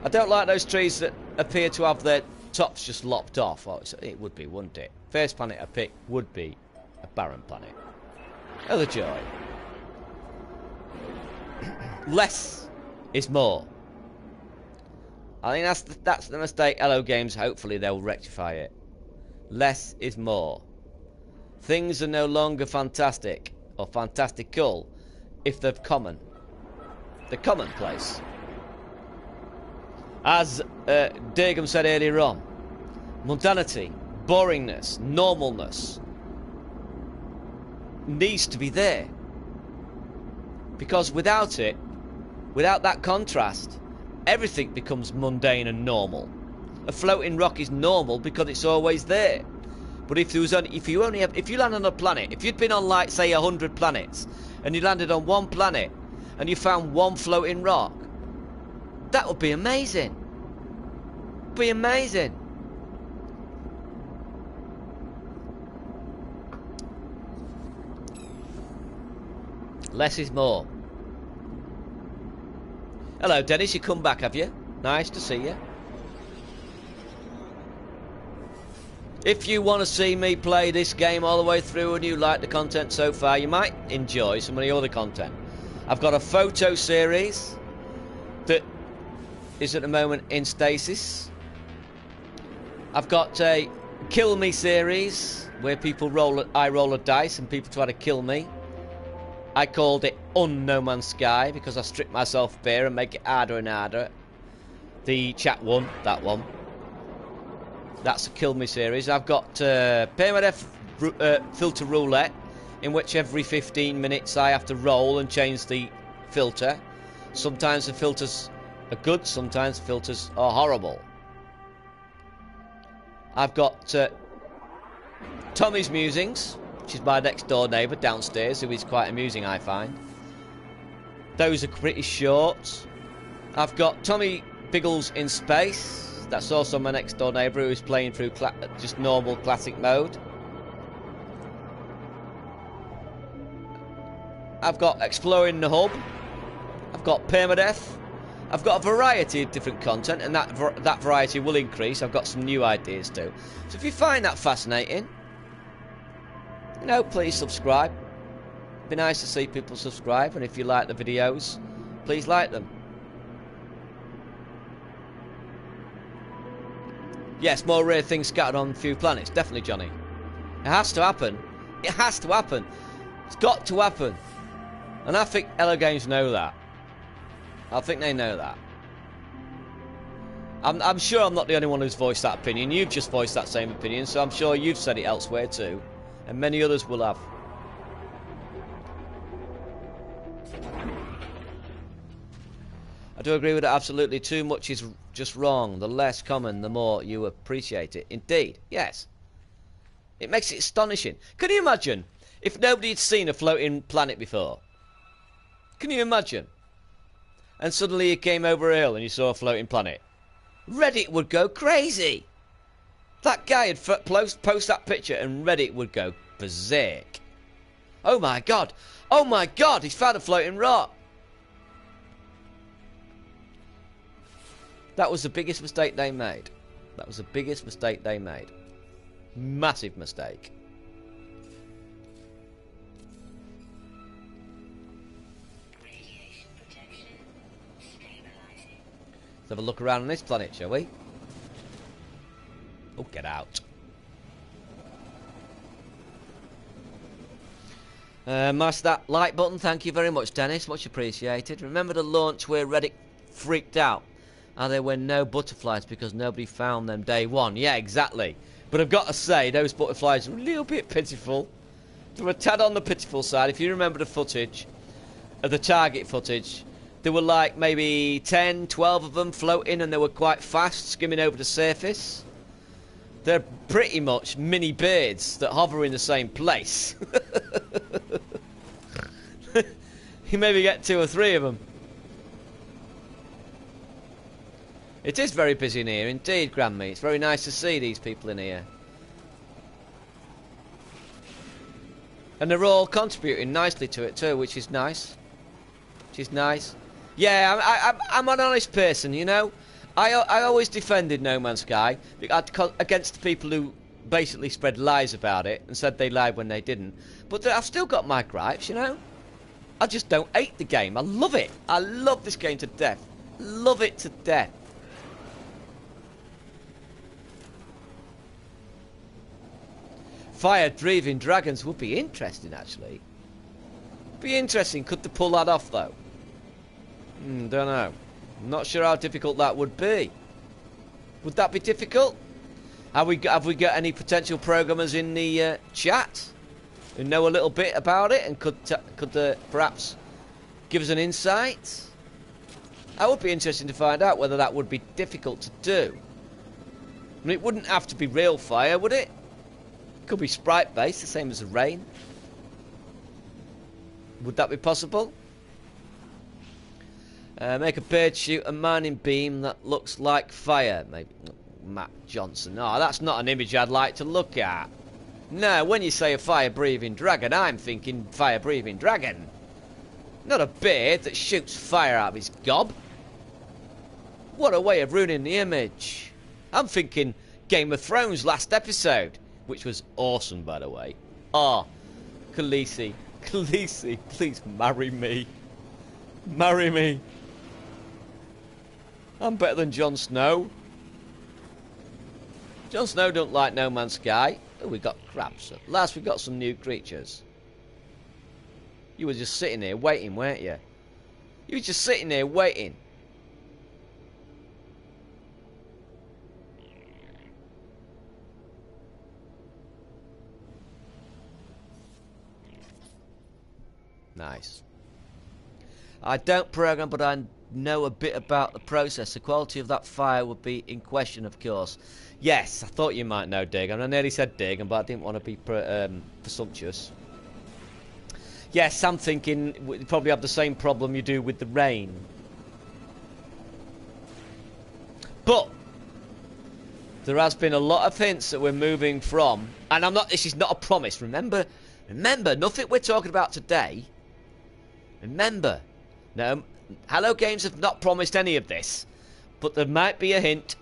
I don't like those trees that appear to have their tops just lopped off. Oh, it would be, wouldn't it? First planet I pick would be a barren planet. Oh, the joy. Less is more. I think that's the mistake. Hello Games, hopefully they'll rectify it. Less is more. Things are no longer fantastic or fantastical if they're common. They're commonplace. As Dergum said earlier on, mundanity, boringness, normalness needs to be there. Because without it, without that contrast, everything becomes mundane and normal. A floating rock is normal because it's always there. But if you land on a planet, if you'd been on like say 100 planets, and you landed on one planet, and you found one floating rock, that would be amazing. Be amazing. Less is more. Hello, Dennis. You come back, have you? Nice to see you. If you want to see me play this game all the way through and you like the content so far, you might enjoy some of the other content. I've got a photo series that is at the moment in stasis. I've got a kill me series where I roll a dice and people try to kill me. I called it No Man's Sky because I strip myself bare and make it harder and harder. The chat won that one. That's a kill me series. I've got permadeath filter roulette, in which every 15 minutes I have to roll and change the filter. Sometimes the filters are good, sometimes the filters are horrible. I've got Tommy's Musings, which is my next door neighbour downstairs, who is quite amusing, I find. Those are pretty short. I've got Tommy Biggles in Space. That's also my next door neighbour who is playing through just normal classic mode. I've got Exploring the Hub. I've got Permadeath. I've got a variety of different content, and that variety will increase. I've got some new ideas too. So if you find that fascinating, you know, please subscribe. It'd be nice to see people subscribe, and if you like the videos, please like them. Yes, more rare things scattered on a few planets. Definitely, Johnny. It has to happen. It has to happen. It's got to happen. And I think Hello Games know that. I think they know that. I'm sure I'm not the only one who's voiced that opinion. You've just voiced that same opinion, so I'm sure you've said it elsewhere too. And many others will have. I do agree with it, absolutely. Too much is just wrong. The less common, the more you appreciate it. Indeed, yes. It makes it astonishing. Can you imagine if nobody had seen a floating planet before? Can you imagine? And suddenly you came over a hill and you saw a floating planet. Reddit would go crazy. That guy would post that picture and Reddit would go berserk. Oh my god. Oh my god, he's found a floating rock. That was the biggest mistake they made. That was the biggest mistake they made. Massive mistake. Let's have a look around on this planet, shall we? Oh, get out. Mash that like button. Thank you very much, Dennis. Much appreciated. Remember the launch where Reddit freaked out? Are there were no butterflies because nobody found them day one? Yeah, exactly. But I've got to say, those butterflies are a little bit pitiful. They were a tad on the pitiful side. If you remember the footage, the target footage, there were like maybe 10, 12 of them floating, and they were quite fast, skimming over the surface. They're pretty much mini birds that hover in the same place. You maybe get 2 or 3 of them. It is very busy in here, indeed, Grandme. It's very nice to see these people in here. And they're all contributing nicely to it too, which is nice. Which is nice. Yeah, I'm an honest person, you know. I always defended No Man's Sky against the people who basically spread lies about it and said they lied when they didn't. But I've still got my gripes, you know. I just don't hate the game. I love it. I love this game to death. Love it to death. Fire-breathing dragons would be interesting, actually. Be interesting. Could they pull that off, though? Don't know. I'm not sure how difficult that would be. Would that be difficult? Have we got any potential programmers in the chat who know a little bit about it and could perhaps give us an insight? That would be interesting to find out whether that would be difficult to do. I mean, it wouldn't have to be real fire, would it? It could be sprite based, the same as the rain. Would that be possible? Make a bird shoot a mining beam that looks like fire. Maybe Matt Johnson. No, that's not an image I'd like to look at. No, when you say a fire-breathing dragon, I'm thinking fire-breathing dragon. Not a beard that shoots fire out of his gob. What a way of ruining the image. I'm thinking Game of Thrones last episode, which was awesome, by the way. Ah, Khaleesi, please marry me. Marry me. I'm better than Jon Snow. Jon Snow don't like No Man's Sky. Oh, we got crabs. At last we got some new creatures. You were just sitting there waiting, weren't you? You were just sitting there waiting. Nice. I don't program, but I know a bit about the process. The quality of that fire would be in question, of course. Yes, I thought you might know, Dagan. I nearly said Dagan, but I didn't want to be presumptuous. Yes, I'm thinking you probably have the same problem you do with the rain. But there has been a lot of hints that we're moving from, and I'm not. This is not a promise. Remember, nothing we're talking about today. Remember, no, Hello Games have not promised any of this, but there might be a hint.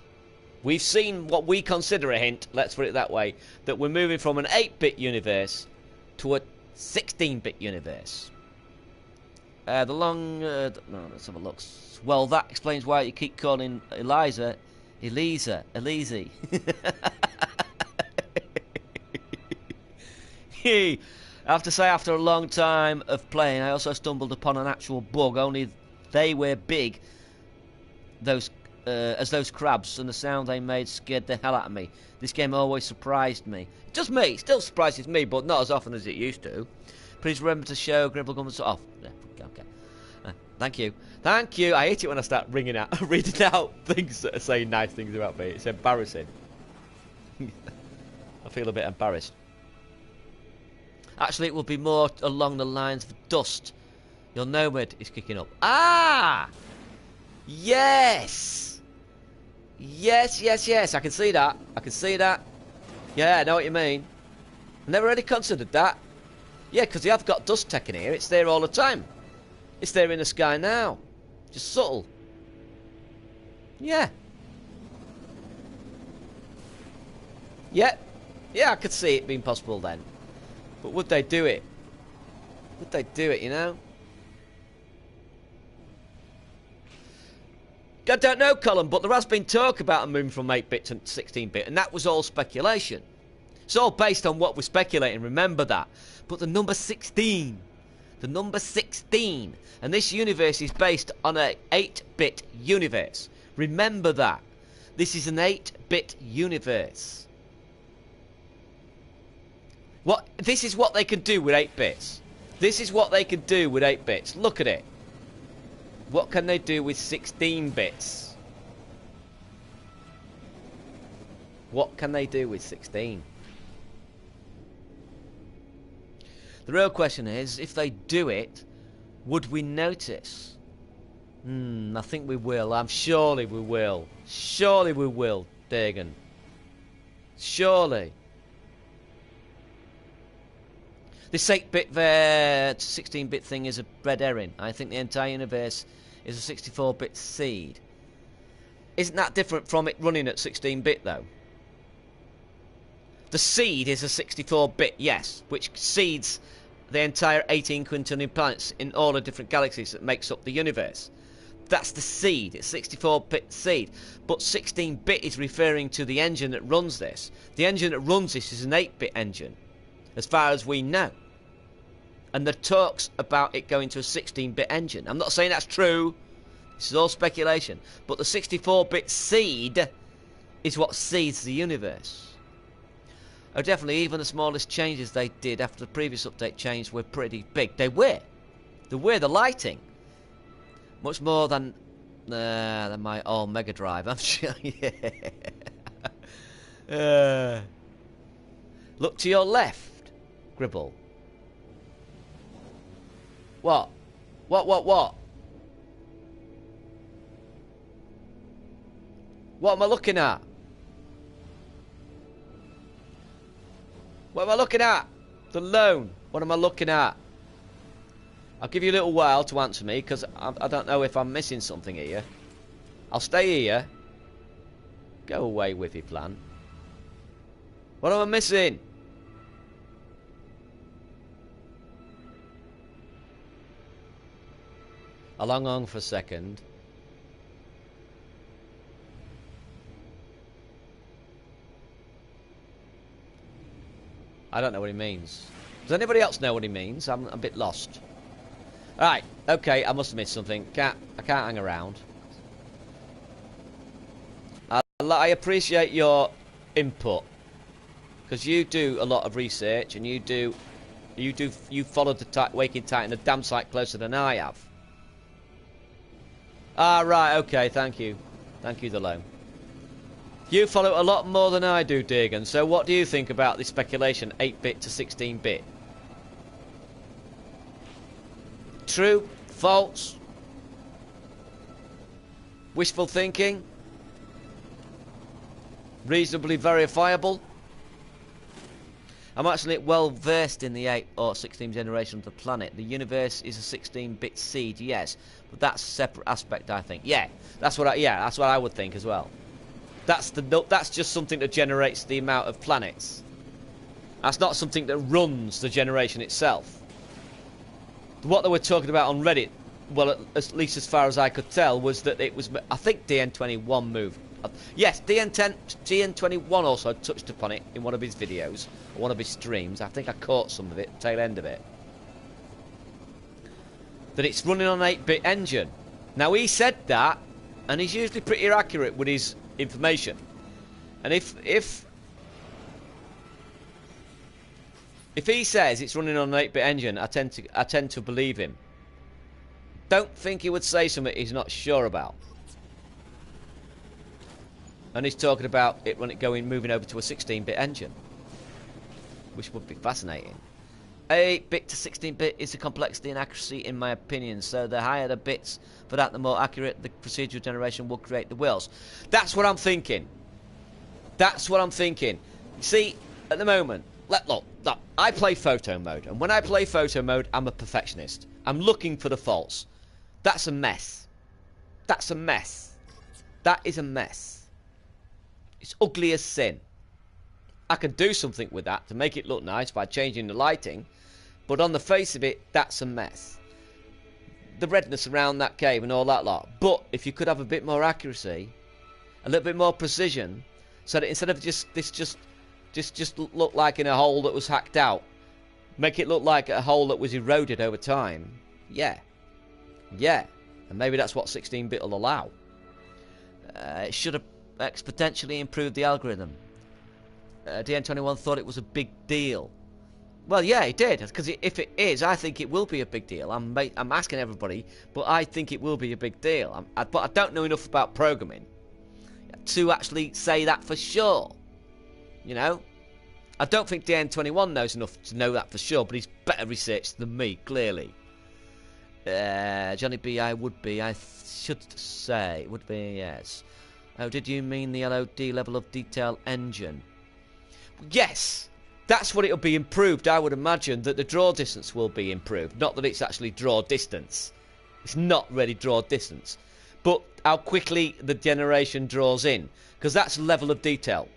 We've seen what we consider a hint, let's put it that way, that we're moving from an 8-bit universe to a 16-bit universe. No, let's have a look. Well, that explains why you keep calling Elise. I have to say, after a long time of playing, I also stumbled upon an actual bug, only they were big, as those crabs, and the sound they made scared the hell out of me. This game always surprised me. Just me, it still surprises me, but not as often as it used to. Please remember to show GribbleGrunger off. Yeah, okay. Thank you. Thank you. I hate it when I start reading out things that are saying nice things about me. It's embarrassing. I feel a bit embarrassed. Actually, it will be more along the lines of dust. Your nomad is kicking up. Ah! Yes! Yes. I can see that. Yeah, I know what you mean. I never really considered that. Yeah, because they have got dust tech in here. It's there all the time. It's there in the sky now. Just subtle. Yeah, Yeah, yeah, I could see it being possible then. But would they do it? Would they do it, you know? I don't know, Colin, but there has been talk about a moving from 8-bit to 16-bit, and that was all speculation. It's all based on what we're speculating, remember that. But the number 16, and this universe is based on an 8-bit universe. Remember that. This is an 8-bit universe. This is what they can do with 8 bits. This is what they can do with 8 bits. Look at it. What can they do with 16 bits? What can they do with 16? The real question is, if they do it, would we notice? I think we will. Surely we will. Surely we will, Dagan. Surely. This 8-bit to 16-bit thing is a red herring. I think the entire universe is a 64-bit seed. Isn't that different from it running at 16-bit, though? The seed is a 64-bit, yes, which seeds the entire 18 quintillion planets in all the different galaxies that makes up the universe. That's the seed. It's 64-bit seed. But 16-bit is referring to the engine that runs this. The engine that runs this is an 8-bit engine, as far as we know. And the talks about it going to a 16-bit engine. I'm not saying that's true. This is all speculation. But the 64-bit seed is what seeds the universe. Oh, definitely, even the smallest changes they did after the previous update change were pretty big. They were. They were. The lighting. Much more than my old Mega Drive, I'm sure. Yeah. Look to your left, Gribble. What? What? What am I looking at? What am I looking at? The loan. What am I looking at? I'll give you a little while to answer me, because I don't know if I'm missing something here. I'll stay here. Go away, Whiffy Plant. What am I missing? I'll hang on for a second. I don't know what he means. Does anybody else know what he means? I'm a bit lost. Right, okay, I must have missed something. I can't hang around. I appreciate your input, because you do a lot of research, and you followed the Waking Titan a damn sight closer than I have. Ah, right, okay, thank you, the loan. You follow a lot more than I do, Dagan. So what do you think about this speculation, 8-bit to 16-bit? True? False? Wishful thinking? Reasonably verifiable? I'm actually well versed in the 8 or 16 generation of the planet. The universe is a 16-bit seed, yes, but that's a separate aspect, I think. Yeah, that's what I would think as well. That's just something that generates the amount of planets. That's not something that runs the generation itself. What they were talking about on Reddit, well, at least as far as I could tell, was that it was, I think DN21 moved. Yes, DN21 also touched upon it in one of his videos, or one of his streams. I think I caught some of it, tail end of it. That it's running on an 8-bit engine. Now, he said that, and he's usually pretty accurate with his information. And if he says it's running on an 8-bit engine, I tend to believe him. Don't think he would say something he's not sure about. And he's talking about it when moving over to a 16-bit engine, which would be fascinating. 8-bit to 16-bit is the complexity and accuracy, in my opinion. So the higher the bits, for that the more accurate the procedural generation will create the wheels. That's what I'm thinking. That's what I'm thinking. See, at the moment, look, I play photo mode, and when I play photo mode, I'm a perfectionist. I'm looking for the faults. That's a mess. That's a mess. That is a mess. It's ugly as sin. I can do something with that to make it look nice by changing the lighting, but on the face of it, that's a mess. The redness around that cave and all that lot. But if you could have a bit more accuracy, a little bit more precision, so that instead of just look like in a hole that was hacked out, make it look like a hole that was eroded over time. Yeah, and maybe that's what 16-bit will allow. It should have exponentially improved the algorithm. DN21 thought it was a big deal. Well, yeah, it did, because if it is, I think it will be a big deal. I'm asking everybody, but I think it will be a big deal. But I don't know enough about programming to actually say that for sure. You know? I don't think DN21 knows enough to know that for sure, but he's better researched than me, clearly. Johnny B, I should say, would be, yes. Oh, did you mean the LOD, level of detail engine? Yes! That's what it'll be improved. I would imagine that the draw distance will be improved. Not that it's actually draw distance. It's not really draw distance. But how quickly the generation draws in. Because that's level of detail.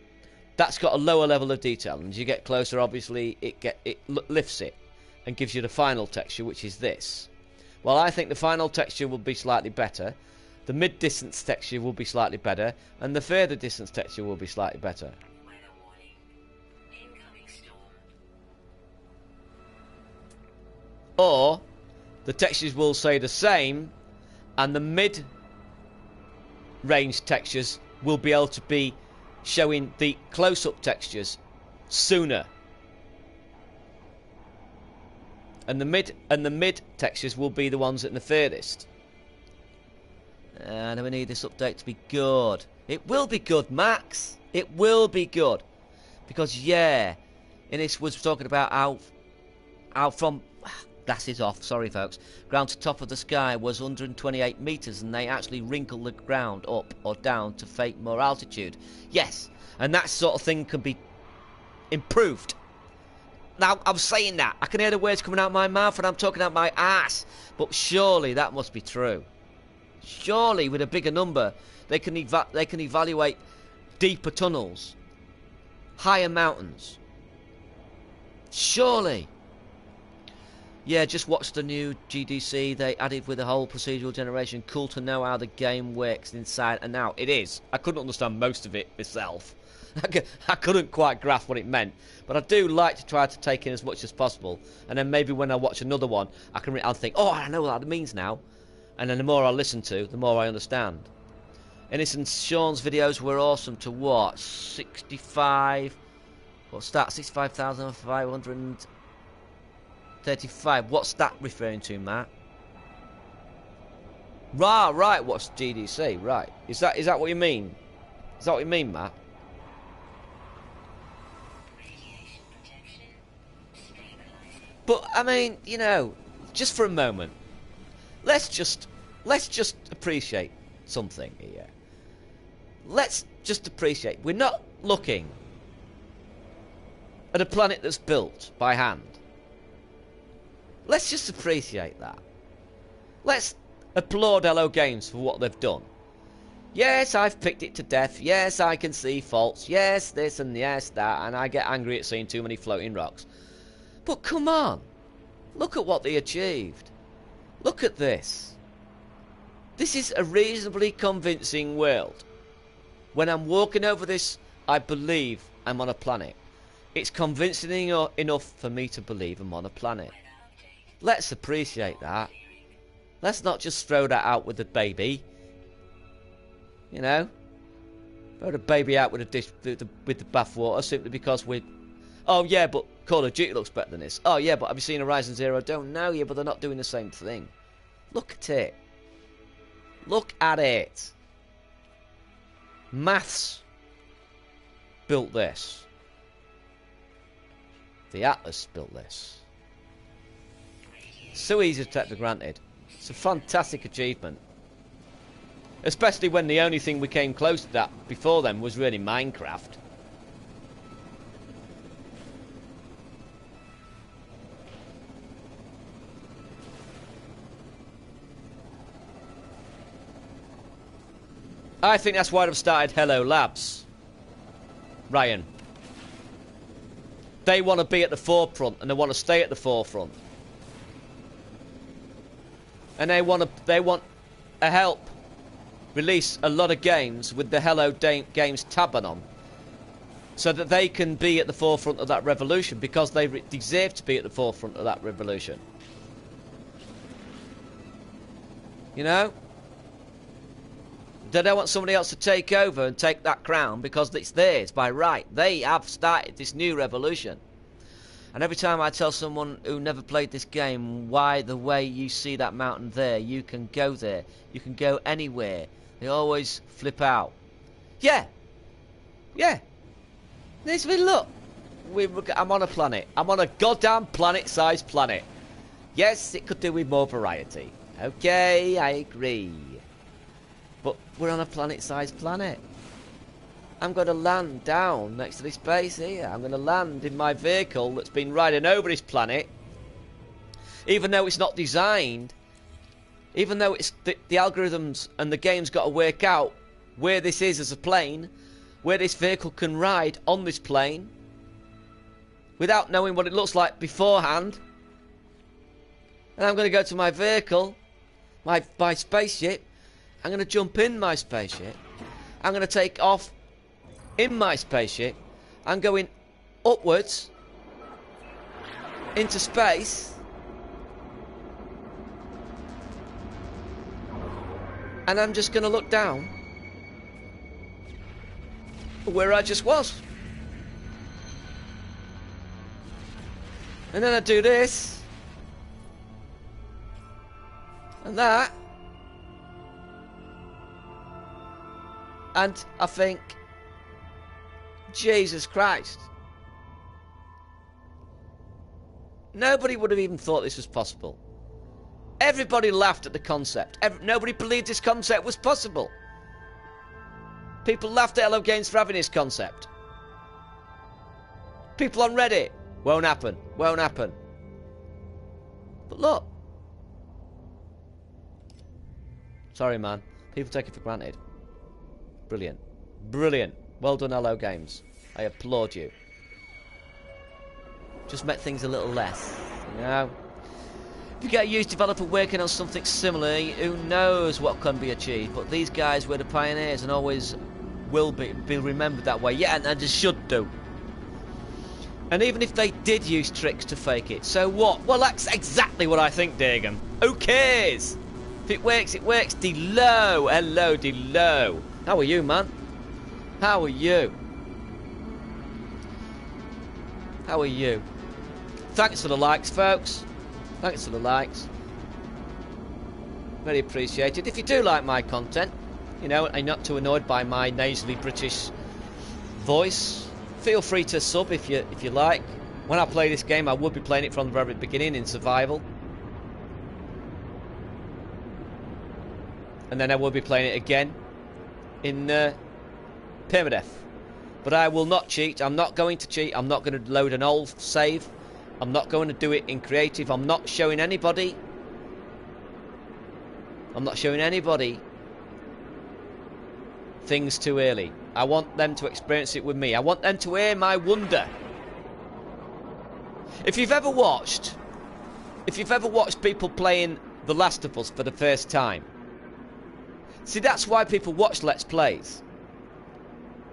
That's got a lower level of detail. And as you get closer, obviously, it lifts it. And gives you the final texture, which is this. Well, I think the final texture will be slightly better. The mid-distance texture will be slightly better. And the further distance texture will be slightly better. Or the textures will stay the same, and the mid-range textures will be able to be showing the close-up textures sooner, and the mid textures will be the ones at the furthest. And we need this update to be good. It will be good, Max. It will be good, because yeah, Innes was talking about how from. Glasses off, sorry folks. Ground to top of the sky was 128 metres, and they actually wrinkle the ground up or down to fake more altitude. Yes, and that sort of thing can be improved. Now, I'm saying that. I can hear the words coming out of my mouth and I'm talking out my ass. But surely that must be true. Surely with a bigger number, they can evaluate deeper tunnels, higher mountains. Surely. Yeah, just watched the new GDC they added with the whole procedural generation. Cool to know how the game works inside and out. It is. I couldn't understand most of it myself. I couldn't quite grasp what it meant. But I do like to try to take in as much as possible. And then maybe when I watch another one, I'll think, oh, I know what that means now. And then the more I listen to, the more I understand. Ennis and Sean's videos were awesome to watch. 65... What's that? 65,535. What's that referring to, Matt? Right, what's GDC? Right. Is that what you mean? Is that what you mean, Matt? But I mean, you know, just for a moment, let's just appreciate something here. Let's just appreciate. We're not looking at a planet that's built by hand. Let's just appreciate that. Let's applaud Hello Games for what they've done. Yes, I've picked it to death. Yes, I can see faults. Yes, this and yes, that. And I get angry at seeing too many floating rocks. But come on. Look at what they achieved. Look at this. This is a reasonably convincing world. When I'm walking over this, I believe I'm on a planet. It's convincing enough for me to believe I'm on a planet. Let's appreciate that. Let's not just throw that out with the baby. You know? Throw the baby out with the dish, with the bathwater simply because we... Oh yeah, but Call of Duty looks better than this. Oh yeah, but have you seen Horizon Zero Dawn? No, yeah, but they're not doing the same thing. Look at it. Look at it. Maths built this. The Atlas built this. So easy to take for granted. It's a fantastic achievement. Especially when the only thing we came close to that before then was really Minecraft. I think that's why I've started Hello Labs. Ryan. They want to be at the forefront, and they want to stay at the forefront. And they want a help release a lot of games with the Hello Games tab on, so that they can be at the forefront of that revolution, because they deserve to be at the forefront of that revolution. You know? They don't want somebody else to take over and take that crown because it's theirs by right. They have started this new revolution. And every time I tell someone who never played this game, why the way you see that mountain there, you can go there, you can go anywhere, they always flip out. Yeah. Yeah. This, look. I'm on a planet. I'm on a goddamn planet-sized planet. Yes, it could do with more variety. Okay, I agree. But we're on a planet-sized planet. I'm going to land down next to this base here. I'm going to land in my vehicle that's been riding over this planet. Even though it's not designed, even though it's the algorithms and the game's got to work out where this is as a plane, where this vehicle can ride on this plane, without knowing what it looks like beforehand. And I'm going to go to my vehicle, my spaceship. I'm going to jump in my spaceship. I'm going to take off in my spaceship. I'm going upwards into space. And I'm just going to look down where I just was. And then I do this. And that. And I think, Jesus Christ. Nobody would have even thought this was possible. Everybody laughed at the concept. Nobody believed this concept was possible. People laughed at Hello Games for having this concept. People on Reddit, won't happen, won't happen. But look. Sorry, man. People take it for granted. Brilliant. Brilliant. Well done, Hello Games. I applaud you. Just make things a little less, you know? If you get a used developer working on something similar, who knows what can be achieved? But these guys were the pioneers and always will be remembered that way. Yeah, and they should do. And even if they did use tricks to fake it, so what? Well, that's exactly what I think, Dagan. Who cares? If it works, it works. Delo. Hello, Delo. How are you, man? How are you? How are you? Thanks for the likes, folks. Thanks for the likes. Very appreciated. If you do like my content, you know, and you're not too annoyed by my nasally British voice, feel free to sub if you like. When I play this game, I would be playing it from the very beginning in survival. And then I will be playing it again in permadeath. But I will not cheat. I'm not going to cheat. I'm not going to load an old save. I'm not going to do it in creative. I'm not showing anybody. I'm not showing anybody things too early. I want them to experience it with me. I want them to hear my wonder. If you've ever watched people playing The Last of Us for the first time, see, that's why people watch Let's Plays.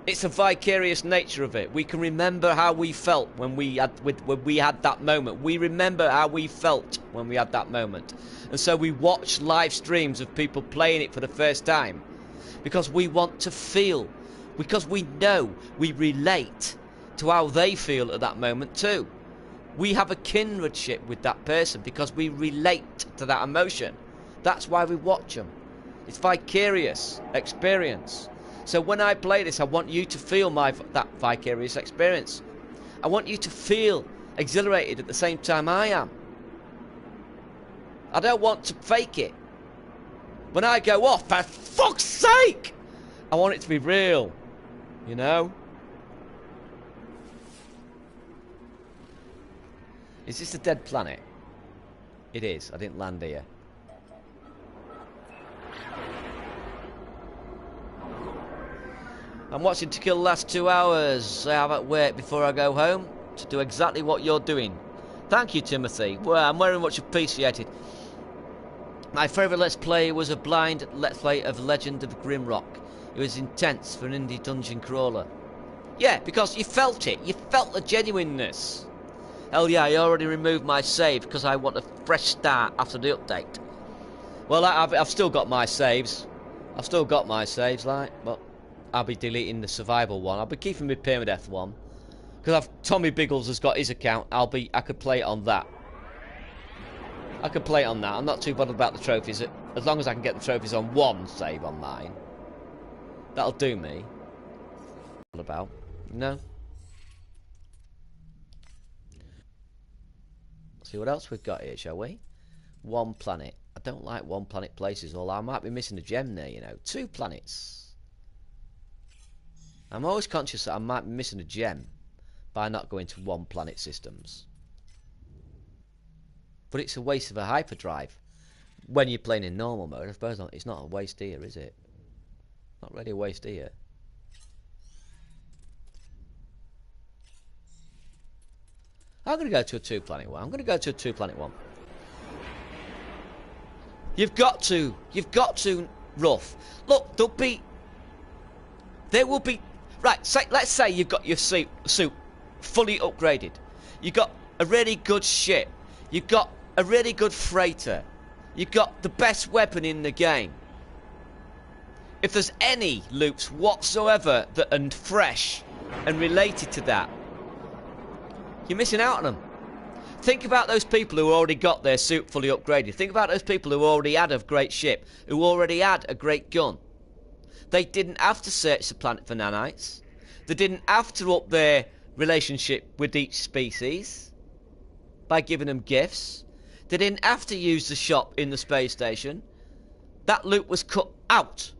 It's a vicarious nature of it. We can remember how we felt when we had that moment. We remember how we felt when we had that moment. And so we watch live streams of people playing it for the first time. Because we want to feel. Because we know, we relate to how they feel at that moment too. We have a kindredship with that person because we relate to that emotion. That's why we watch them. It's vicarious experience. So when I play this, I want you to feel that vicarious experience. I want you to feel exhilarated at the same time I am. I don't want to fake it. When I go off, for fuck's sake, I want it to be real, you know? Is this a dead planet? It is. I didn't land here. I'm watching To Kill the last 2 hours I have at work before I go home. to do exactly what you're doing. Thank you, Timothy. Well, I'm very much appreciated. My favourite Let's Play was a blind Let's Play of Legend of Grimrock. It was intense for an indie dungeon crawler. Yeah, because you felt it. You felt the genuineness. Hell yeah, I already removed my save because I want a fresh start after the update. Well, I've still got my saves. I've still got my saves, like, but I'll be deleting the survival one. I'll be keeping my permadeath one. Because Tommy Biggles has got his account. I could play it on that. I could play it on that. I'm not too bothered about the trophies. As long as I can get the trophies on one save on mine. That'll do me. What about? No? See what else we've got here, shall we? One planet. I don't like one planet places, although I might be missing a gem there, you know. 2 planets. I'm always conscious that I might be missing a gem by not going to one planet systems. But it's a waste of a hyperdrive when you're playing in normal mode. I suppose it's not a waste here, is it? Not really a waste here. I'm going to go to a 2-planet one. I'm going to go to a 2-planet one. You've got to, Rough. Look, there will be, right, let's say you've got your suit fully upgraded. You've got a really good ship. You've got a really good freighter. You've got the best weapon in the game. If there's any loops whatsoever that are fresh and related to that, you're missing out on them. Think about those people who already got their suit fully upgraded. Think about those people who already had a great ship, who already had a great gun. They didn't have to search the planet for nanites. They didn't have to up their relationship with each species by giving them gifts. They didn't have to use the shop in the space station. That loot was cut out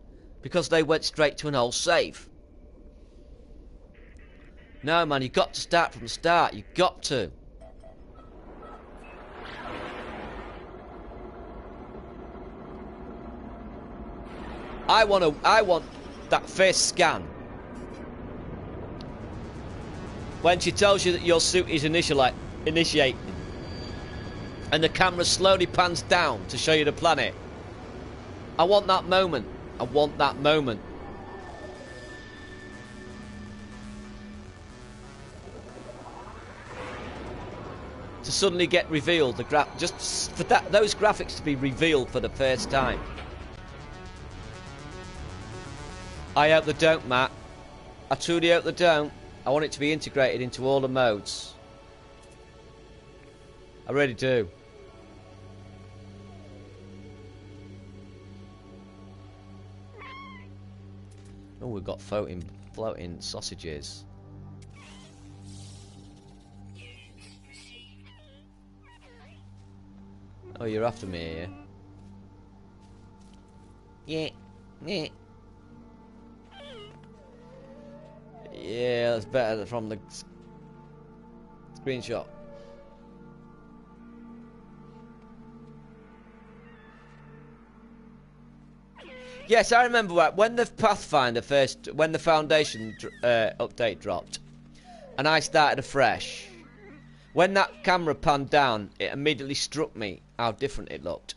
because they went straight to an old save. No, man, you've got to start from the start. You've got to. I want that first scan. When she tells you that your suit is initiating. And the camera slowly pans down to show you the planet. I want that moment. I want that moment. To suddenly get revealed, just for those graphics to be revealed for the first time. I hope they don't, Matt. I truly hope they don't. I want it to be integrated into all the modes. I really do. Oh, we've got floating sausages. Oh, you're after me here. Yeah. Yeah. Yeah, that's better from the screenshot. Yes, I remember when the Pathfinder when the Foundation update dropped, and I started afresh. When that camera panned down, it immediately struck me how different it looked.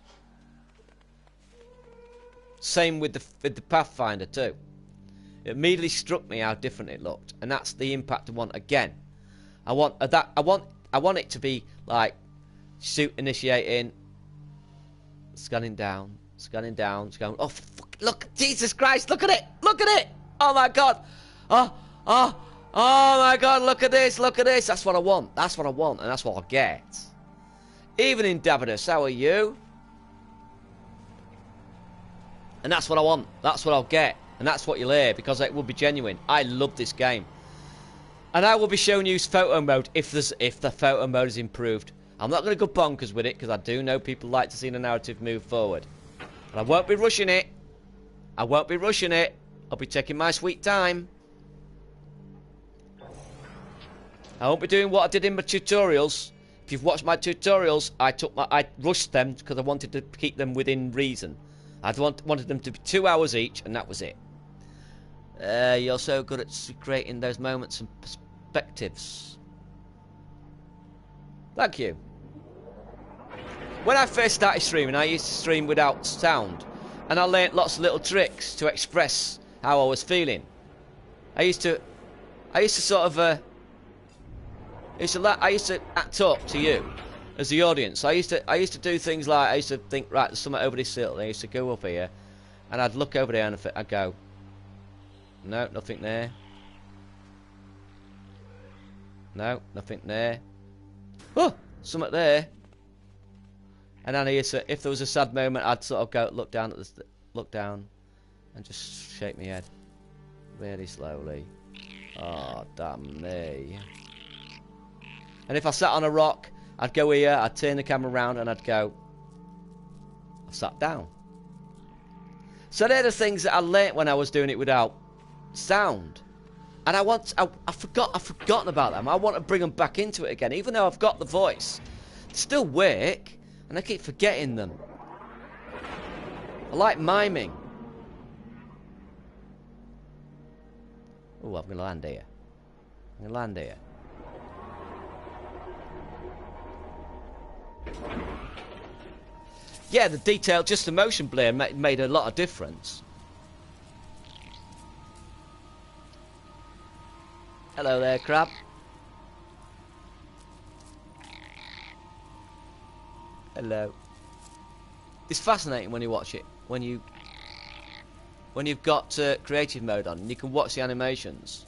Same with the Pathfinder too. It immediately struck me how different it looked, and that's the impact I want again. I want that. I want it to be like suit initiating, scanning down, scanning down, scanning. Oh, fuck, look! Jesus Christ! Look at it! Look at it! Oh my God! Oh my God! Look at this! Look at this! That's what I want. That's what I want, and that's what I'll get. Evening, Davidus. How are you? And that's what I want. That's what I'll get. And that's what you'll hear, because it will be genuine. I love this game. And I will be showing you photo mode if the photo mode is improved. I'm not going to go bonkers with it, because I do know people like to see the narrative move forward. But I won't be rushing it. I won't be rushing it. I'll be taking my sweet time. I won't be doing what I did in my tutorials. If you've watched my tutorials, I rushed them because I wanted to keep them within reason. I wanted them to be 2 hours each, and that was it. You're so good at creating those moments and perspectives. Thank you. When I first started streaming, I used to stream without sound, and I learnt lots of little tricks to express how I was feeling. I used to sort of I used to act up to you as the audience. I used to do things like, I used to think, right, there's something over this hill, and I used to go up here, and I'd look over there and I'd go, no, nothing there. No, nothing there. Oh, something there. And then I used to, if there was a sad moment, I'd sort of go look down and just shake my head really slowly. Oh, damn me. And if I sat on a rock, I'd go here, I'd turn the camera around, and I'd go, I've sat down. So they're the things that I learnt when I was doing it without sound. And I've forgotten about them. I want to bring them back into it again, even though I've got the voice. They still work, and I keep forgetting them. I like miming. Oh, I'm going to land here. I'm going to land here. Yeah, the detail, just the motion blur made a lot of difference. Hello there, crab. Hello. It's fascinating when you watch it. When you've got creative mode on, and you can watch the animations.